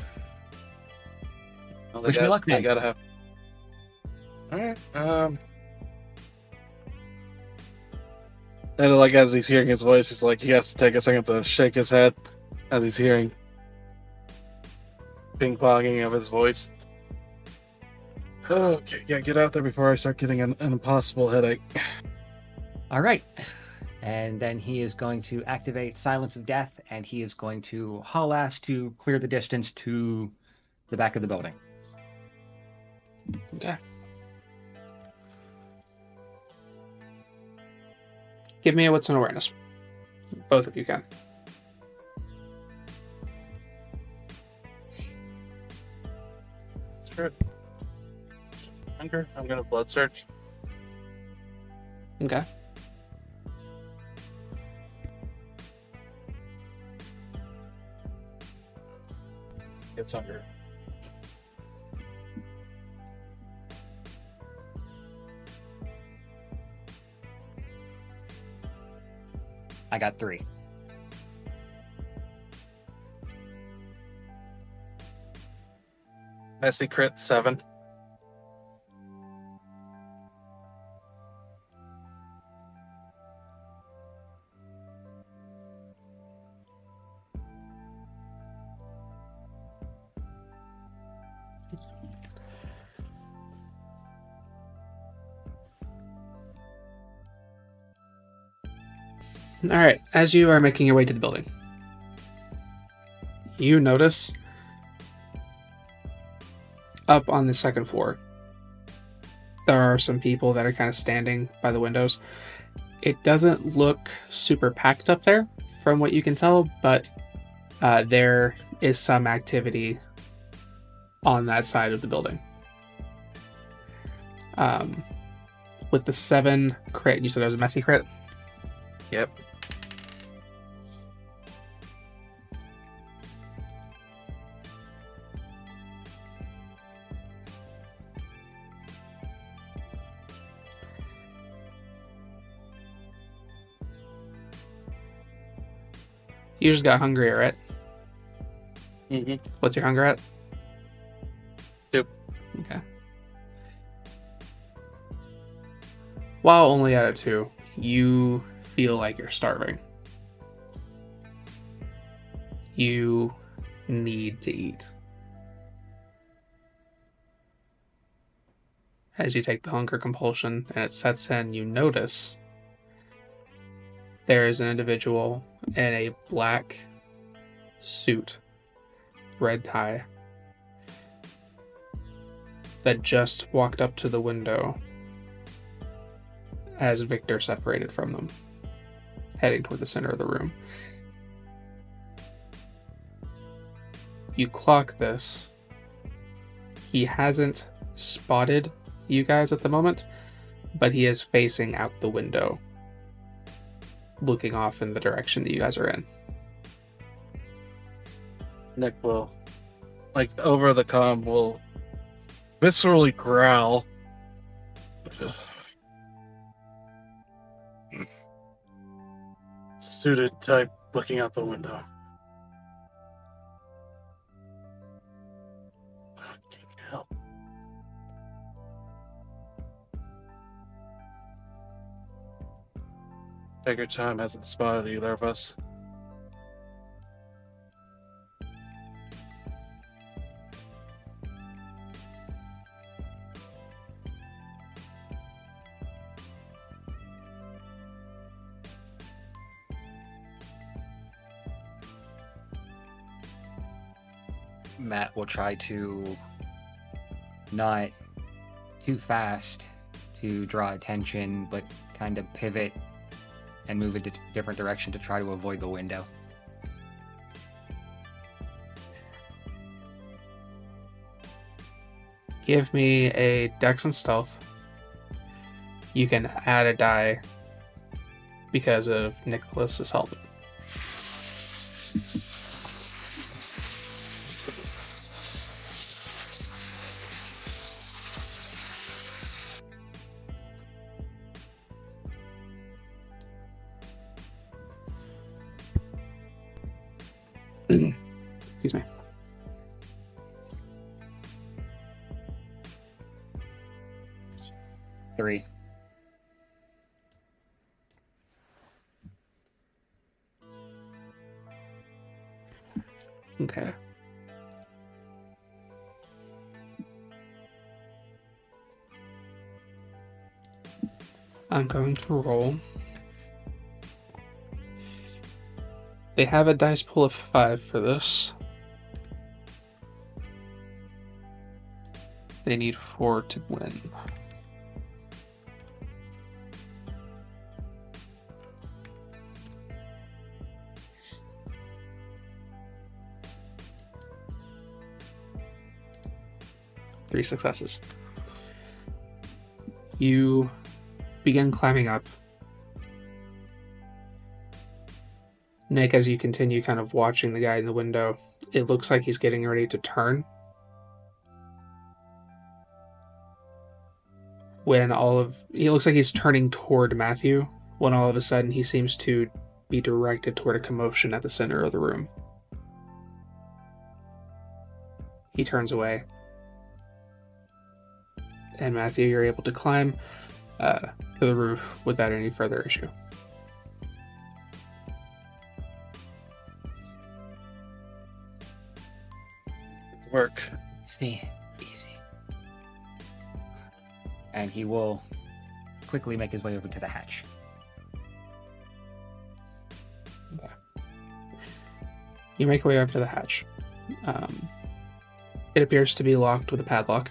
Wish me luck, I then. gotta have. Alright, and as he's hearing his voice, he's he has to take a second to shake his head as he's hearing ping-ponging of his voice. Okay, yeah, get out there before I start getting an impossible headache. All right. And then he is going to activate Silence of Death, and he is going to haul ass to clear the distance to the back of the building. Okay. Give me a wits and awareness. Both of you can. Sure. Hunger. I'm gonna blood search. Okay. It's hunger. I got 3. Messy crit 7. All right. As you are making your way to the building, you notice up on the second floor, there are some people that are kind of standing by the windows. It doesn't look super packed up there from what you can tell, but there is some activity on that side of the building. With the 7 crit, you said it was a messy crit? Yep. You just got hungry, right? Mm-hmm. What's your hunger at? 2. Okay. While only at a 2, you feel like you're starving. You need to eat. As you take the hunger compulsion and it sets in, you notice there is an individual in a black suit, red tie, that just walked up to the window as Victor separated from them, heading toward the center of the room. You clock this. He hasn't spotted you guys at the moment, but he is facing out the window, looking off in the direction that you guys are in. Nick will, like, over the comm, will viscerally growl. Suited type looking out the window. Fucking hell. Take your time, hasn't spotted either of us. Matt will try to not too fast to draw attention, but kind of pivot and move in a different direction to try to avoid the window. Give me a Dex and Stealth. You can add a die because of Nicholas's help. Excuse me. Three. Okay. I'm going to roll They have a dice pool of 5 for this. They need 4 to win. Three successes. You begin climbing up. Nick, as you continue kind of watching the guy in the window, it looks like he's getting ready to turn. He looks like he's turning toward Matthew, when all of a sudden he seems to be directed toward a commotion at the center of the room. He turns away. And Matthew, you're able to climb to the roof without any further issue. Work. Stay easy. And he will quickly make his way over to the hatch. Okay. You make your way up to the hatch. It appears to be locked with a padlock.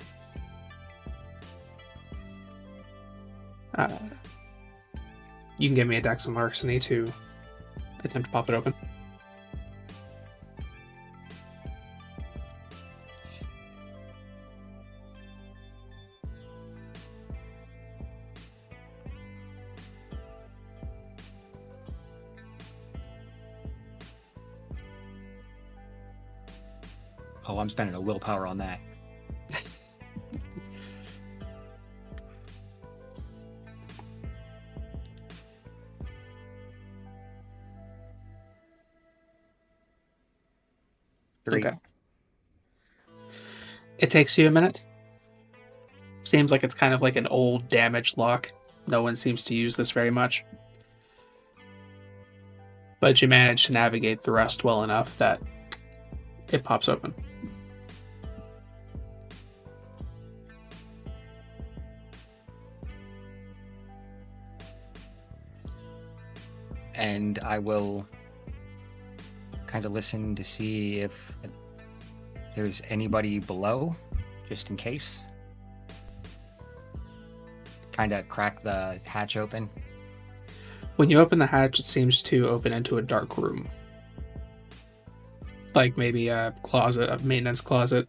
You can give me a dex and larceny to attempt to pop it open. Oh, I'm spending a willpower on that. Three. Okay. It takes you a minute. Seems like it's kind of like an old, damaged lock. No one seems to use this very much. But you manage to navigate the rest well enough that it pops open. And I will kind of listen to see if there's anybody below, just in case. Kind of crack the hatch open. When you open the hatch, it seems to open into a dark room. Like maybe a closet, a maintenance closet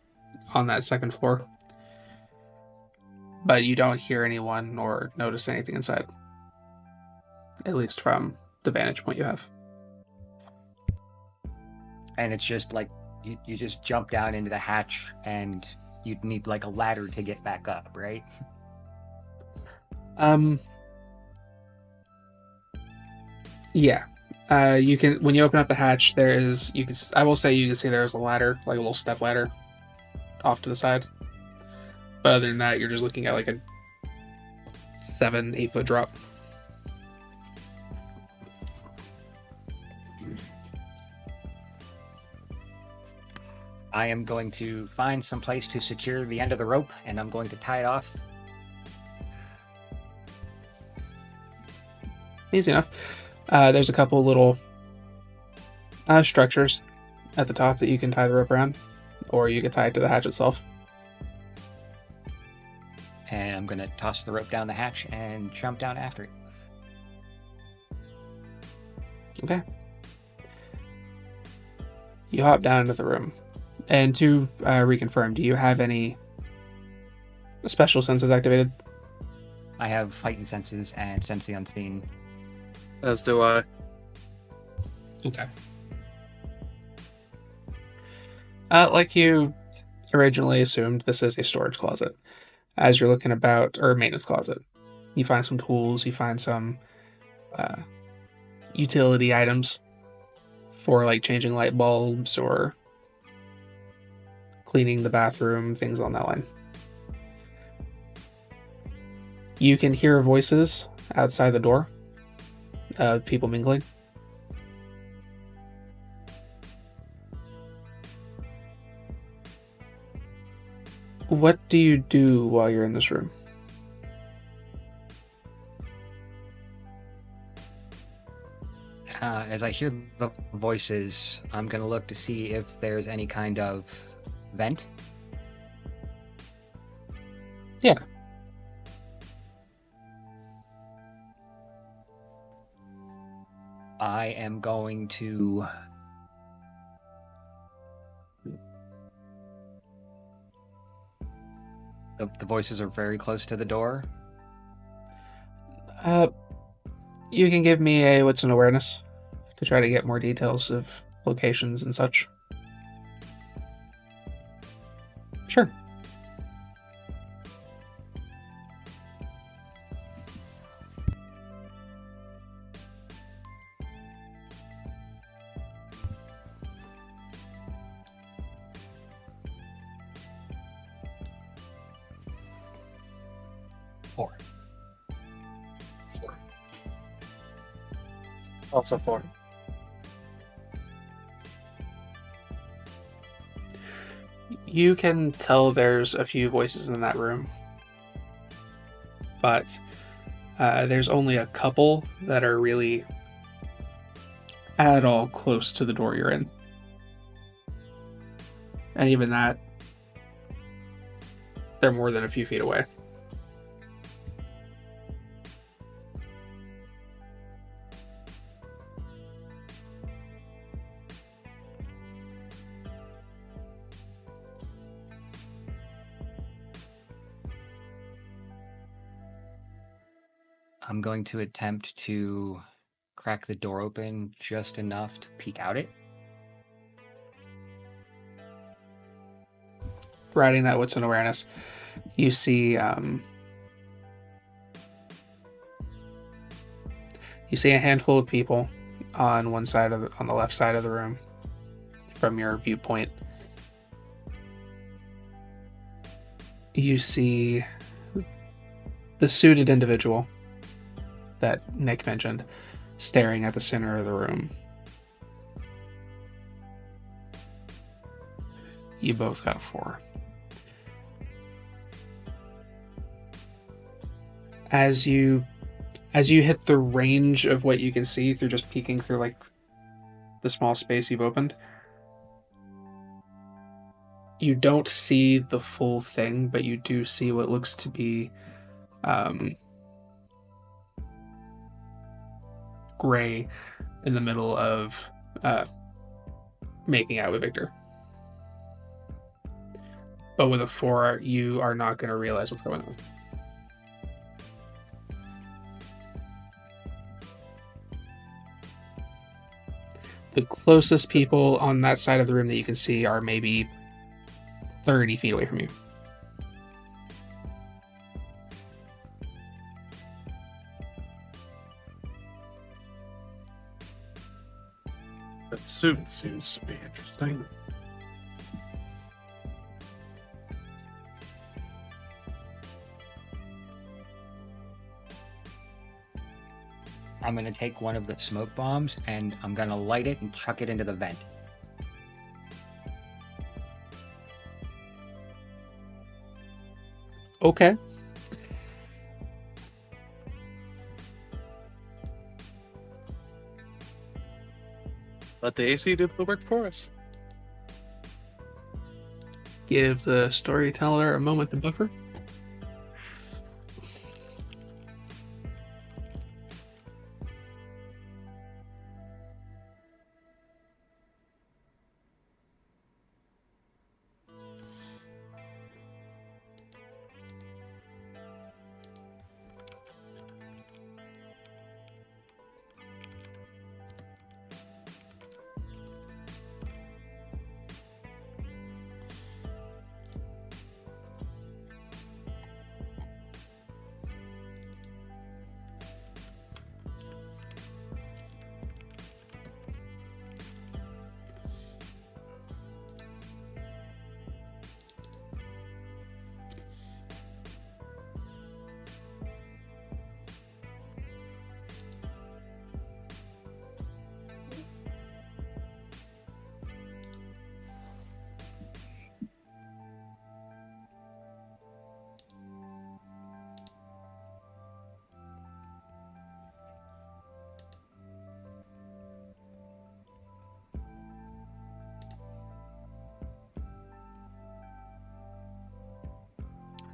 on that second floor. But you don't hear anyone or notice anything inside. At least from the vantage point you have. And it's just like, you just jump down into the hatch and you'd need like a ladder to get back up, right? Yeah. You can, when you open up the hatch, I will say you can see there's a ladder, like a little step ladder off to the side. But other than that, you're just looking at like a 7-8 foot drop. I am going to find some place to secure the end of the rope, and I'm going to tie it off. Easy enough. There's a couple little structures at the top that you can tie the rope around, or you can tie it to the hatch itself. And I'm going to toss the rope down the hatch and jump down after it. Okay. You hop down into the room. And to reconfirm, do you have any special senses activated? I have heightened senses and sense the unseen. As do I. Okay. Like you originally assumed, this is a storage closet. As you're looking about, or maintenance closet, you find some tools, you find some utility items for like changing light bulbs or cleaning the bathroom, things on that line. You can hear voices outside the door, people mingling. What do you do while you're in this room? as I hear the voices, I'm gonna look to see if there's any kind of vent. Yeah. I am going to the voices are very close to the door. You can give me a what's an awareness to try to get more details of locations and such. Sure. Four. Also 4. You can tell there's a few voices in that room, but there's only a couple that are really at all close to the door you're in. And even that, they're more than a few feet away. I'm going to attempt to crack the door open just enough to peek out it. Riding that what's an awareness, you see a handful of people on one side of on the left side of the room from your viewpoint. You see the suited individual that Nick mentioned staring at the center of the room. You both got a 4. As you hit the range of what you can see through just peeking through like the small space you've opened, you don't see the full thing, but you do see what looks to be Grei in the middle of making out with Victor. But with a 4, you are not going to realize what's going on. The closest people on that side of the room that you can see are maybe 30 feet away from you. That suit seems to be interesting. I'm going to take one of the smoke bombs and I'm going to light it and chuck it into the vent. Okay. Let the AC do the work for us. Give the storyteller a moment to buffer.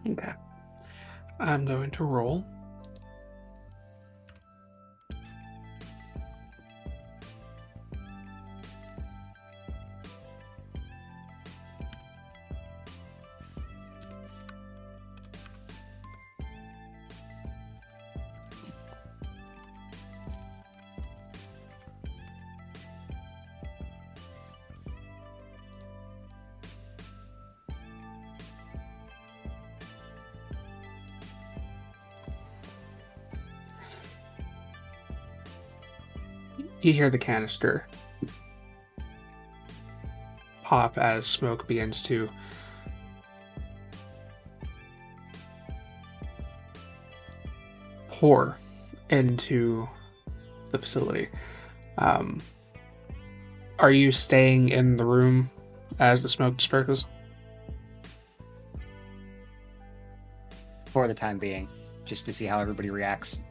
Okay. I'm going to roll. You hear the canister pop as smoke begins to pour into the facility. Are you staying in the room as the smoke disperses? For the time being, just to see how everybody reacts.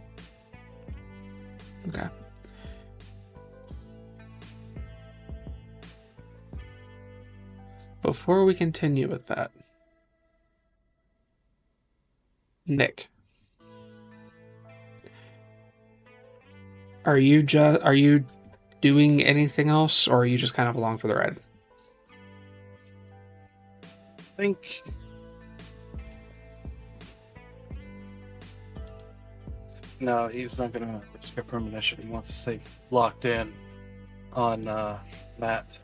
Okay. Before we continue with that, Nick, are you doing anything else, or are you just kind of along for the ride? I think. No, he's not gonna risk a premonition. He wants to stay locked in on Matt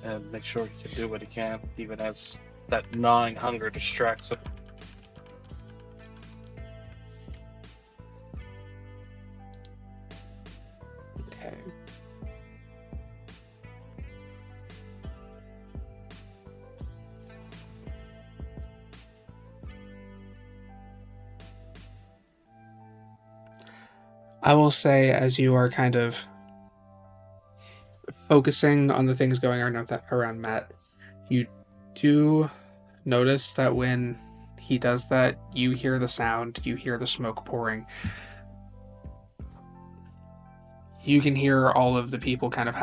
and make sure he can do what he can, even as that gnawing hunger distracts him. Okay. I will say, as you are kind of focusing on the things going on around Matt, you do notice that when he does that, you hear the sound, you hear the smoke pouring. You can hear all of the people kind of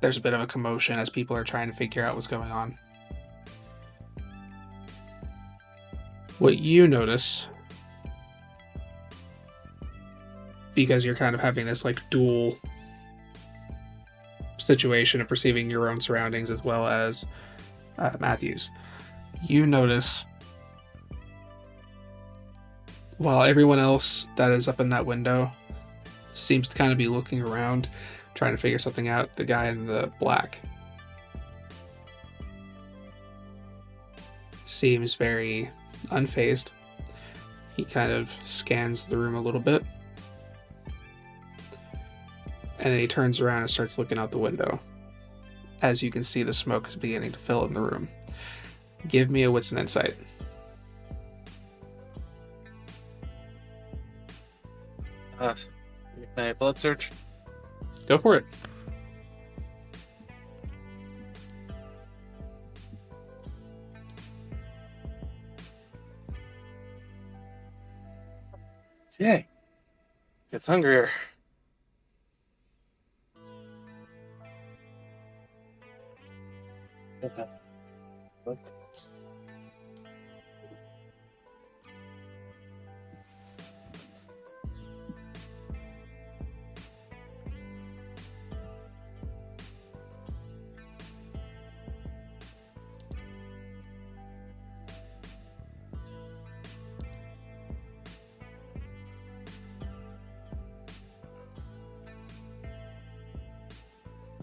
there's a bit of a commotion as people are trying to figure out what's going on. What you notice, because you're kind of having this like dual situation of perceiving your own surroundings as well as Matthew's, you notice while everyone else that is up in that window seems to kind of be looking around, trying to figure something out, the guy in the black seems very unfazed. He kind of scans the room a little bit, and then he turns around and starts looking out the window. As you can see, the smoke is beginning to fill in the room. Give me a wits and insight. May I blood search? Go for it. Yay. Gets hungrier. Okay.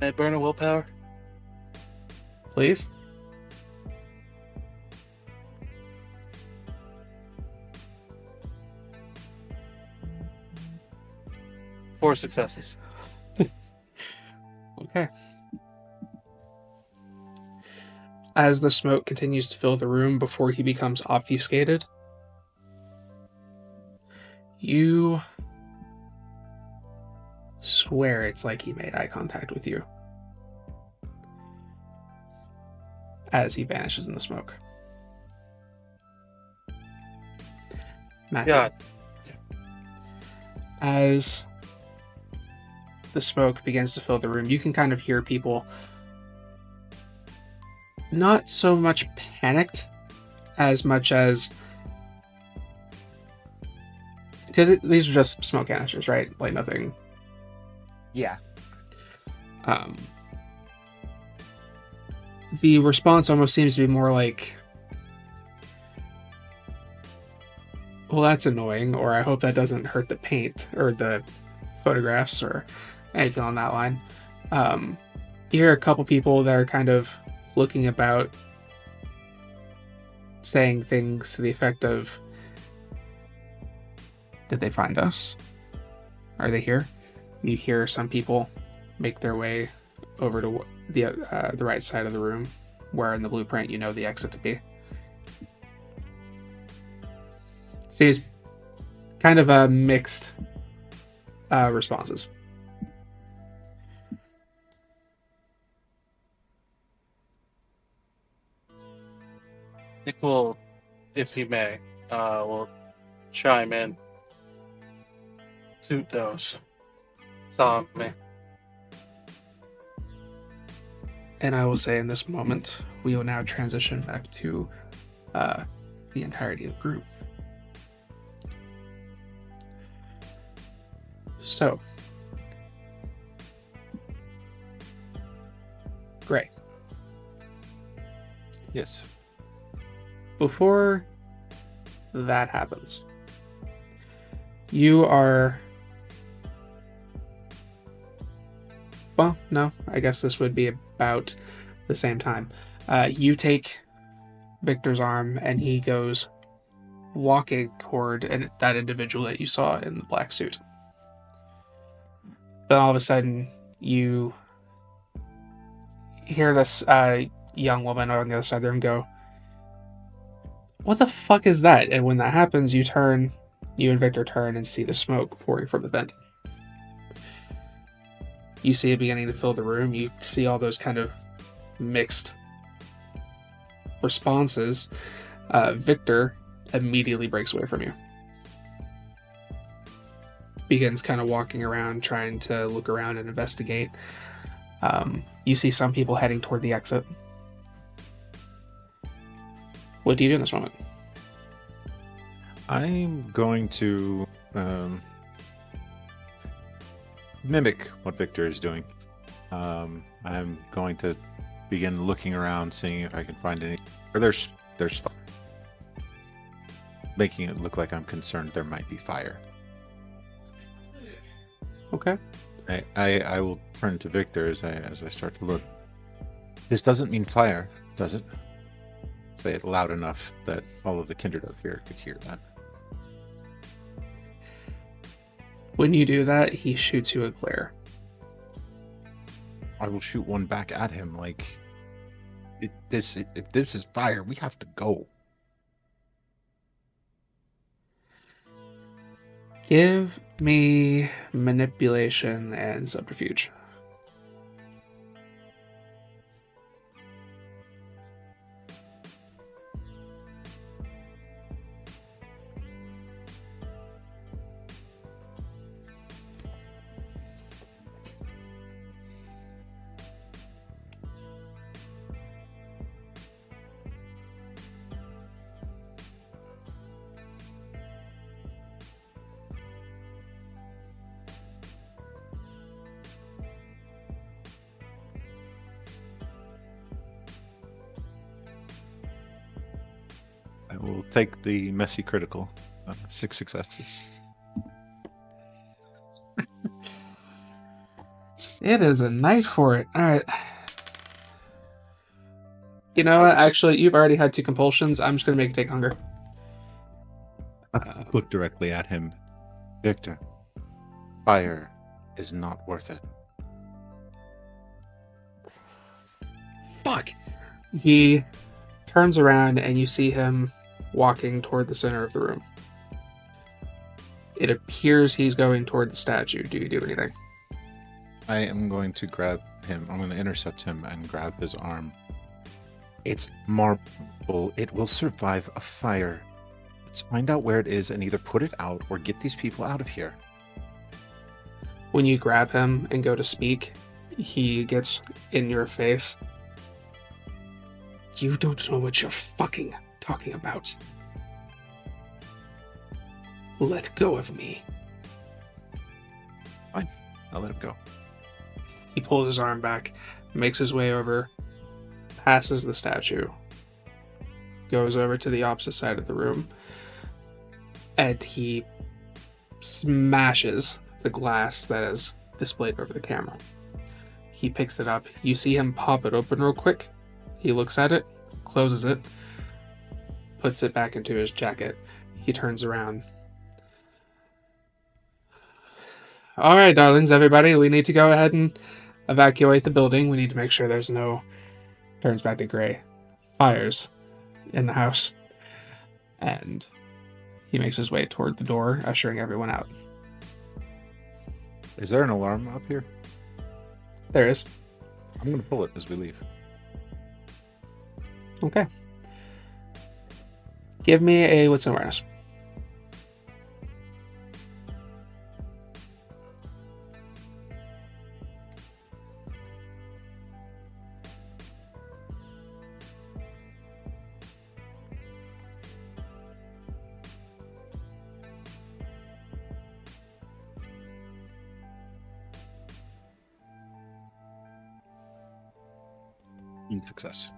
May I burn a willpower? Please. Four successes. Okay. As the smoke continues to fill the room before he becomes obfuscated, you swear it's like he made eye contact with you as he vanishes in the smoke. Matthew, God. as the smoke begins to fill the room, you can kind of hear people not so much panicked as much as because these are just smoke canisters, right? Like nothing. Yeah. The response almost seems to be more like, well, that's annoying, or I hope that doesn't hurt the paint or the photographs or anything on that line. You hear a couple people that are kind of looking about, saying things to the effect of, did they find us? Are they here? You hear some people make their way over to the right side of the room, where in the blueprint you know the exit to be. Seems kind of a mixed responses. Nick will, if he may, will chime in. Suit knows. Saw me. And I will say in this moment, we will now transition back to the entirety of the group. So, Grei. Yes. Before that happens, you are... Well, no, I guess this would be about the same time. You take Victor's arm and he goes walking toward that individual that you saw in the black suit. But all of a sudden, you hear this young woman on the other side of the room go, "What the fuck is that?" And when that happens, you and Victor turn and see the smoke pouring from the vent. You see it beginning to fill the room. You see all those kind of mixed responses. Victor immediately breaks away from you. Begins kind of walking around, trying to look around and investigate. You see some people heading toward the exit. What do you do in this moment? I'm going to mimic what Victor is doing. I'm going to begin looking around, seeing if I can find any. Or there's fire. Making it look like I'm concerned there might be fire. Okay. I will turn to Victor as I start to look. This doesn't mean fire, does it? Say it loud enough that all of the kindred up here could hear that. When you do that, he shoots you a glare. I will shoot one back at him like, if this is fire, we have to go. Give me manipulation and subterfuge. I will take the messy critical. 6 successes. It is a night for it. All right. You know what? Actually, you've already had 2 compulsions. I'm just going to make you take hunger. Look directly at him. Victor, fire is not worth it. Fuck! He turns around and you see him walking toward the center of the room. It appears he's going toward the statue. Do you do anything? I am going to grab him. I'm going to intercept him and grab his arm. It's marble. It will survive a fire. Let's find out where it is and either put it out or get these people out of here. When you grab him and go to speak, he gets in your face. You don't know what you're fucking talking about. Let go of me. Fine. I'll let him go. He pulls his arm back, makes his way over, passes the statue, goes over to the opposite side of the room, and he smashes the glass that is displayed over the camera. He picks it up. You see him pop it open real quick. He looks at it, closes it, puts it back into his jacket. He turns around. All right, darlings, everybody, we need to go ahead and evacuate the building. We need to make sure there's no, turns back to Grei, fires in the house. And he makes his way toward the door, ushering everyone out. Is there an alarm up here? There is. I'm going to pull it as we leave. Okay. Give me a wits and awareness. Success.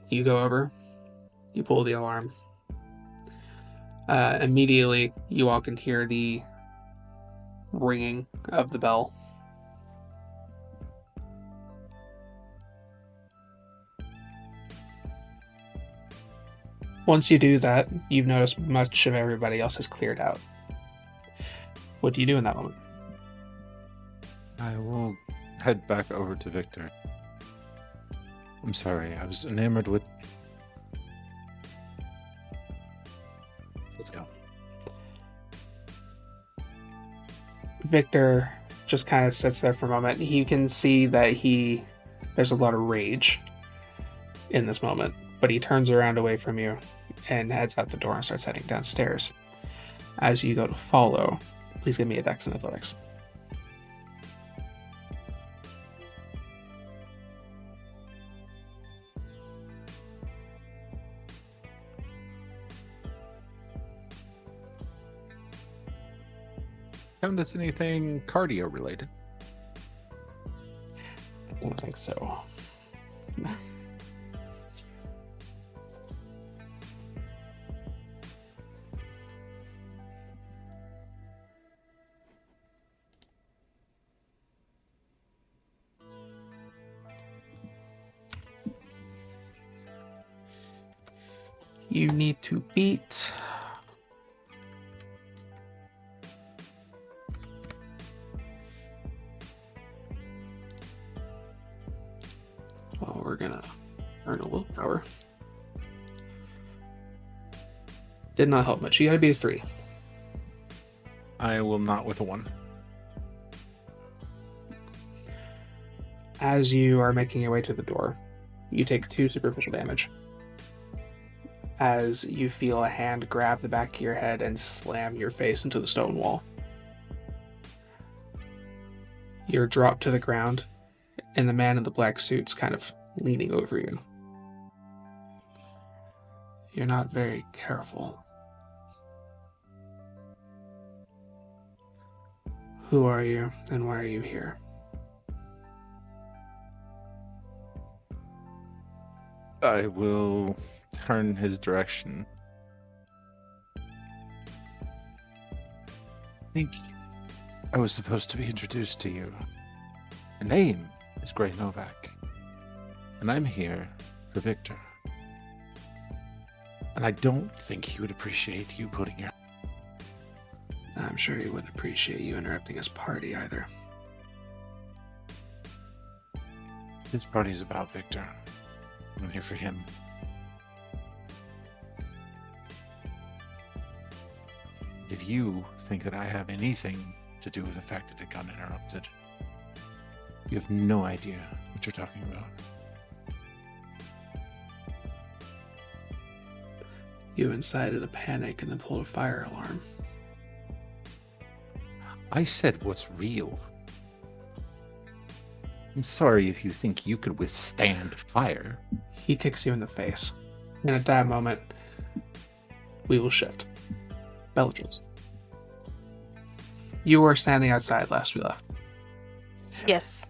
You go over, you pull the alarm. Immediately, you all can hear the ringing of the bell. Once you do that, you've noticed much of everybody else has cleared out. What do you do in that moment? I will head back over to Victor. I'm sorry, I was enamored with... Let's go. Victor just kind of sits there for a moment. You can see that there's a lot of rage in this moment, but he turns around away from you and heads out the door and starts heading downstairs. As you go to follow, please give me a Dex and Athletics. Haven't done anything cardio related. I don't think so. You need to beat... Well, we're gonna earn a willpower. Did not help much. You gotta beat a 3. I will not with a 1. As you are making your way to the door, you take 2 superficial damage. As you feel a hand grab the back of your head and slam your face into the stone wall. You're dropped to the ground, and the man in the black suit's kind of leaning over you. You're not very careful. Who are you, and why are you here? I will turn his direction. I was supposed to be introduced to you. Your name is Grei Novak, and I'm here for Victor. And I don't think he would appreciate you putting your... I'm sure he wouldn't appreciate you interrupting his party either. This party's about Victor. I'm here for him. If you think that I have anything to do with the fact that it got interrupted, you have no idea what you're talking about. You incited a panic and then pulled a fire alarm. I said what's real. I'm sorry if you think you could withstand fire. He kicks you in the face. And at that moment, we will shift. Bellatrix. You were standing outside last we left. Yes.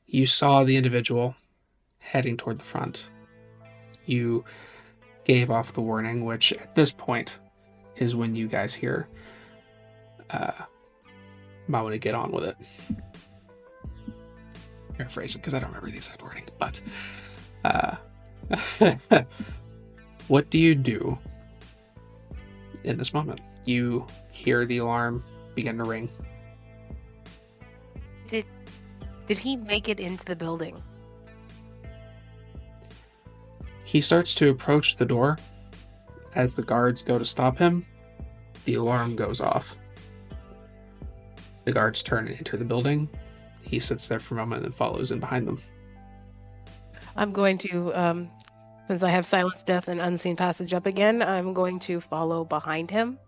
You saw the individual heading toward the front. You gave off the warning, which at this point is when you guys hear, might want to get on with it. Paraphrasing, because I don't remember the exact wording, but what do you do in this moment? You hear the alarm begin to ring. Did he make it into the building? He starts to approach the door. As the guards go to stop him, the alarm goes off. The guards turn and enter the building. He sits there for a moment and follows in behind them. I'm going to, since I have Silence, Death, and Unseen Passage up again, I'm going to follow behind him.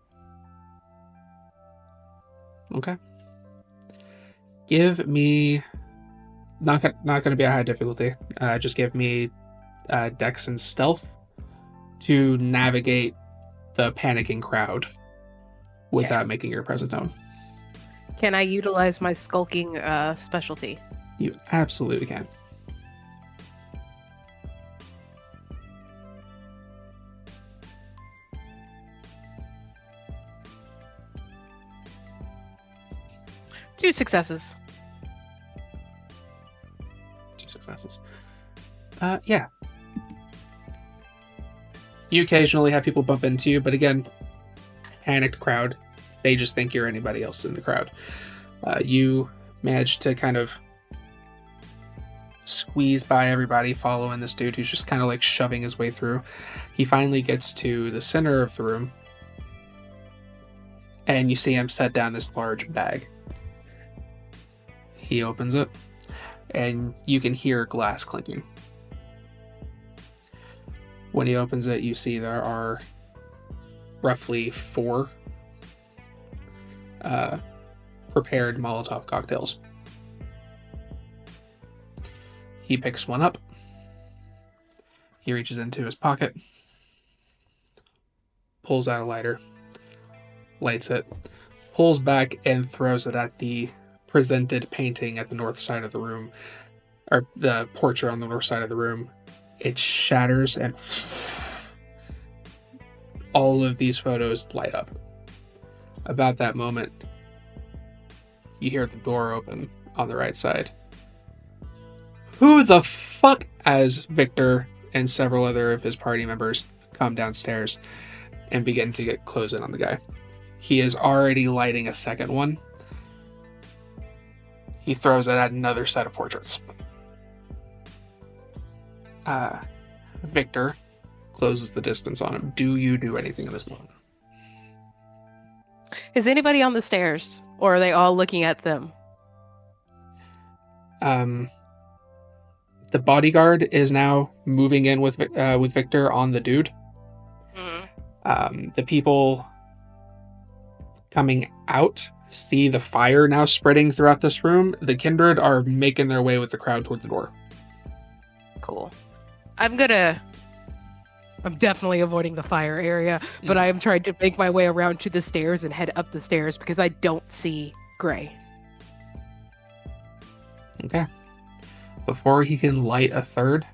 Okay. Give me... Not going to be a high difficulty. Just give me Dex and Stealth to navigate the panicking crowd without making your presence known. Can I utilize my skulking specialty? You absolutely can. Two successes. Yeah. You occasionally have people bump into you, but again, panicked crowd. They just think you're anybody else in the crowd. You manage to kind of squeeze by everybody, following this dude who's just kind of like shoving his way through. He finally gets to the center of the room, and you see him set down this large bag. He opens it, and you can hear glass clinking. When he opens it, you see there are roughly 4 prepared Molotov cocktails. He picks one up. He reaches into his pocket, pulls out a lighter, lights it, pulls back, and throws it at the presented painting at the north side of the room, or the portrait on the north side of the room. It shatters, and all of these photos light up. About that moment, you hear the door open on the right side. Who the fuck? As Victor and several other of his party members come downstairs and begin to get close in on the guy. He is already lighting a second one. He throws it at another set of portraits. Victor closes the distance on him. Do you do anything in this moment? Is anybody on the stairs, or are they all looking at them? The bodyguard is now moving in with Victor on the dude. The people coming out see the fire now spreading throughout this room. The kindred are making their way with the crowd toward the door. Cool. I'm definitely avoiding the fire area, but I am trying to make my way around to the stairs and head up the stairs because I don't see Grei. Okay. Before he can light a third,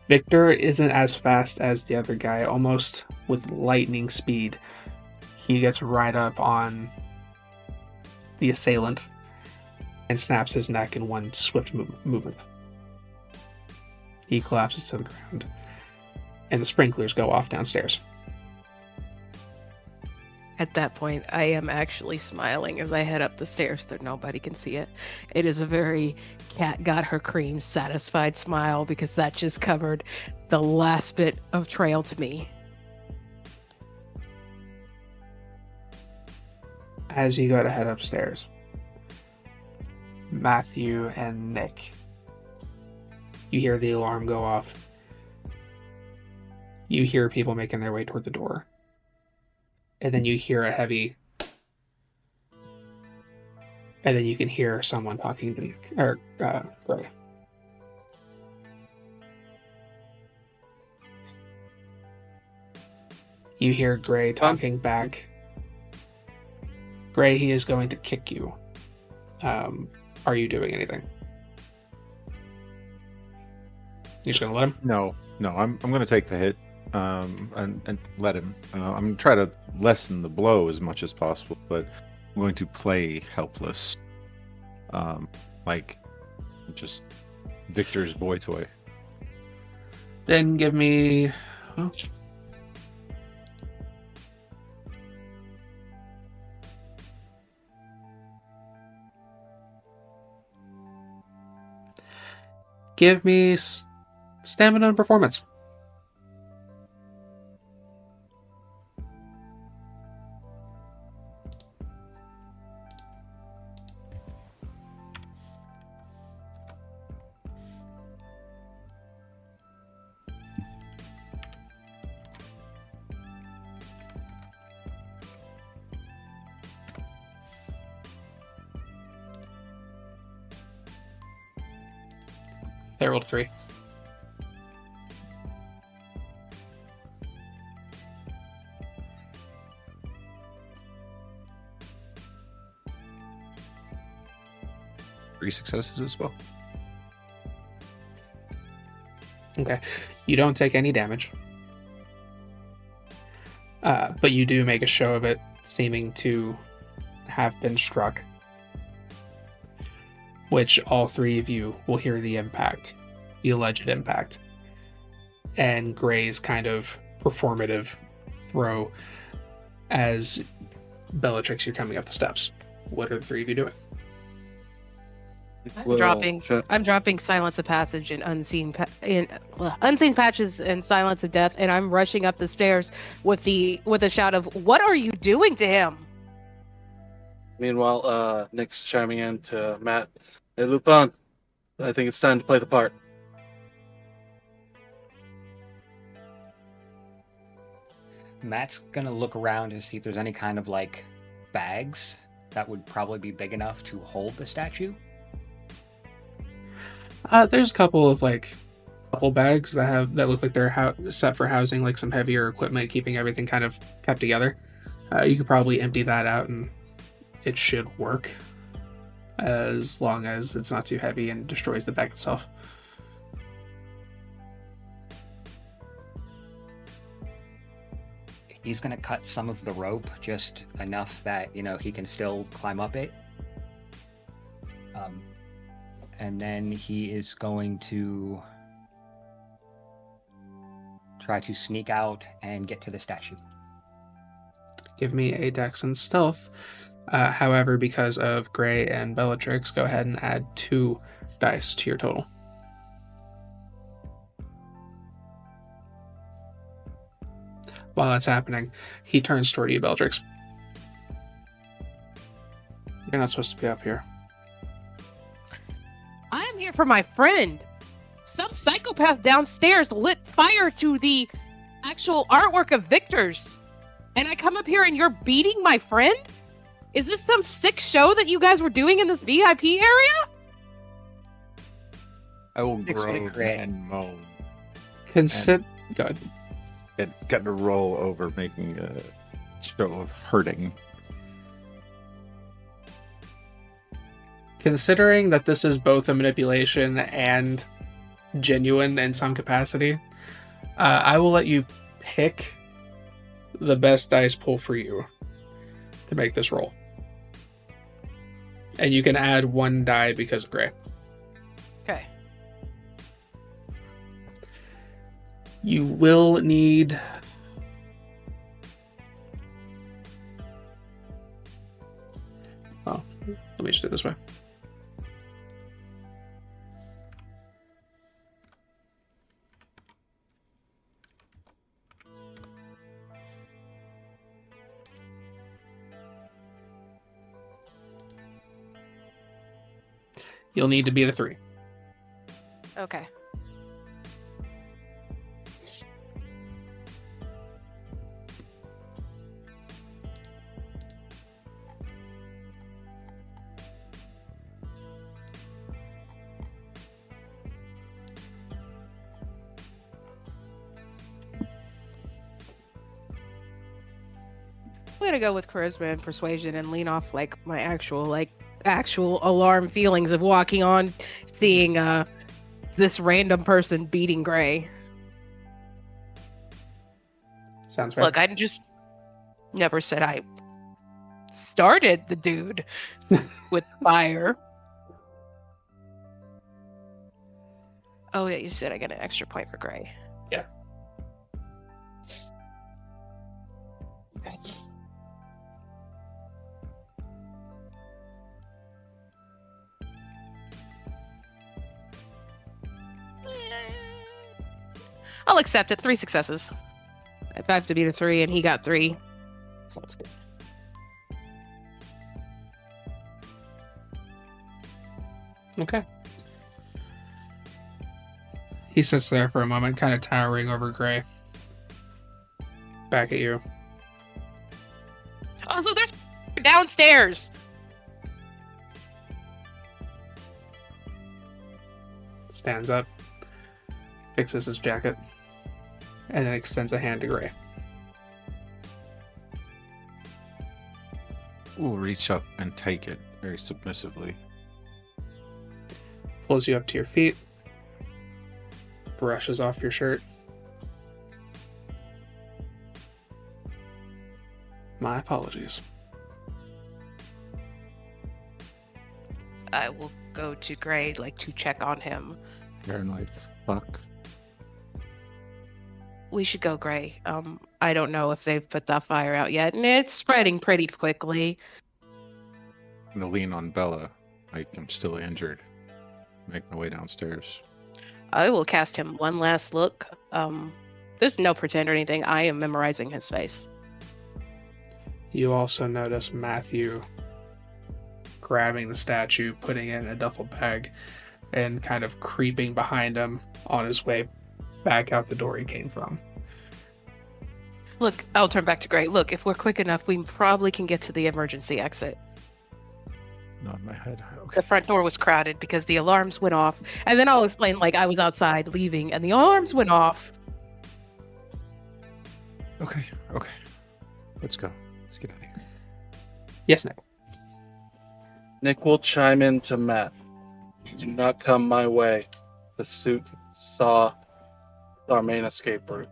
Victor isn't as fast as the other guy, almost with lightning speed. He gets right up on the assailant and snaps his neck in one swift movement. He collapses to the ground, and the sprinklers go off downstairs. At that point, I am actually smiling as I head up the stairs so nobody can see it. It is a very cat got her cream satisfied smile because that just covered the last bit of trail to me. As you go to head upstairs, Matthew and Nick, you hear the alarm go off. You hear people making their way toward the door. And then you hear a heavy... And then you can hear someone talking to Nick, or Grei. You hear Grei talking back. Grei, he is going to kick you. Are you doing anything? You're just gonna let him? No, I'm going to take the hit and let him. I'm going to try to lessen the blow as much as possible, but I'm going to play helpless. Like just Victor's boy toy. Then give me... Oh. Give me stamina and performance. They rolled a 3. Three successes as well. Okay. You don't take any damage. But you do make a show of it, seeming to have been struck. Which all 3 of you will hear the impact, the alleged impact. And Grei's kind of performative throw as Bellatrix, you're coming up the steps. What are the 3 of you doing? I'm dropping Silence of Passage and Unseen Patches and Silence of Death, and I'm rushing up the stairs with a shout of, "What are you doing to him?" Meanwhile, Nick's chiming in to Matt. Hey, Lupin, I think it's time to play the part. Matt's gonna look around and see if there's any kind of like bags that would probably be big enough to hold the statue. There's a couple of couple bags that look like they're set for housing like some heavier equipment, keeping everything kind of kept together. You could probably empty that out and it should work, as long as it's not too heavy and destroys the bag itself. He's gonna cut some of the rope, just enough that, he can still climb up it. And then he is going to try to sneak out and get to the statue. Give me a dex and stealth. However, because of Grei and Bellatrix, go ahead and add 2 dice to your total. While that's happening, he turns toward you, Bellatrix. You're not supposed to be up here. I'm here for my friend. Some psychopath downstairs lit fire to the actual artwork of Victor's. And I come up here and you're beating my friend? Is this some sick show that you guys were doing in this VIP area? I will It's groan really great. and moan. Go ahead. And get to roll over, making a show of hurting. Considering that this is both a manipulation and genuine in some capacity, I will let you pick the best dice pool for you to make this roll. And you can add 1 die because of Grei. Okay. You will need... Oh, let me just do it this way. You'll need to beat a 3. Okay. I'm gonna go with charisma and persuasion and lean off like my actual alarm feelings of walking on, seeing this random person beating Grei. Sounds fair. Look, I just never said I started the dude with fire. Oh yeah, you said I got an extra point for Grei. Yeah. Okay. I'll accept it. 3 successes. If I have to beat a 3 and he got 3, sounds good. Okay. He sits there for a moment, kind of towering over Grei. Back at you. Oh, so there's downstairs. Stands up, fixes his jacket, and then extends a hand to Grei. We'll reach up and take it very submissively. Pulls you up to your feet, brushes off your shirt. My apologies. I will go to Grei, to check on him. Paranoid fuck. We should go, Grei. I don't know if they've put that fire out yet, and it's spreading pretty quickly. I'm gonna lean on Bella, like I'm still injured. Make my way downstairs. I will cast him one last look. There's no pretend or anything. I am memorizing his face. You also notice Matthew grabbing the statue, putting it in a duffel bag, and kind of creeping behind him on his way back out the door he came from. Look, I'll turn back to Grei. Look, if we're quick enough, we probably can get to the emergency exit. Nod my head. Okay. The front door was crowded because the alarms went off. And then I'll explain, I was outside leaving, and the alarms went off. Okay. Let's go. Let's get out of here. Yes, Nick. Nick will chime in to Matt. Do not come my way. The suit saw our main escape route.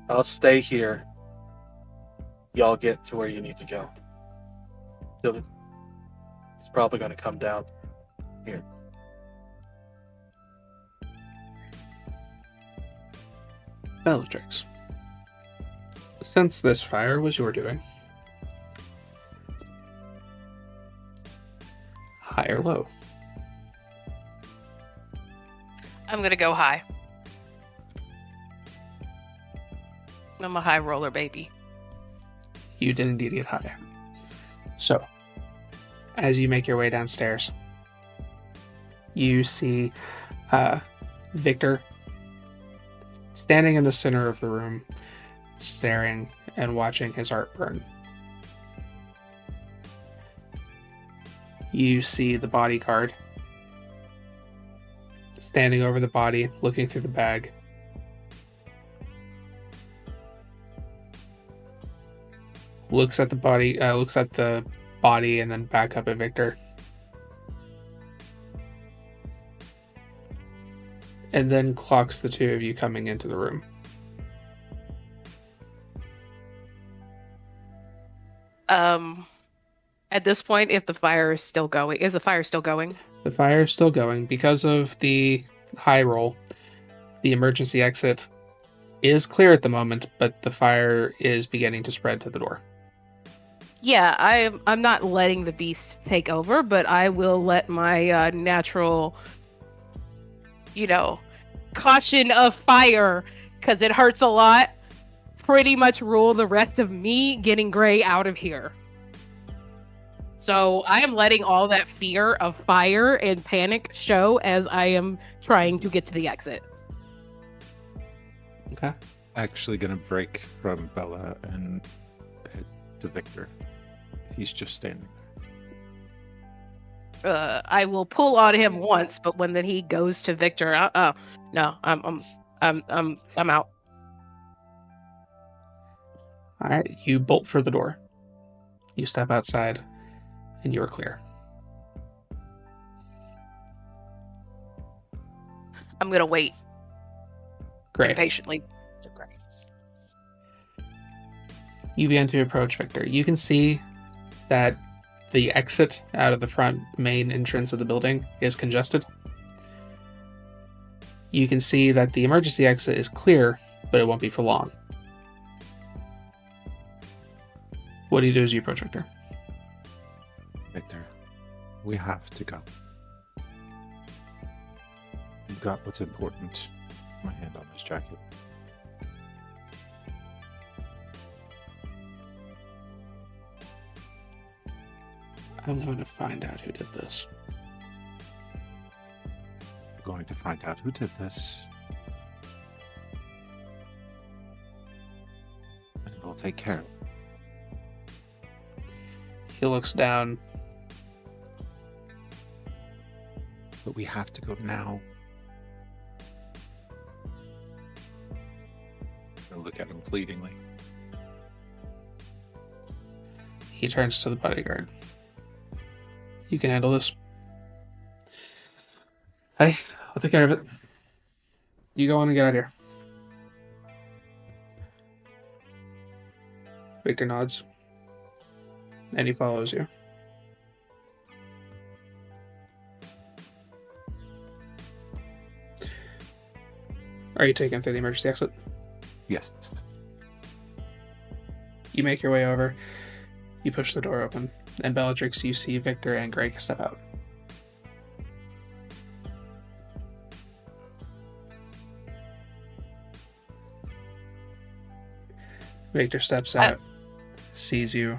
I'll stay here. Y'all get to where you need to go. It's probably going to come down here. Bellatrix. Since this fire was your doing, high or low? I'm going to go high. I'm a high roller, baby. You did indeed get high. So, as you make your way downstairs, you see Victor standing in the center of the room, staring and watching his art burn. You see the bodyguard standing over the body, looking through the bag. Looks at the body, and then back up at Victor. And then clocks the two of you coming into the room. At this point, if the fire is still going, is the fire still going? The fire is still going. Because of the high roll, the emergency exit is clear at the moment, but the fire is beginning to spread to the door. Yeah, I'm not letting the beast take over, but I will let my natural, caution of fire, because it hurts a lot, pretty much rule the rest of me getting Grei out of here. So I am letting all that fear of fire and panic show as I am trying to get to the exit. Okay. Actually gonna break from Bella and head to Victor. He's just standing there. I will pull on him once, but when then he goes to Victor, no, I'm out. All right, you bolt for the door. You step outside, and you are clear. I'm going to wait Great. patiently. You begin to approach Victor. You can see that the exit out of the front main entrance of the building is congested. You can see that the emergency exit is clear, but it won't be for long. What do you do as you approach Victor? Victor, we have to go. You've got what's important. My hand on this jacket. I'm going to find out who did this. We're going to find out who did this. And we'll take care of it. He looks down. But we have to go now. I'll look at him pleadingly. He turns to the bodyguard. You can handle this. Hey, I'll take care of it. You go on and get out of here. Victor nods. And he follows you. Are you taking him through the emergency exit? Yes. You make your way over. You push the door open. And Bellatrix, you see Victor and Grei step out. Victor steps out, sees you,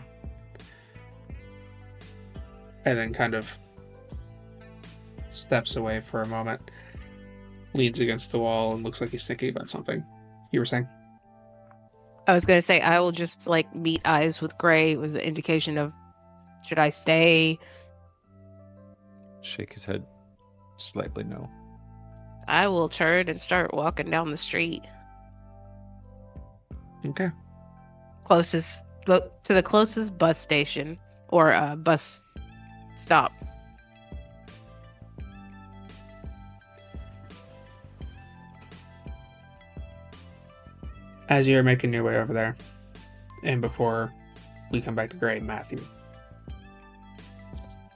and then kind of steps away for a moment, leans against the wall, and looks like he's thinking about something. You were saying? I was going to say, I will just meet eyes with Grei with the indication of, should I stay? Shake his head slightly no. I will turn and start walking down the street. Okay. To the closest bus station or bus stop. As you're making your way over there, and before we come back to Grei, Matthew,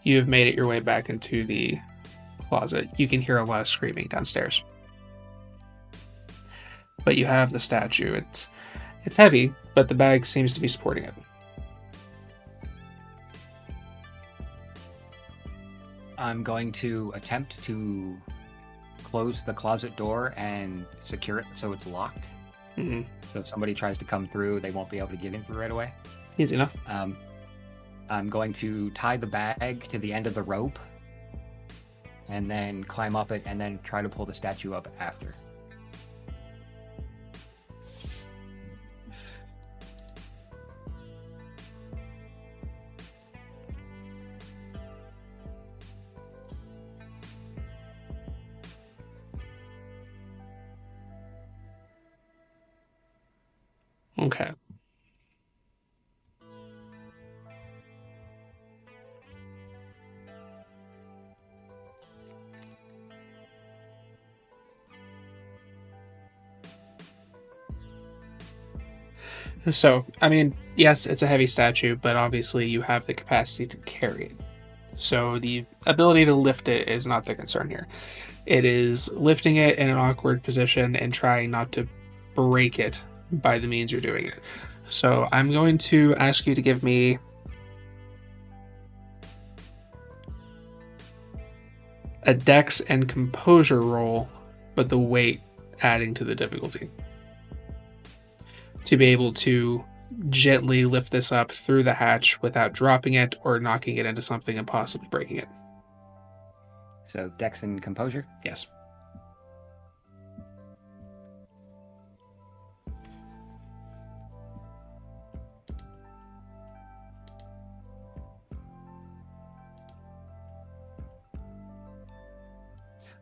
you have made it your way back into the closet. You can hear a lot of screaming downstairs. But you have the statue. It's heavy, but the bag seems to be supporting it. I'm going to attempt to close the closet door and secure it so it's locked. Mm-hmm. So if somebody tries to come through, they won't be able to get in through right away. Easy enough. I'm going to tie the bag to the end of the rope and then climb up it and then try to pull the statue up after. Okay. So, I mean, yes, it's a heavy statue, but obviously you have the capacity to carry it. So the ability to lift it is not the concern here. It is lifting it in an awkward position and trying not to break it by the means you're doing it. So I'm going to ask you to give me a dex and composure roll, but the weight adding to the difficulty, to be able to gently lift this up through the hatch without dropping it or knocking it into something and possibly breaking it. So dex and composure? Yes.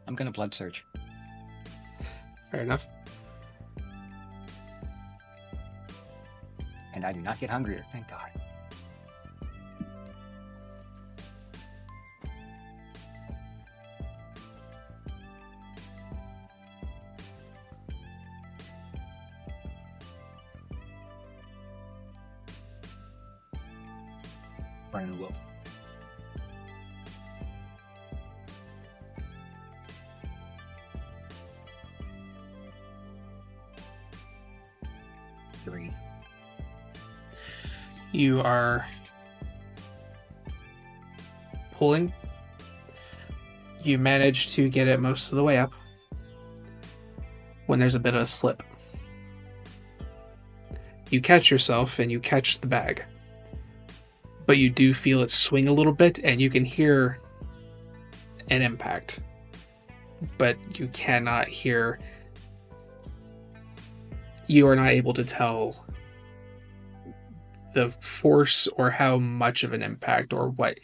I'm going to blood search. Fair enough. A and I do not get hungrier. Thank God. Brian Wolf. Three. You are pulling. You manage to get it most of the way up when there's a bit of a slip. You catch yourself and you catch the bag, but you do feel it swing a little bit and you can hear an impact, but you cannot hear. You are not able to tell the force or how much of an impact or what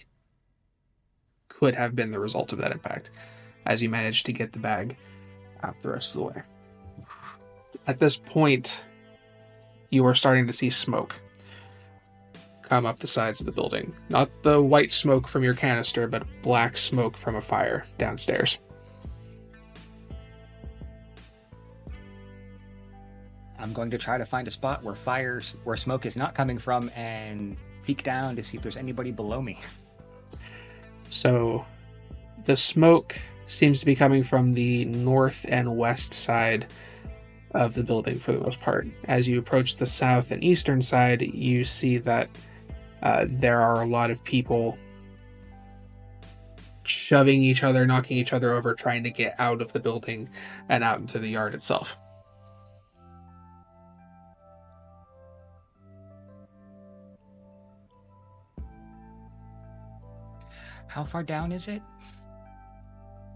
could have been the result of that impact as you manage to get the bag out the rest of the way. At this point, you are starting to see smoke come up the sides of the building. Not the white smoke from your canister, but black smoke from a fire downstairs. I'm going to try to find a spot where smoke is not coming from and peek down to see if there's anybody below me. So the smoke seems to be coming from the north and west side of the building for the most part. As you approach the south and eastern side, you see that there are a lot of people shoving each other, knocking each other over, trying to get out of the building and out into the yard itself. How far down is it?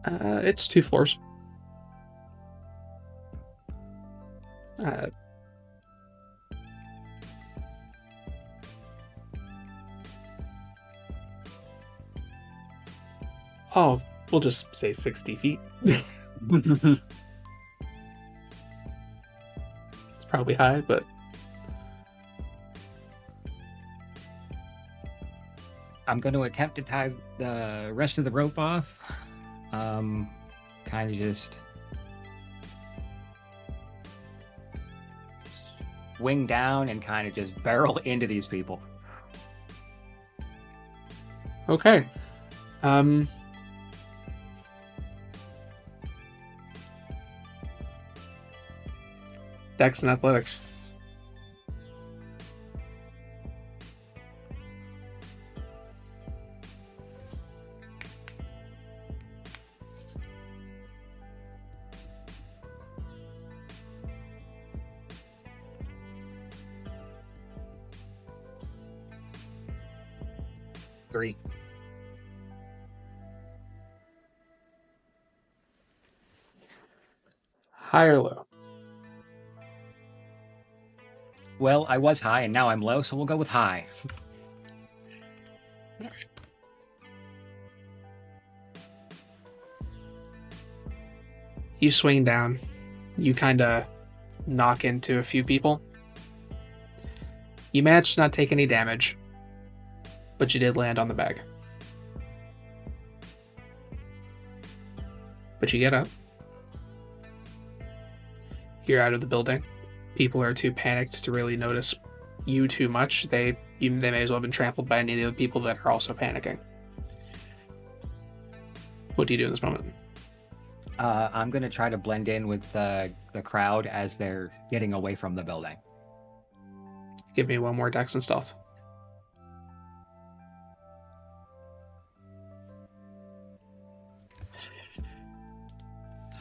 It's 2 floors. We'll just say 60 feet. It's probably high, but... I'm going to attempt to tie the rest of the rope off. Kind of just wing down and kind of just barrel into these people. Okay. Dex and athletics. Three. High or low? Well, I was high and now I'm low, so we'll go with high. You swing down. You kind of knock into a few people. You manage to not take any damage, but you did land on the bag. But you get up. You're out of the building. People are too panicked to really notice you too much. They may as well have been trampled by any of the other people that are also panicking. What do you do in this moment? I'm going to try to blend in with the crowd as they're getting away from the building. Give me one more dex and stealth.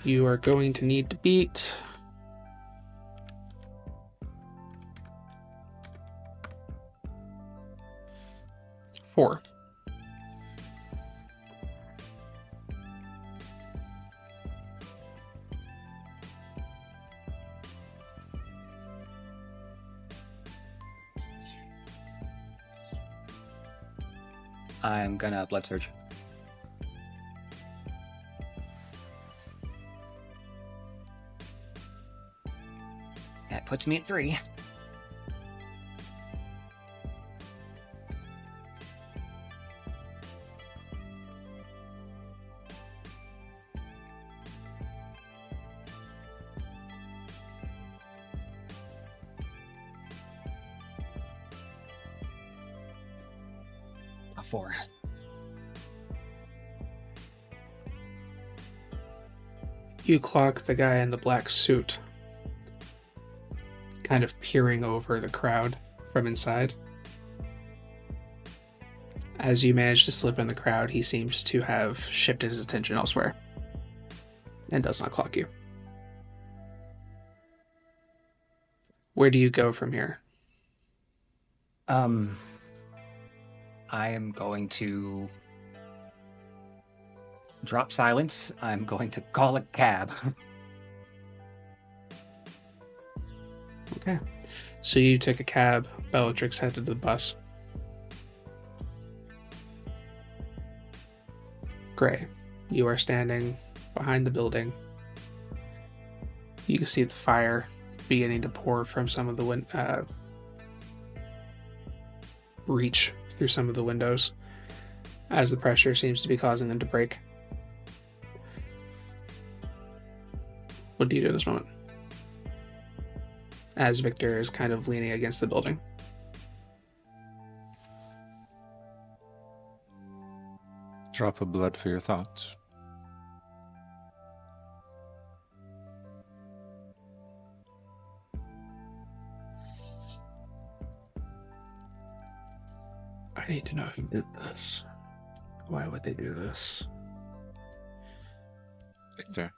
You are going to need to beat... 4. I'm gonna blood surge. That puts me at 3. A 4. You clock the guy in the black suit, kind of peering over the crowd from inside. As you manage to slip in the crowd, he seems to have shifted his attention elsewhere and does not clock you. Where do you go from here? I am going to drop silence. I'm going to call a cab. Okay. So you take a cab. Bellatrix headed to the bus. Grei, you are standing behind the building. You can see the fire beginning to pour from some of the reach through some of the windows as the pressure seems to be causing them to break. What do you do at this moment? As Victor is kind of leaning against the building. Drop of blood for your thoughts. I need to know who did this. Why would they do this? Victor.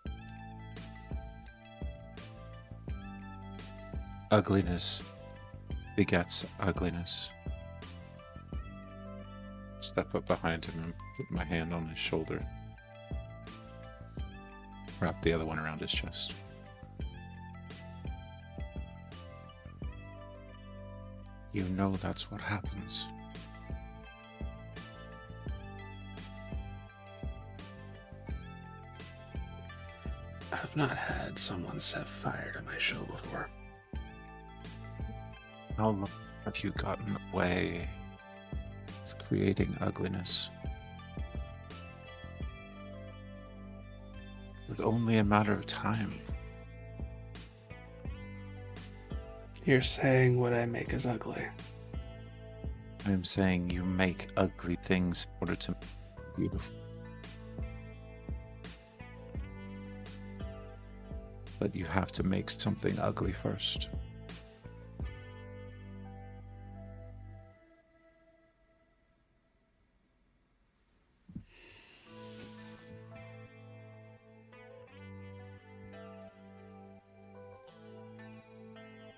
Ugliness begets ugliness. Step up behind him and put my hand on his shoulder. Wrap the other one around his chest. You know that's what happens. I've not had someone set fire to my show before. How long have you gotten away with creating ugliness? It's only a matter of time. You're saying what I make is ugly. I'm saying you make ugly things in order to make them beautiful. But you have to make something ugly first.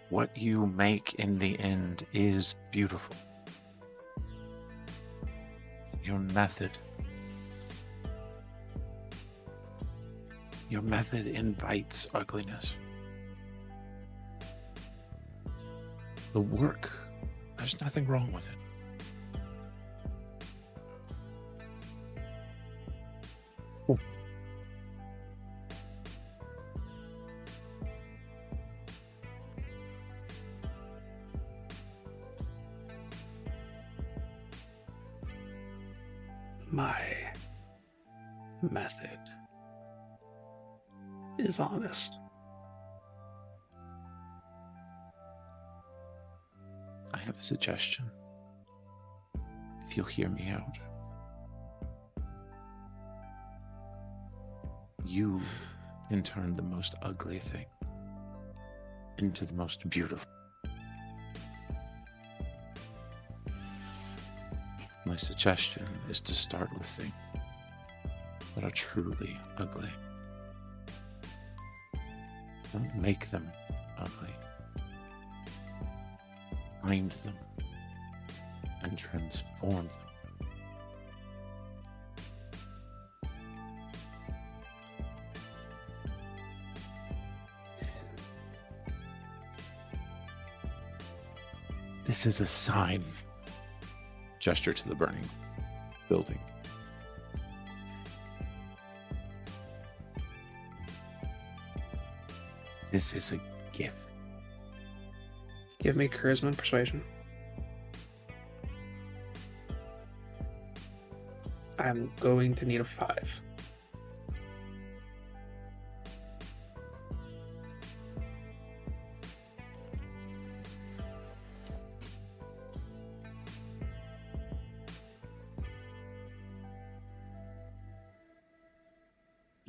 What you make in the end is beautiful. Your method. Your method invites ugliness. The work, there's nothing wrong with it. My method is honest. I have a suggestion. If you'll hear me out. You can turn the most ugly thing into the most beautiful. My suggestion is to start with things that are truly ugly. Don't make them ugly. Find them and transform them. This is a sign. Gesture to the burning building. This is a gift. Give me charisma and persuasion. I'm going to need a 5.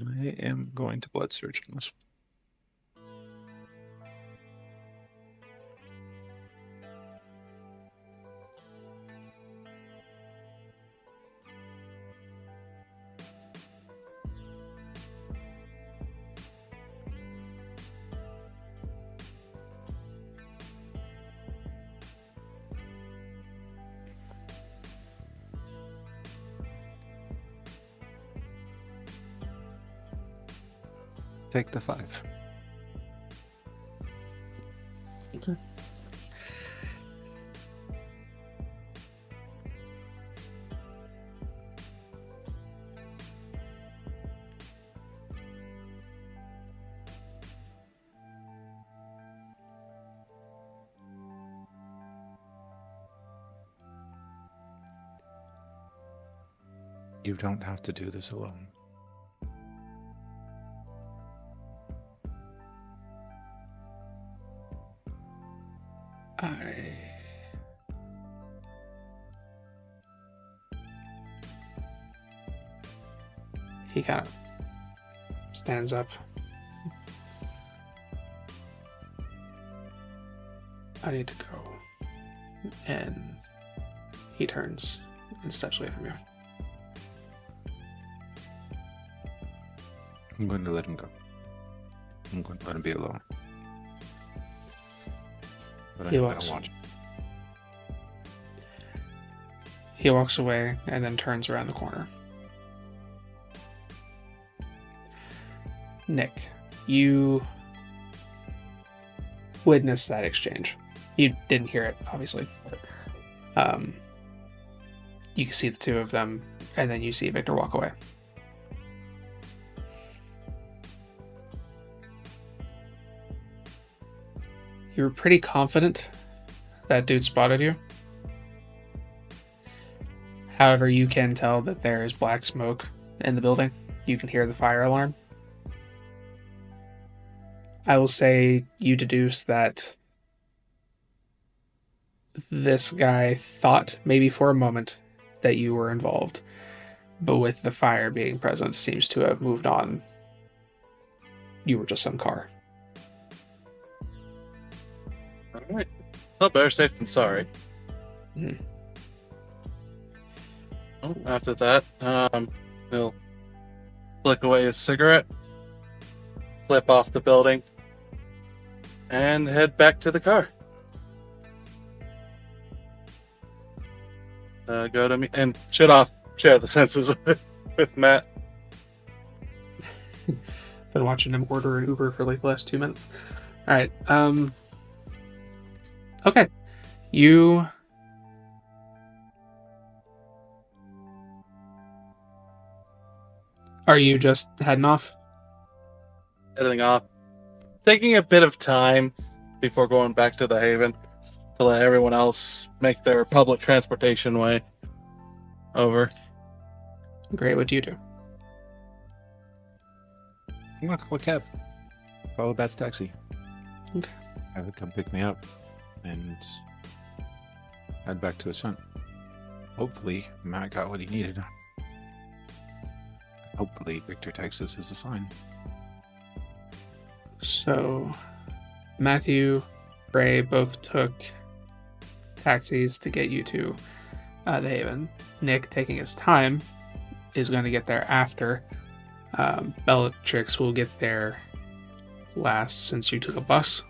I am going to blood surge on this. Take the 5. Okay. You don't have to do this alone. He kind of stands up. I need to go. And he turns and steps away from you. I'm going to let him go. I'm going to let him be alone. But He I walks. don't want. He walks away and then turns around the corner. Nick, you witnessed that exchange. You didn't hear it, obviously. But, you can see the two of them, and then you see Victor walk away. You were pretty confident that dude spotted you. However, you can tell that there is black smoke in the building. You can hear the fire alarm. I will say you deduce that this guy thought, maybe for a moment, that you were involved, but with the fire being present, seems to have moved on. You were just some car. Alright. Well, better safe than sorry. Mhm. Oh, after that, he'll flick away his cigarette, flip off the building, and head back to the car. Go to me and share the senses with Matt. Been watching him order an Uber for like the last 2 minutes. Alright, okay. You... Are you just heading off? Heading off. Taking a bit of time before going back to the Haven to let everyone else make their public transportation way over. Great, what do you do? I'm going to call a cab. Call a Bat's taxi. Okay. Have it come pick me up and head back to his son. Hopefully, Matt got what he needed. Hopefully, Victor takes this as a sign. So, Matthew, Grei both took taxis to get you to the Haven. Nick, taking his time, is going to get there after. Bellatrix will get there last since you took a bus.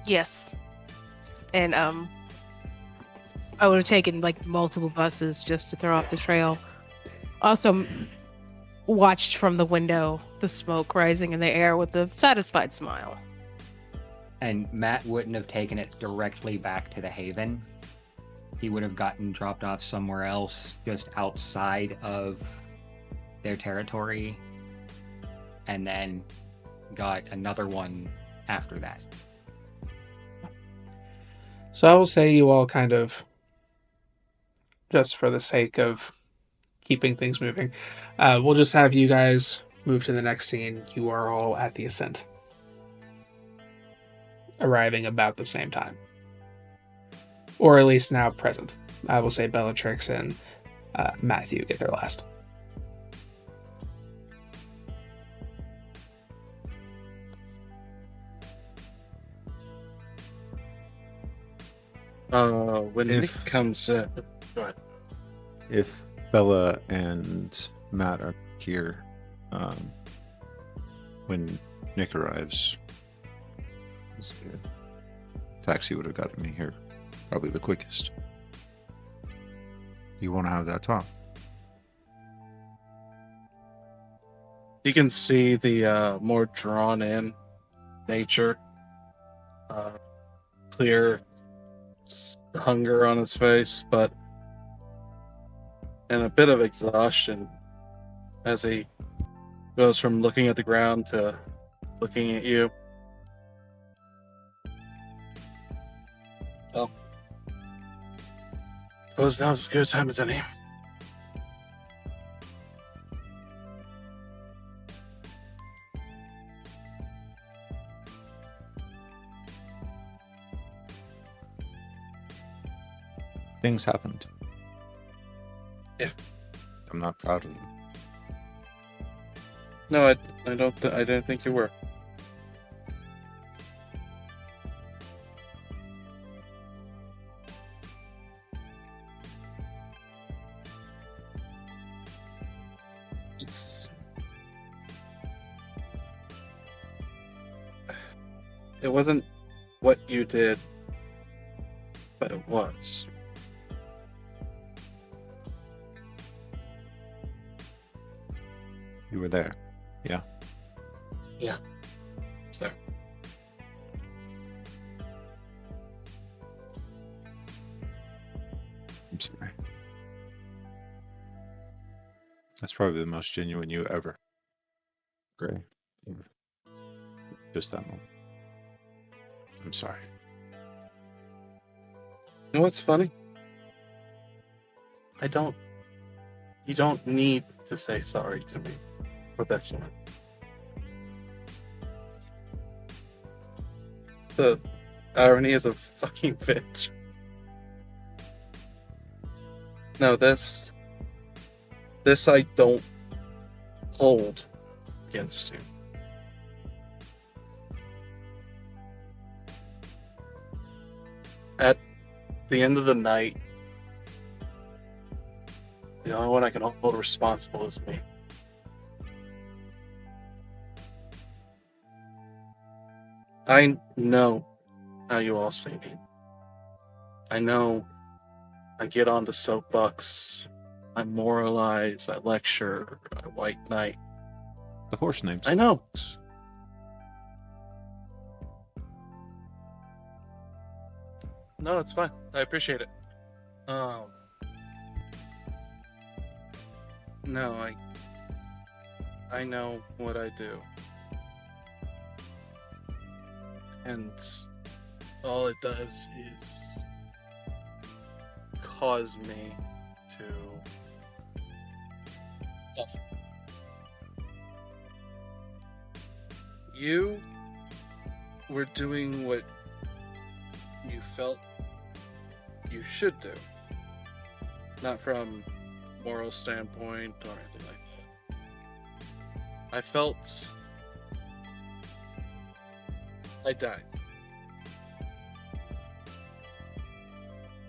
Yes. And I would have taken like multiple buses just to throw off the trail. Also watched from the window the smoke rising in the air with a satisfied smile. And Matt wouldn't have taken it directly back to the Haven. He would have gotten dropped off somewhere else, just outside of their territory, and then got another one after that. So I will say you all kind of, just for the sake of keeping things moving, we'll just have you guys move to the next scene. You are all at the Ascent, arriving about the same time, or at least now present. I will say Bellatrix and Matthew get there last. When Nick comes in, go ahead. If Bella and Matt are here, when Nick arrives, the taxi would have gotten me here probably the quickest. You want to have that talk? You can see the more drawn-in nature, clear hunger on his face, and a bit of exhaustion as he goes from looking at the ground to looking at you. Well, suppose now's as good a time as any. Things happened. Yeah. I'm not proud of them. No, I didn't think you were. It wasn't what you did, but it was. You were there. Yeah. Yeah. It's there. I'm sorry. That's probably the most genuine you ever. Grei. Just that moment. I'm sorry. You know what's funny? You don't need to say sorry to me for this one. The irony is a fucking bitch. No, this I don't hold against you. At the end of the night, the only one I can hold responsible is me. I know how you all see me. I know I get on the soapbox, I moralize, I lecture, I white knight. The horse name's I know. No, it's fine. I appreciate it. No, I know what I do. And all it does is cause me to suffer. You were doing what you felt you should do. Not from moral standpoint or anything like that. I felt I died.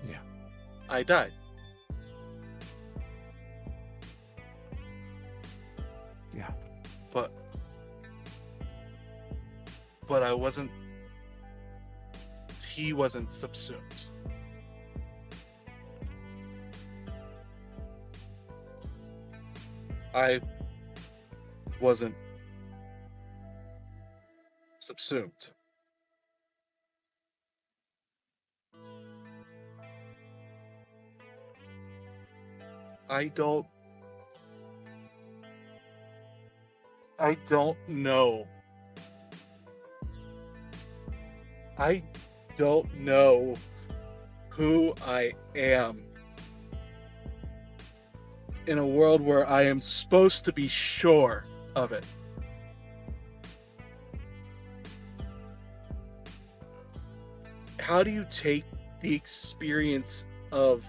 Yeah. I died. Yeah. But I wasn't. He wasn't subsumed. I wasn't subsumed. I don't know. I don't know who I am in a world where I am supposed to be sure of it. How do you take the experience of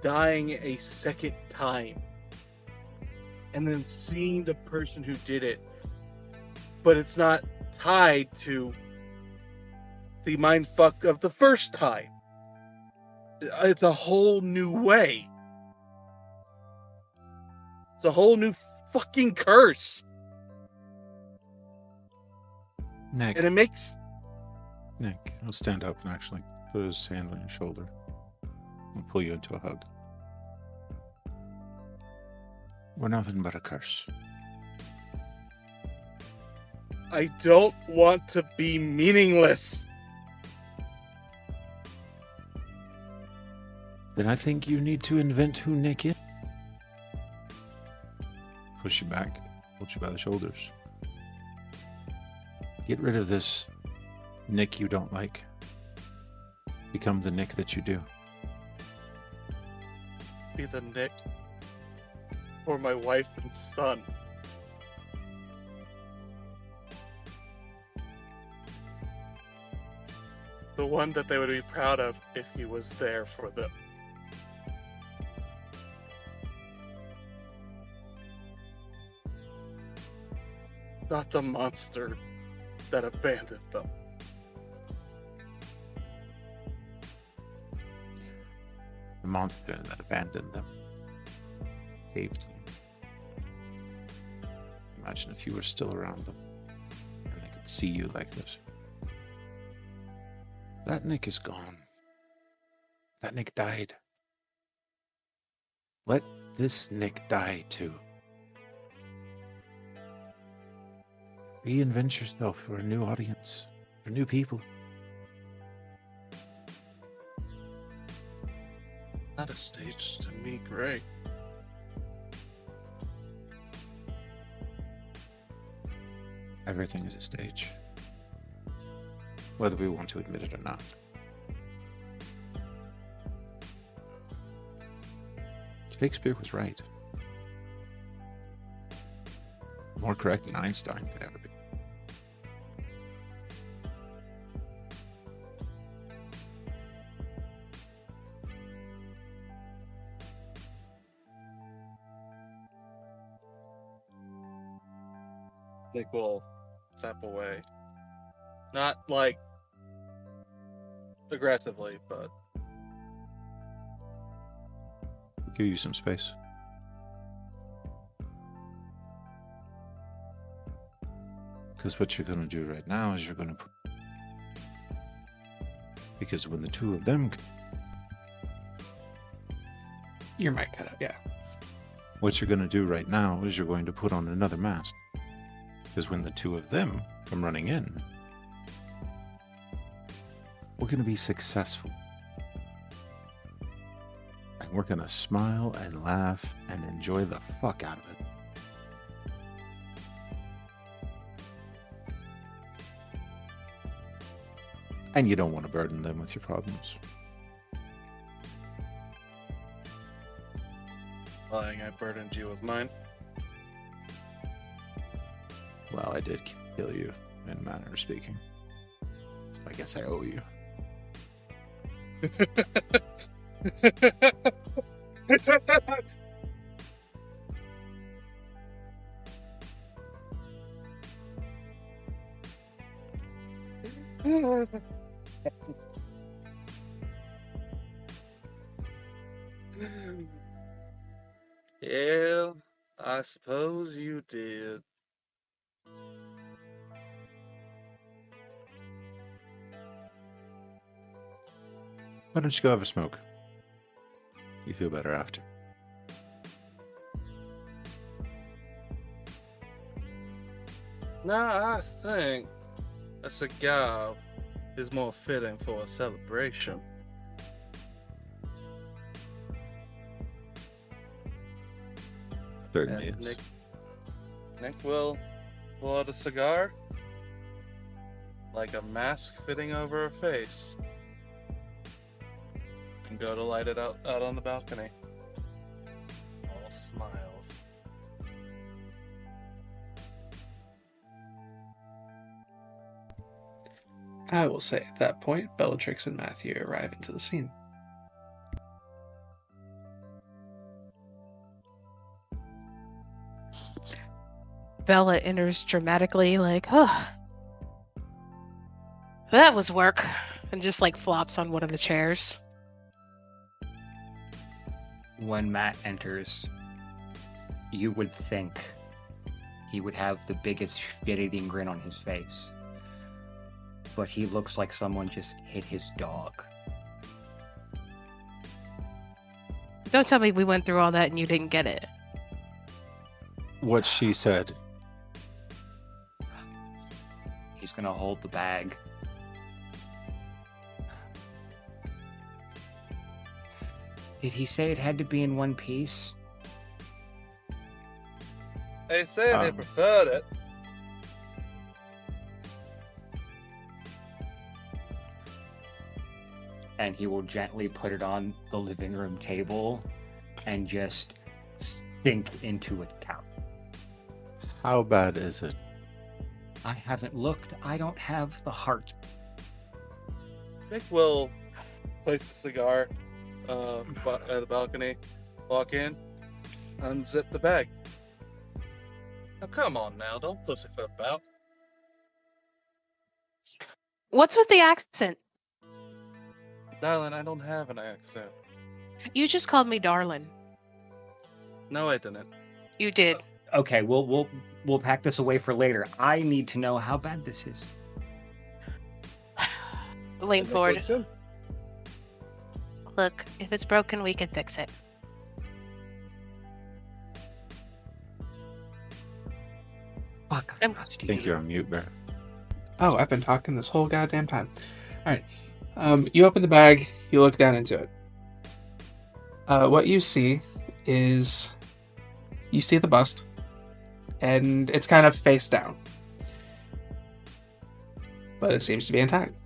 dying a second time and then seeing the person who did it, but it's not tied to the mindfuck of the first time. It's a whole new way. It's a whole new fucking curse. Nick, And it makes... Nick, he'll stand up and actually put his hand on your shoulder and pull you into a hug. We're nothing but a curse. I don't want to be meaningless. Then I think you need to invent who Nick is. Push you back, hold you by the shoulders. Get rid of this Nick you don't like. Become the Nick that you do. Be the Nick for my wife and son. The one that they would be proud of if he was there for them. Not the monster that abandoned them. The monster that abandoned them. Saved them. Imagine if you were still around them and they could see you like this. That Nick is gone. That Nick died. Let this Nick die too. Reinvent yourself for a new audience, for new people. Not a stage to me, Grei. Everything is a stage, whether we want to admit it or not. Shakespeare was right. More correct than Einstein could ever be. Nick will step away. Not like aggressively, but Give you some space. Because what you're going to do right now is you're going to... Because when the two of them... Your mic cut out, yeah. What you're going to do right now is you're going to put on another mask. Because when the two of them come running in, we're going to be successful. And we're going to smile and laugh and enjoy the fuck out of it. And you don't want to burden them with your problems. lying, I burdened you with mine. Well, I did kill you, in a manner of speaking. So I guess I owe you. Yeah, I suppose you did. Why don't you go have a smoke? You feel better after. Nah, I think a cigar is more fitting for a celebration. Certainly And is. Nick will pull out a cigar like a mask fitting over her face and go to light it out on the balcony. All smiles. I will say at that point, Bellatrix and Matthew arrive into the scene. Bella enters dramatically, like, oh. That was work. And just like flops on one of the chairs. When Matt enters, you would think he would have the biggest shit-eating grin on his face. But he looks like someone just hit his dog. Don't tell me we went through all that and you didn't get it. What she said. He's gonna hold the bag. Did he say it had to be in one piece? They said they preferred it. And he will gently put it on the living room table and just sink into it couch. How bad is it? I haven't looked. I don't have the heart. Nick will place a cigar at the balcony, walk in, unzip the bag. Now come on now, don't pussyfoot about. What's with the accent? Darling, I don't have an accent. You just called me darling. No, I didn't. You did. Okay, we'll pack this away for later. I need to know how bad this is. Lean Nick forward. looks in. Look, if it's broken, we can fix it. Fuck, I'm- I think you're on mute, Bear. Oh, I've been talking this whole goddamn time. Alright. You open the bag, you look down into it. What you see is... You see the bust, and it's kind of face down. But it seems to be intact.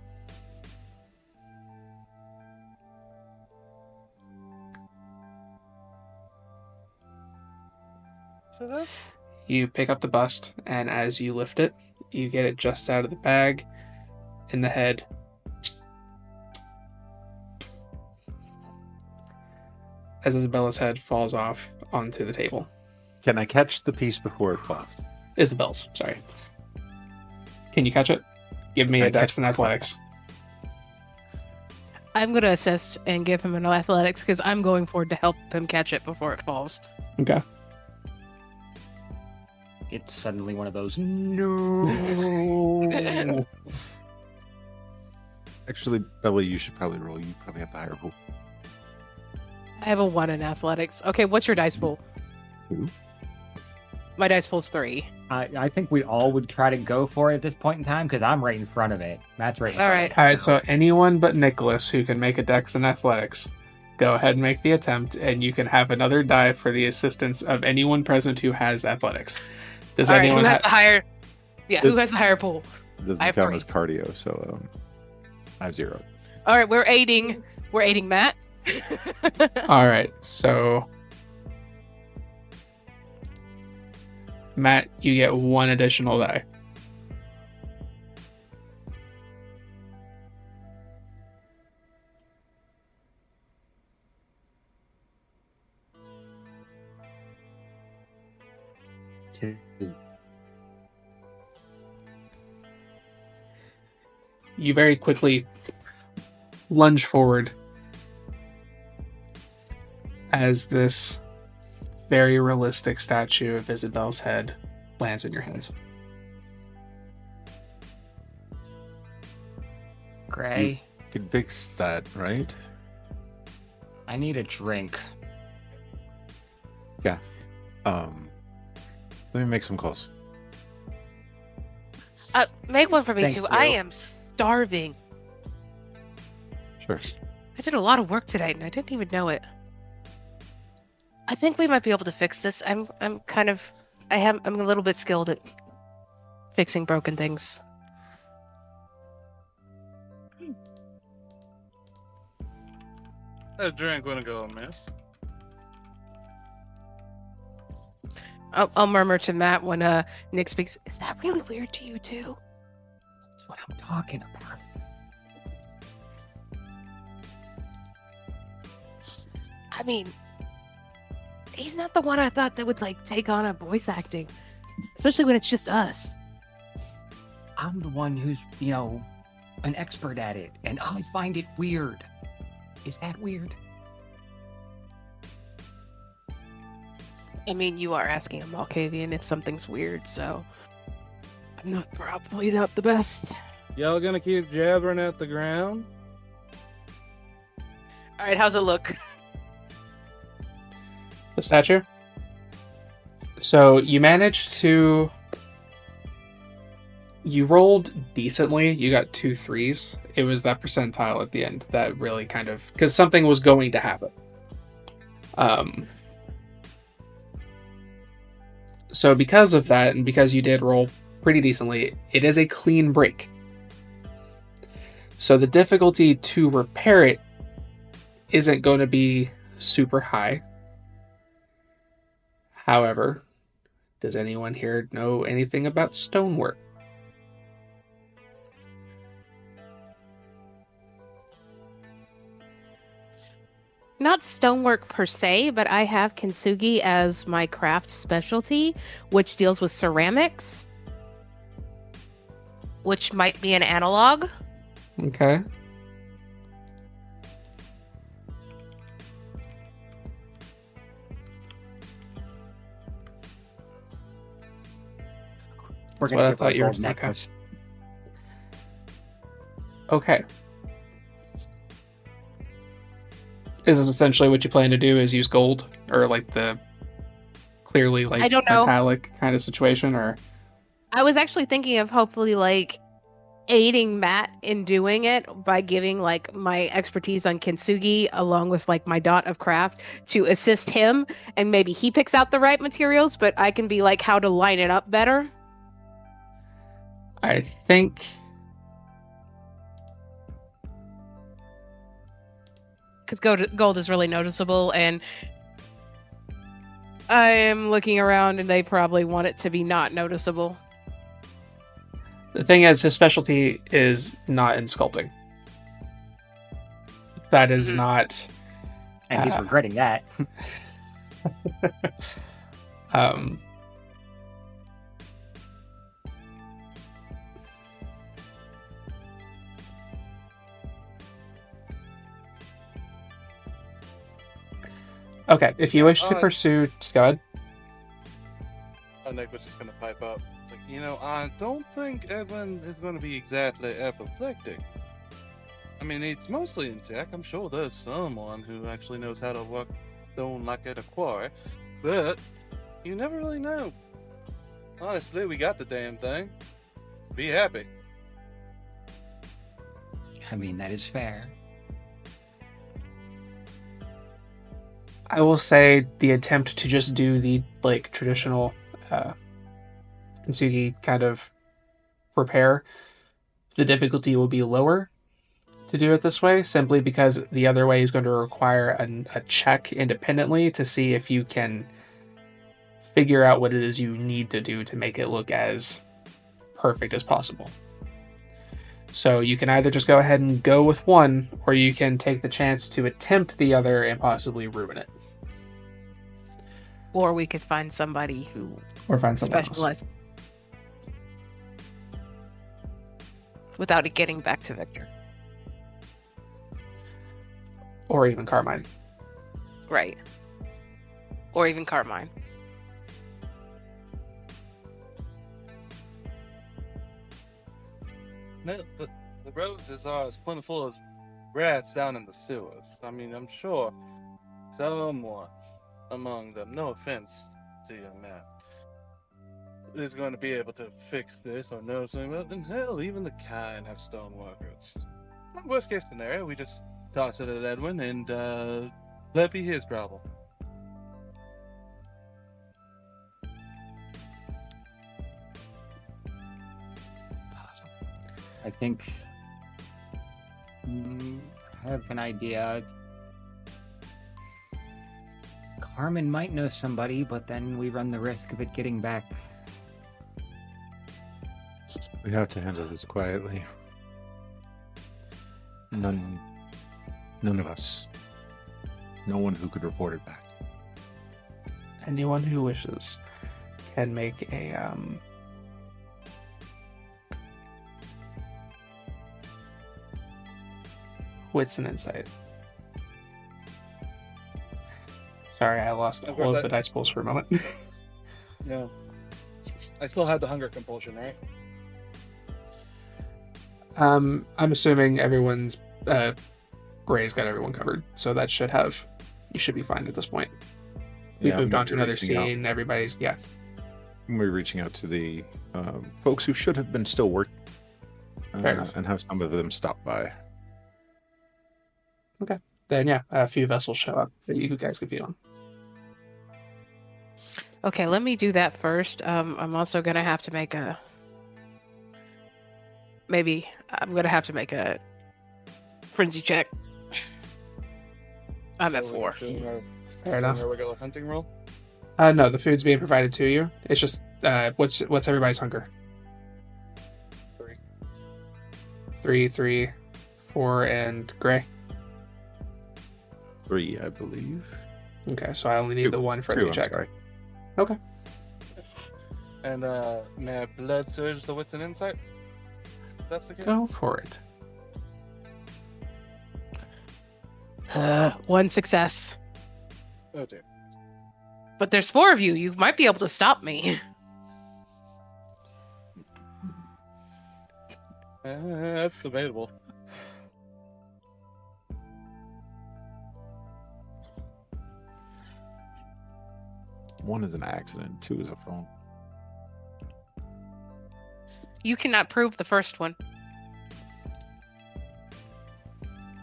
You pick up the bust, and as you lift it, you get it just out of the bag, in the head. As Isabella's head falls off onto the table. Can I catch the piece before it falls? Isabel's, sorry. Can you catch it? Give me Can I a dex catch and the athletics. I'm going to assist and give him an athletics because I'm going forward to help him catch it before it falls. Okay. It's suddenly one of those, no. Actually, Bella, you should probably roll. You probably have the higher pool. I have a 1 in athletics. Okay, what's your dice pool? 2. My dice pool's 3. I think we all would try to go for it at this point in time because I'm right in front of it. Matt's right in All front right. of it. Alright, so anyone but Nicholas who can make a dex and athletics, go ahead and make the attempt, and you can have another die for the assistance of anyone present who has athletics. Does All right, anyone who has have... the higher? Yeah, who has the higher pool? It doesn't I have count 3. as cardio, so I have 0. All right, we're aiding Matt. Alright, so... Matt, you get 1 additional die. You very quickly lunge forward as this very realistic statue of Isabel's head lands in your hands. Grei, You can fix that, right? I need a drink. Yeah. Let me make some calls. Make one for me Thank too. you. I am starving. Sure. I did a lot of work tonight and I didn't even know it. I think we might be able to fix this. I'm a little bit skilled at fixing broken things. That drink wouldn't go amiss. I'll murmur to Matt when Nick speaks. Is that really weird to you too? That's what I'm talking about. I mean, he's not the one I thought that would take on a voice acting, especially when it's just us. I'm the one who's, an expert at it, and I find it weird. Is that weird? I mean, you are asking a Malkavian if something's weird, so I'm probably not the best. Y'all gonna keep jabbering at the ground? All right, how's it look? The statue. So you managed to. You rolled decently. You got 2 3s. It was that percentile at the end that really kind of, because something was going to happen. So because of that, and because you did roll pretty decently, it is a clean break. So the difficulty to repair it isn't going to be super high. However, does anyone here know anything about stonework? Not stonework per se, but I have kintsugi as my craft specialty, which deals with ceramics, which might be an analog. Okay. We're That's gonna what I give thought her you were gold necklace. Okay. Is this essentially what you plan to do? Is use gold, or like the clearly like I don't know. metallic kind of situation, or I was actually thinking of hopefully like aiding Matt in doing it by giving like my expertise on kintsugi along with like my dot of craft to assist him, and maybe he picks out the right materials, but I can be like how to line it up better. I think Because gold is really noticeable, and I am looking around and they probably want it to be not noticeable. the thing is his specialty is not in sculpting. That is not. And he's regretting that. Okay, if you wish to pursue, go ahead. Nick was just gonna pipe up. It's like, I don't think Edwin is gonna be exactly apoplectic. I mean, it's mostly in tech. I'm sure there's someone who actually knows how to work stone like at a quarry, but you never really know. Honestly, we got the damn thing. Be happy. I mean, that is fair. I will say the attempt to just do the like traditional kintsugi kind of repair, the difficulty will be lower to do it this way, simply because the other way is going to require a check independently to see if you can figure out what it is you need to do to make it look as perfect as possible. So you can either just go ahead and go with one, or you can take the chance to attempt the other and possibly ruin it. Or we could find somebody who Or find someone else. specializes without it getting back to Victor. Or even Carmine. Right. Or even Carmine. No, the roses are as plentiful as rats down in the sewers. I mean, I'm sure someone among them, no offense to you, Matt, is going to be able to fix this or know something about it. And hell, even the kind have stone workers. Worst case scenario, we just toss it at Edwin and let be his problem. I think I have an idea. Carmen might know somebody, but then we run the risk of it getting back. We have to handle this quietly. None of us. No one who could report it back. Anyone who wishes can make a Wits and insight. Sorry, I lost Of all course of the dice pulls for a moment. Yeah. I still had the hunger compulsion, right? I'm assuming everyone's Gray's got everyone covered, so that should have you should be fine at this point. We Yeah, moved I'm on to another reaching out. scene. Everybody's We're reaching out to the folks who should have been still working, Fair enough. and have some of them stop by. Then a few vessels show up that you guys can feed on. Okay, let me do that first. I'm also gonna have to make a. Maybe I'm gonna have to make a frenzy check. I'm at 4. Fair enough. Our regular hunting roll. No, the food's being provided to you. It's just what's everybody's hunger? 3. 3, 3, 4, and Gray. 3, I believe. Okay, so I only need the one frenzy 2, I'm check. sorry. Okay. And may I blood surge the wits and insight? If that's the case. Go for it. 1 success. Oh dear. But there's 4 of you. You might be able to stop me. That's debatable. One is an accident. 2 is a phone. You cannot prove the first one.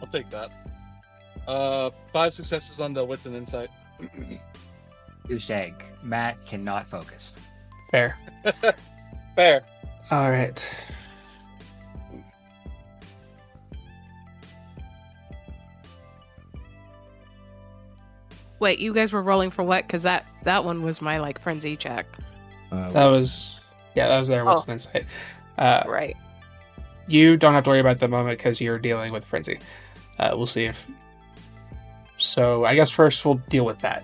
I'll take that. 5 successes on the wits and insight. Goose egg. Matt cannot focus. Fair. Fair. All right. Wait, you guys were rolling for what? Because that one was my like frenzy check. That was their wits and insight. Right. You don't have to worry about it at the moment because you're dealing with frenzy. We'll see if. So I guess first we'll deal with that.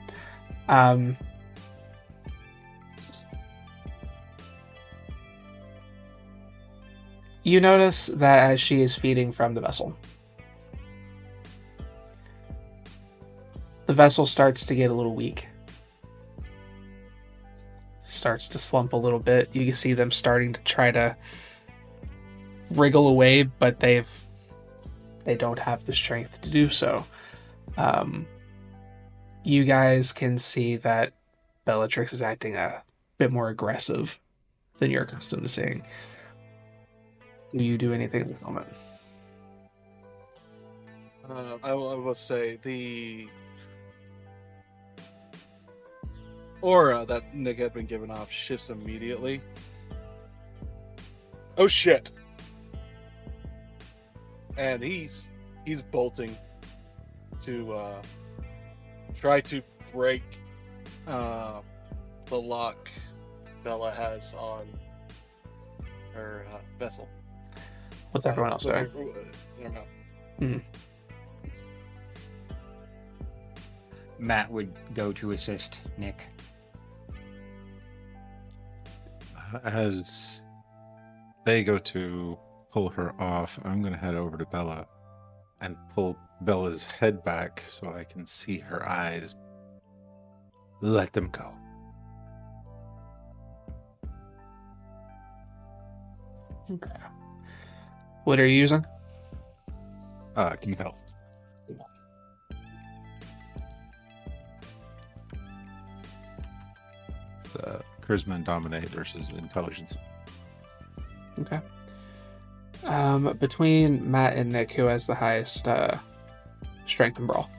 You notice that as she is feeding from the vessel starts to get a little weak. Starts to slump a little bit. You can see them starting to try to wriggle away, but they don't have the strength to do so. You guys can see that Bellatrix is acting a bit more aggressive than you're accustomed to seeing. Do you do anything at this moment? I will say the aura that Nick had been given off shifts immediately. Oh shit! And he's bolting to try to break the lock Bella has on her vessel. What's everyone else doing? Matt would go to assist Nick. As they go to pull her off, I'm going to head over to Bella and pull Bella's head back so I can see her eyes. Let them go. Okay. What are you using? Compel. Charisma and dominate versus intelligence. Okay. Between Matt and Nick, who has the highest strength and brawl?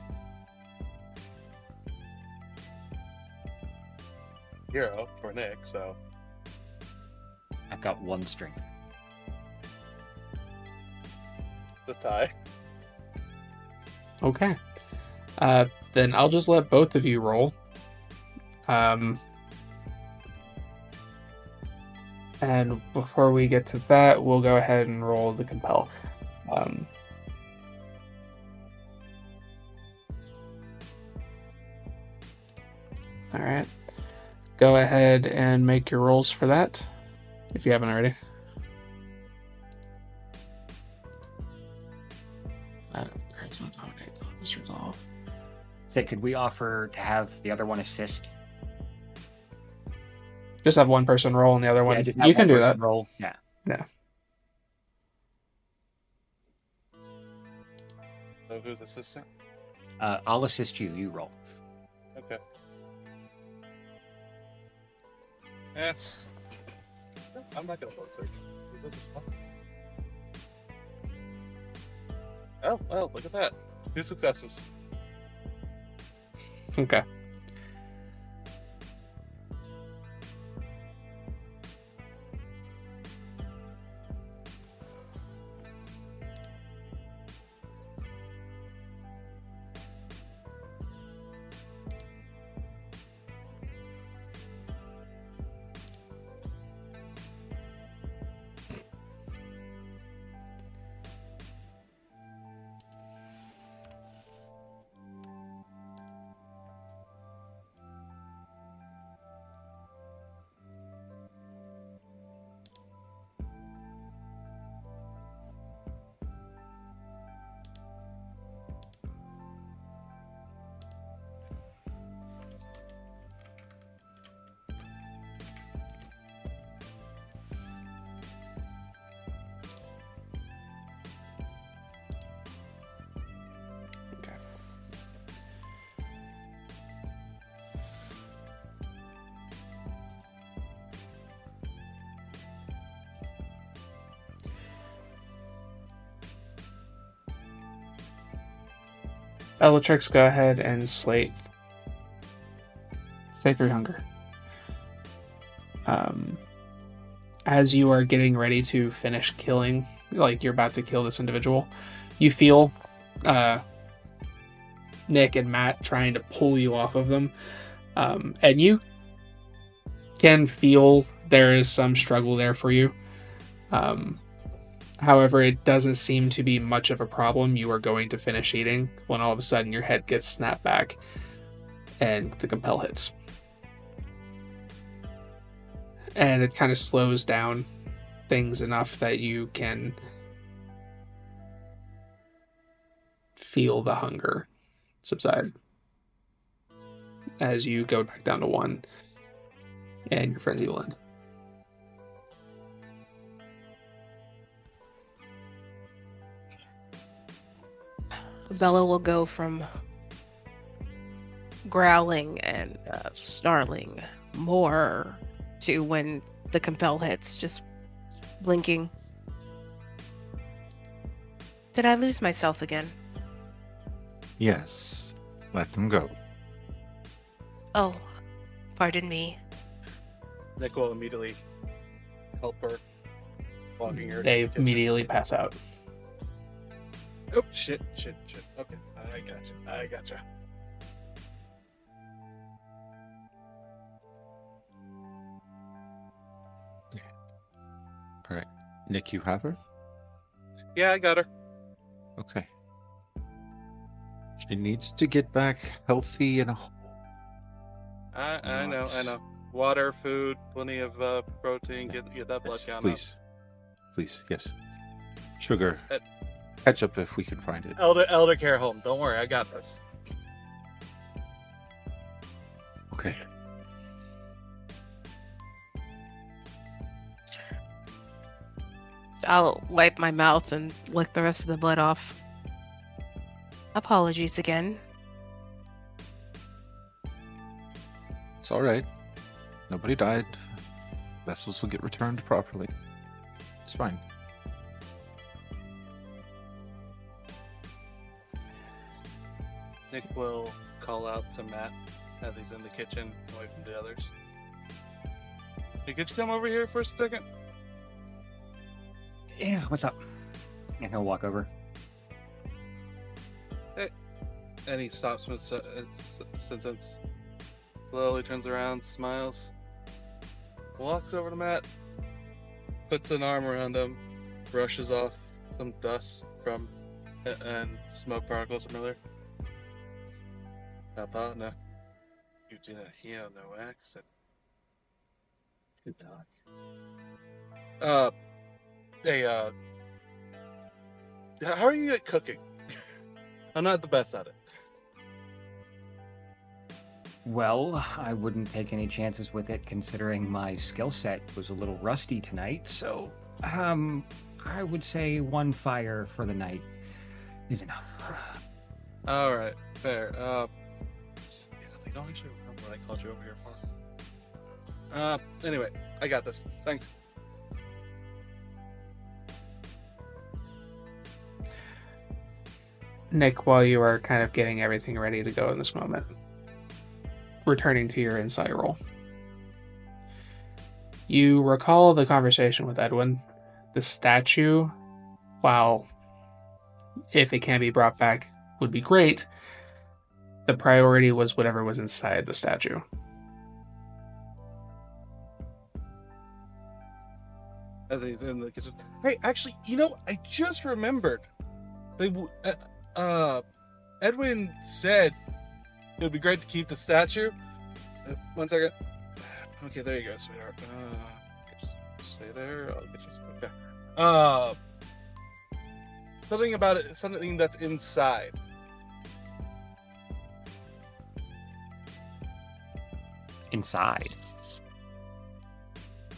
Hero for Nick, so I've got 1 strength. the tie. Okay. Then I'll just let both of you roll. And before we get to that, we'll go ahead and roll the compel. All right. Go ahead and make your rolls for that, if you haven't already. Say, could we offer to have the other one assist? Just have one person roll and the other one. just have You can one do person that. Roll. Yeah. Yeah. So who's assisting? I'll assist you. You roll. Okay. Yes. I'm not gonna vote search. This is fun. Oh, well, look at that. 2 successes. Okay. Bellatrix, go ahead and slate. Slate 3 hunger. As you are getting ready to finish killing, like you're about to kill this individual, you feel Nick and Matt trying to pull you off of them. And you can feel there is some struggle there for you. However, it doesn't seem to be much of a problem. You are going to finish eating when all of a sudden your head gets snapped back and the compel hits. And it kind of slows down things enough that you can feel the hunger subside as you go back down to 1 and your frenzy will end. Bella will go from growling and snarling more to when the compel hits, just blinking. Did I lose myself again? Yes. Let them go. Oh, pardon me. Nick will immediately help her, walking her. They immediately pass out. Oh, shit. Okay, I gotcha. All right. Nick, you have her? Yeah, I got her. Okay. She needs to get back healthy and whole. I know. Water, food, plenty of protein. Get that blood count up. Please, yes. Sugar. Ketchup if we can find it. Elder care home. Don't worry, I got this. Okay. I'll wipe my mouth and lick the rest of the blood off. Apologies again. It's all right. Nobody died. Vessels will get returned properly. It's fine. Nick will call out to Matt as he's in the kitchen away from the others. Hey, could you come over here for a second? Yeah, what's up? And he'll walk over. Hey. And he stops mid sentence. Slowly turns around, smiles, walks over to Matt, puts an arm around him, brushes off some dust from and smoke particles from earlier. Now, partner, you didn't hear no accent. Good talk. How are you at cooking? I'm not the best at it. Well, I wouldn't take any chances with it considering my skill set was a little rusty tonight, so I would say 1 fire for the night is enough. All right, fair. Yeah, I don't actually remember what I called you over here for. Anyway, I got this. Thanks. Nick, while you are kind of getting everything ready to go in this moment, returning to your insight roll, you recall the conversation with Edwin. The statue, while if it can be brought back, would be great. The priority was whatever was inside the statue. As he's in the kitchen. Hey, actually, I just remembered. Edwin said it would be great to keep the statue. 1 second. Okay, there you go, sweetheart. Just stay there. I'll get you. Okay. Something about it. Something that's inside. Inside.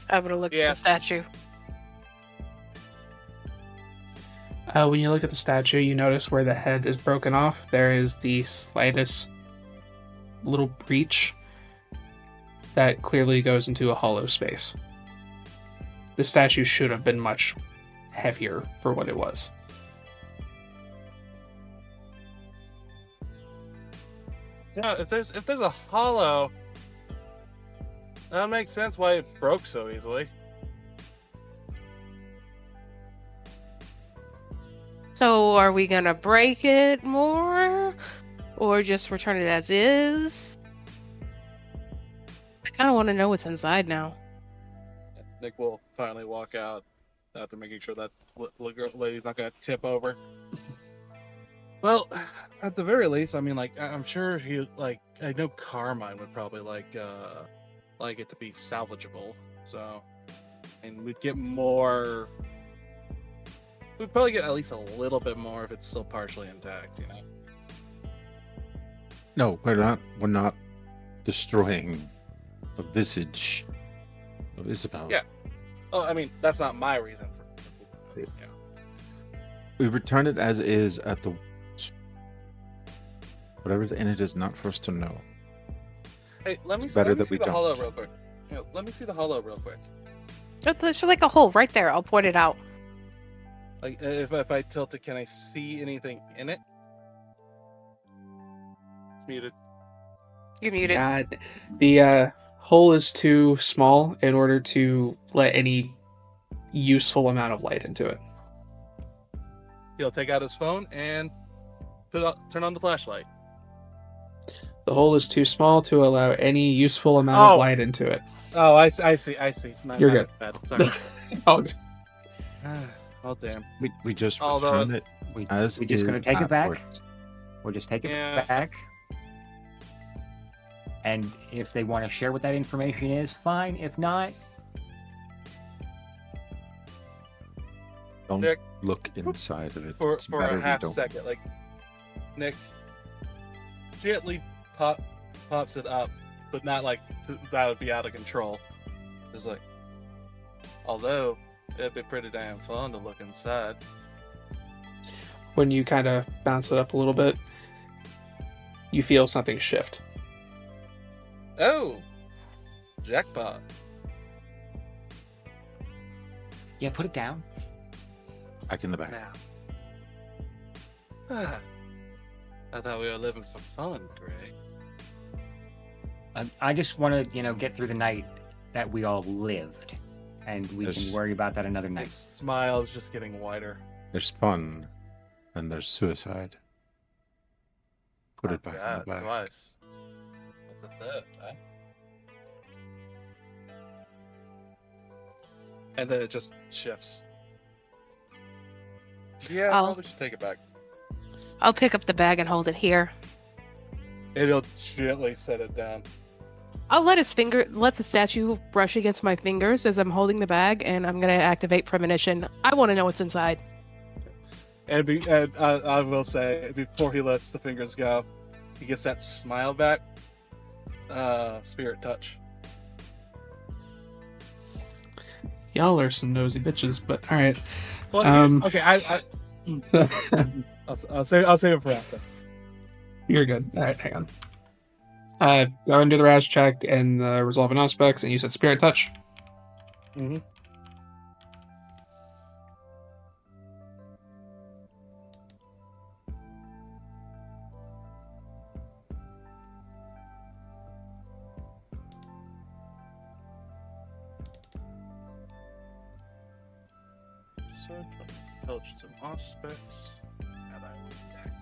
I'm gonna look at the statue. When you look at the statue, you notice where the head is broken off, there is the slightest little breach that clearly goes into a hollow space. The statue should have been much heavier for what it was. Yeah, if there's a hollow, that makes sense why it broke so easily. So are we gonna break it more? Or just return it as is? I kind of want to know what's inside now. Nick will finally walk out after making sure that lady's not going to tip over. Well, at the very least, I mean, I'm sure he, I know Carmine would probably like it to be salvageable. So, and we'd get more. We'd probably get at least a little bit more if it's still partially intact, No, we're not destroying the visage of Isabel. Yeah. Oh, I mean, that's not my reason for keeping it. Yeah. We return it as is at the whatever's in it is not for us to know. Hey, let me It's better that see we the don't. hollow real quick. Let me see the hollow real quick. There's like a hole right there. I'll point it out. Like, if I tilt it, can I see anything in it? Muted. You're muted. The hole is too small in order to let any useful amount of light into it. He'll take out his phone and turn on the flashlight. The hole is too small to allow any useful amount of light into it. Oh, I see. You're good. Bad. Sorry. All good. Oh, damn. We just Although- return it We as we just is gonna take it back. afterwards. We'll just take it Yeah. back. And if they want to share what that information is, fine. If not, Don't Nick, look inside of it. For It's better a we half don't. second, like Nick gently pops it up, but not like that would be out of control. It's like, although it'd be pretty damn fun to look inside. When you kind of bounce it up a little bit, you feel something shift. Oh, jackpot! yeah, put it down. Back in the back. Now, I thought we were living for fun, Grei. I just want to, get through the night that we all lived, and we Yes. can worry about that another His night. smile is just getting wider. There's fun, and there's suicide. Put it back in God, the back. twice. What's the third, huh? And then it just shifts. Yeah, Oh. probably should take it back. I'll pick up the bag and hold it here. It'll gently set it down. I'll let the statue brush against my fingers as I'm holding the bag, and I'm gonna activate premonition. I want to know what's inside. And I will say, before he lets the fingers go, he gets that smile back. Spirit touch. Y'all are some nosy bitches, but all right. Well, okay. I'll save it for after. You're good. All right, hang on. Go and do the rash check and the resolve and aspects, and you said spirit touch. Mm-hmm. So I'm trying to touch some aspects, and I will attack.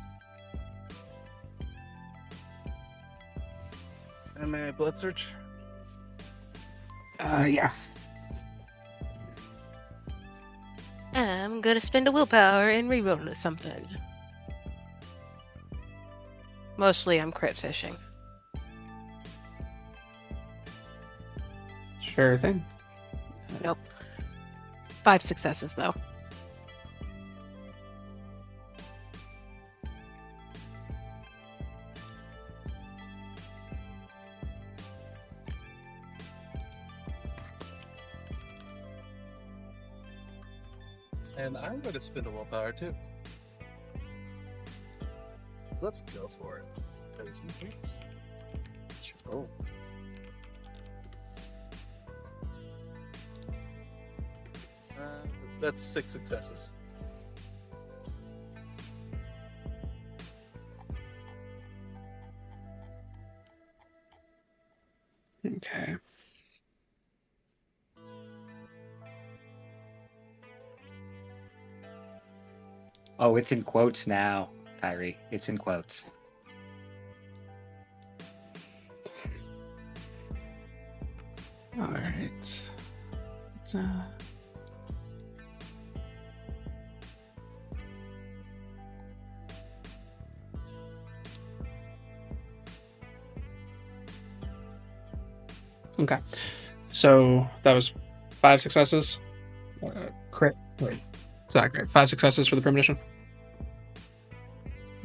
And may I blood search? Yeah. I'm gonna spend a willpower and reroll something. Mostly I'm crit fishing. Sure thing. Nope. 5 successes though. And I'm going to spend a willpower too. So let's go for it. Because it's oh. That's 6 successes. Okay. Oh, it's in quotes now, Kyrie. It's in quotes. All right. Okay. So that was 5 successes. Crit. Wait. It's not great. 5 successes for the premonition.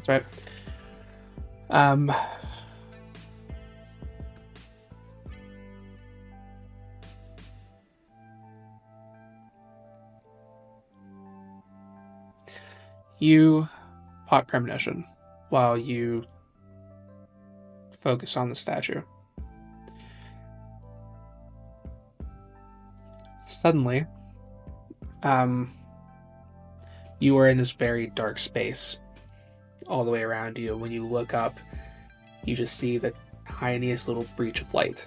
That's right. You pot premonition while you focus on the statue. Suddenly, you are in this very dark space all the way around you. When you look up, you just see the tiniest little breach of light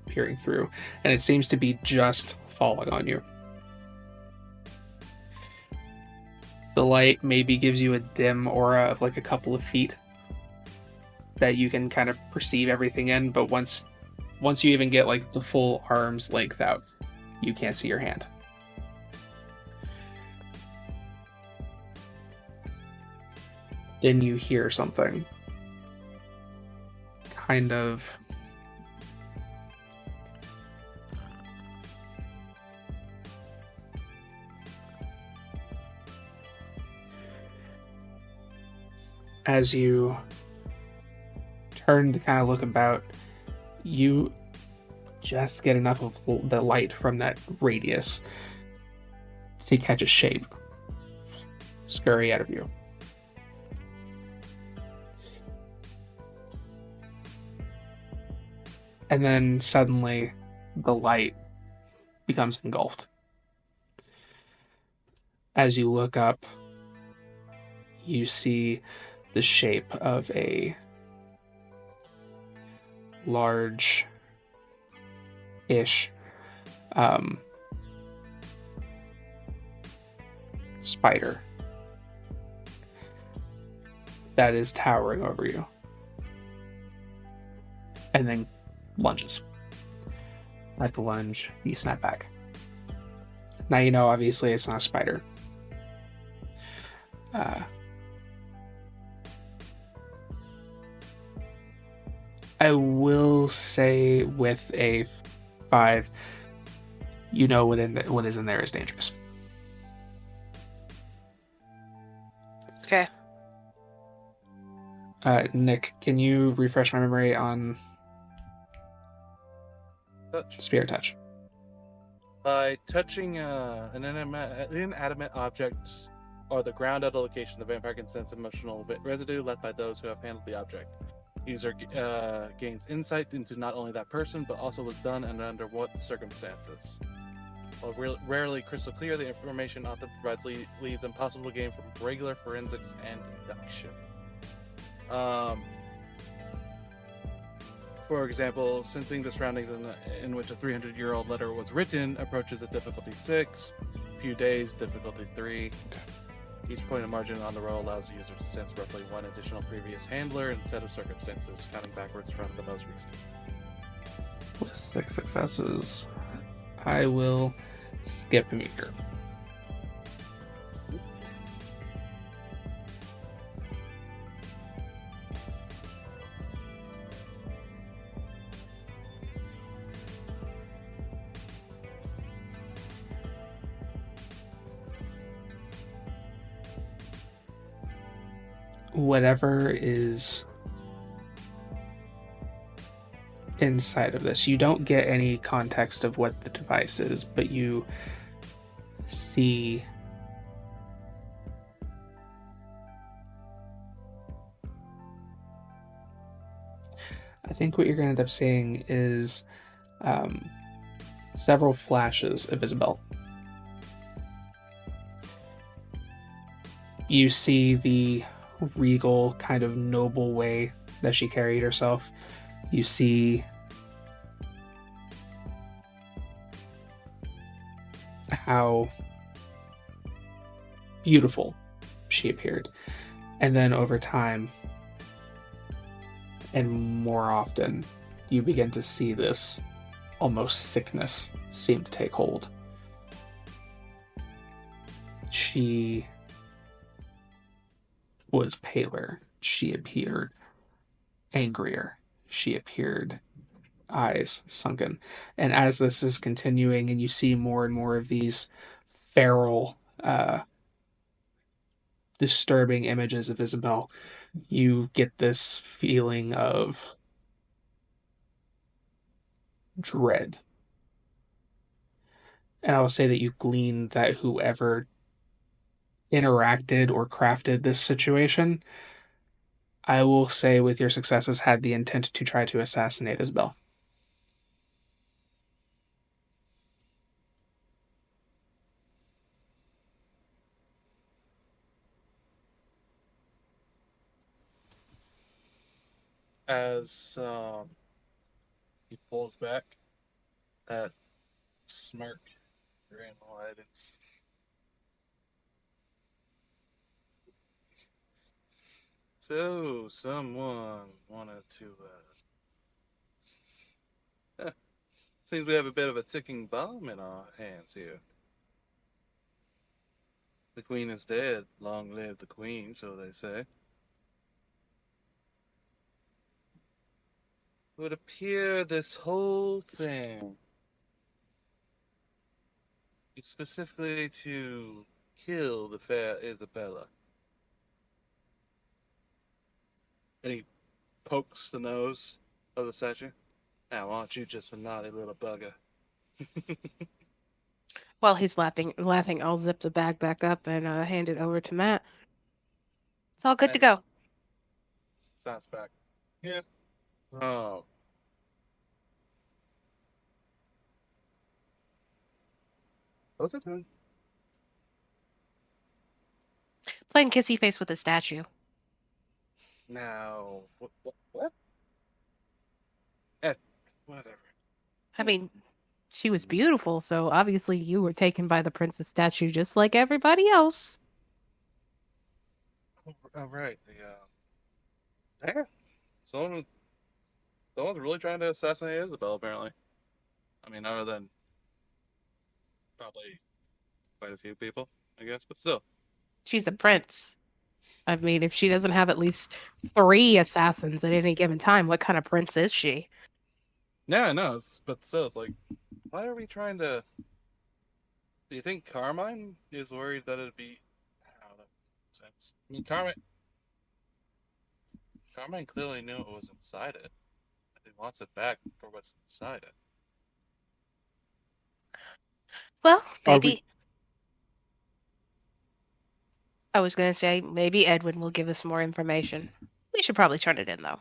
peering through, and it seems to be just falling on you. The light maybe gives you a dim aura of like a couple of feet that you can kind of perceive everything in, but once you even get like the full arm's length out, you can't see your hand. Then you hear something kind of as you turn to kind of look about, you just get enough of the light from that radius to catch a shape scurry out of you. And then suddenly the light becomes engulfed. As you look up, you see the shape of a large-ish spider that is towering over you and then lunges. At the lunge, you snap back. Now you know obviously it's not a spider. I will say with a 5, you know what is in there is dangerous. Okay. Nick, can you refresh my memory on Touch. Spirit touch. By touching an inanimate object or the ground at a location, the vampire can sense emotional residue left by those who have handled the object. User gains insight into not only that person, but also was done and under what circumstances. While rarely crystal clear, the information often provides leads impossible to gain from regular forensics and deduction. For example, sensing the surroundings in which a 300-year-old letter was written approaches at difficulty 6, few days, difficulty 3. Each point of margin on the roll allows the user to sense roughly one additional previous handler instead of circumstances, counting backwards from the most recent. With 6 successes, I will skip a meter. Whatever is inside of this, you don't get any context of what the device is, but you see I think what you're going to end up seeing is several flashes of Isabel. You see the regal, kind of noble way that she carried herself. You see how beautiful she appeared. And then over time, and more often, you begin to see this almost sickness seem to take hold. She was paler. She appeared angrier. She appeared eyes sunken. And as this is continuing and you see more and more of these feral, disturbing images of Isabel, you get this feeling of dread. And I will say that you glean that whoever interacted or crafted this situation, I will say with your successes, had the intent to try to assassinate Isabel. As he pulls back, that smirk grin widens. So, someone wanted to, seems we have a bit of a ticking bomb in our hands here. The queen is dead. Long live the queen, so they say. It would appear this whole thing is specifically to kill the fair Isabella. And he pokes the nose of the statue. Now, aren't you just a naughty little bugger? While he's laughing, I'll zip the bag back up and hand it over to Matt. It's all good to go. Sounds back. Yeah. Oh. What's it doing? Playing kissy face with a statue. Now, what? Whatever. I mean, she was beautiful, so obviously you were taken by the princess statue just like everybody else. Oh, right. Yeah. Someone's really trying to assassinate Isabel, apparently. I mean, other than probably quite a few people, I guess, but still. She's a prince. I mean, if she doesn't have at least 3 assassins at any given time, what kind of prince is she? Yeah, I know, but still, it's like, why are we trying to... Do you think Carmine is worried that it'd be... I don't know. Sense. I mean, Carmine clearly knew what was inside it. He wants it back for what's inside it. Well, Are maybe. I was going to say, maybe Edwin will give us more information. We should probably turn it in, though.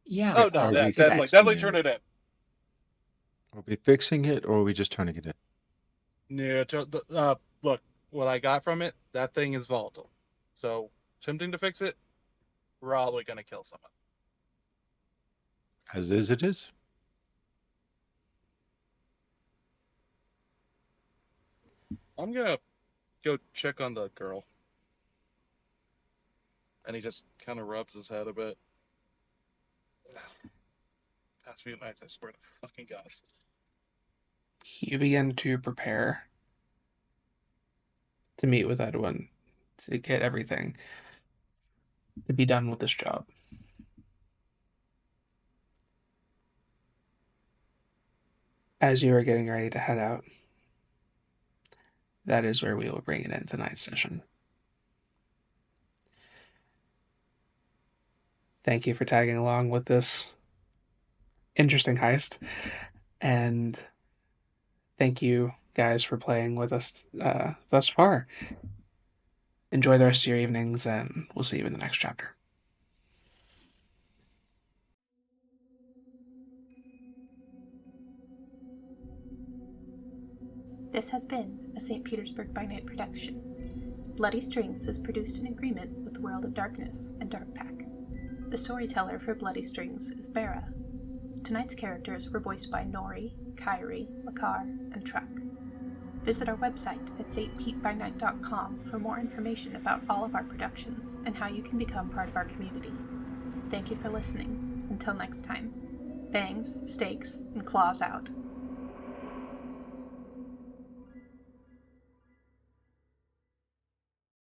Yeah. Oh no, Are yeah, we definitely fixing turn it in. Are we fixing it, or are we just turning it in? Yeah, look, what I got from it, that thing is volatile. So, attempting to fix it, probably gonna kill someone. As is, it is. I'm gonna go check on the girl. And he just kind of rubs his head a bit. Past few nights, I swear to fucking God. You begin to prepare to meet with Edwin to get everything to be done with this job. As you are getting ready to head out, that is where we will bring it in tonight's session. Thank you for tagging along with this interesting heist, and thank you guys for playing with us thus far. Enjoy the rest of your evenings, and we'll see you in the next chapter. This has been a St. Petersburg by Night production. Bloody Strings is produced in agreement with the World of Darkness and Darkpack. The storyteller for Bloody Strings is Beara. Tonight's characters were voiced by Noree, Kyrie, Lekar, and Truckexe. Visit our website at stpbN for more information about all of our productions and how you can become part of our community. Thank you for listening. Until next time, bangs, stakes, and claws out.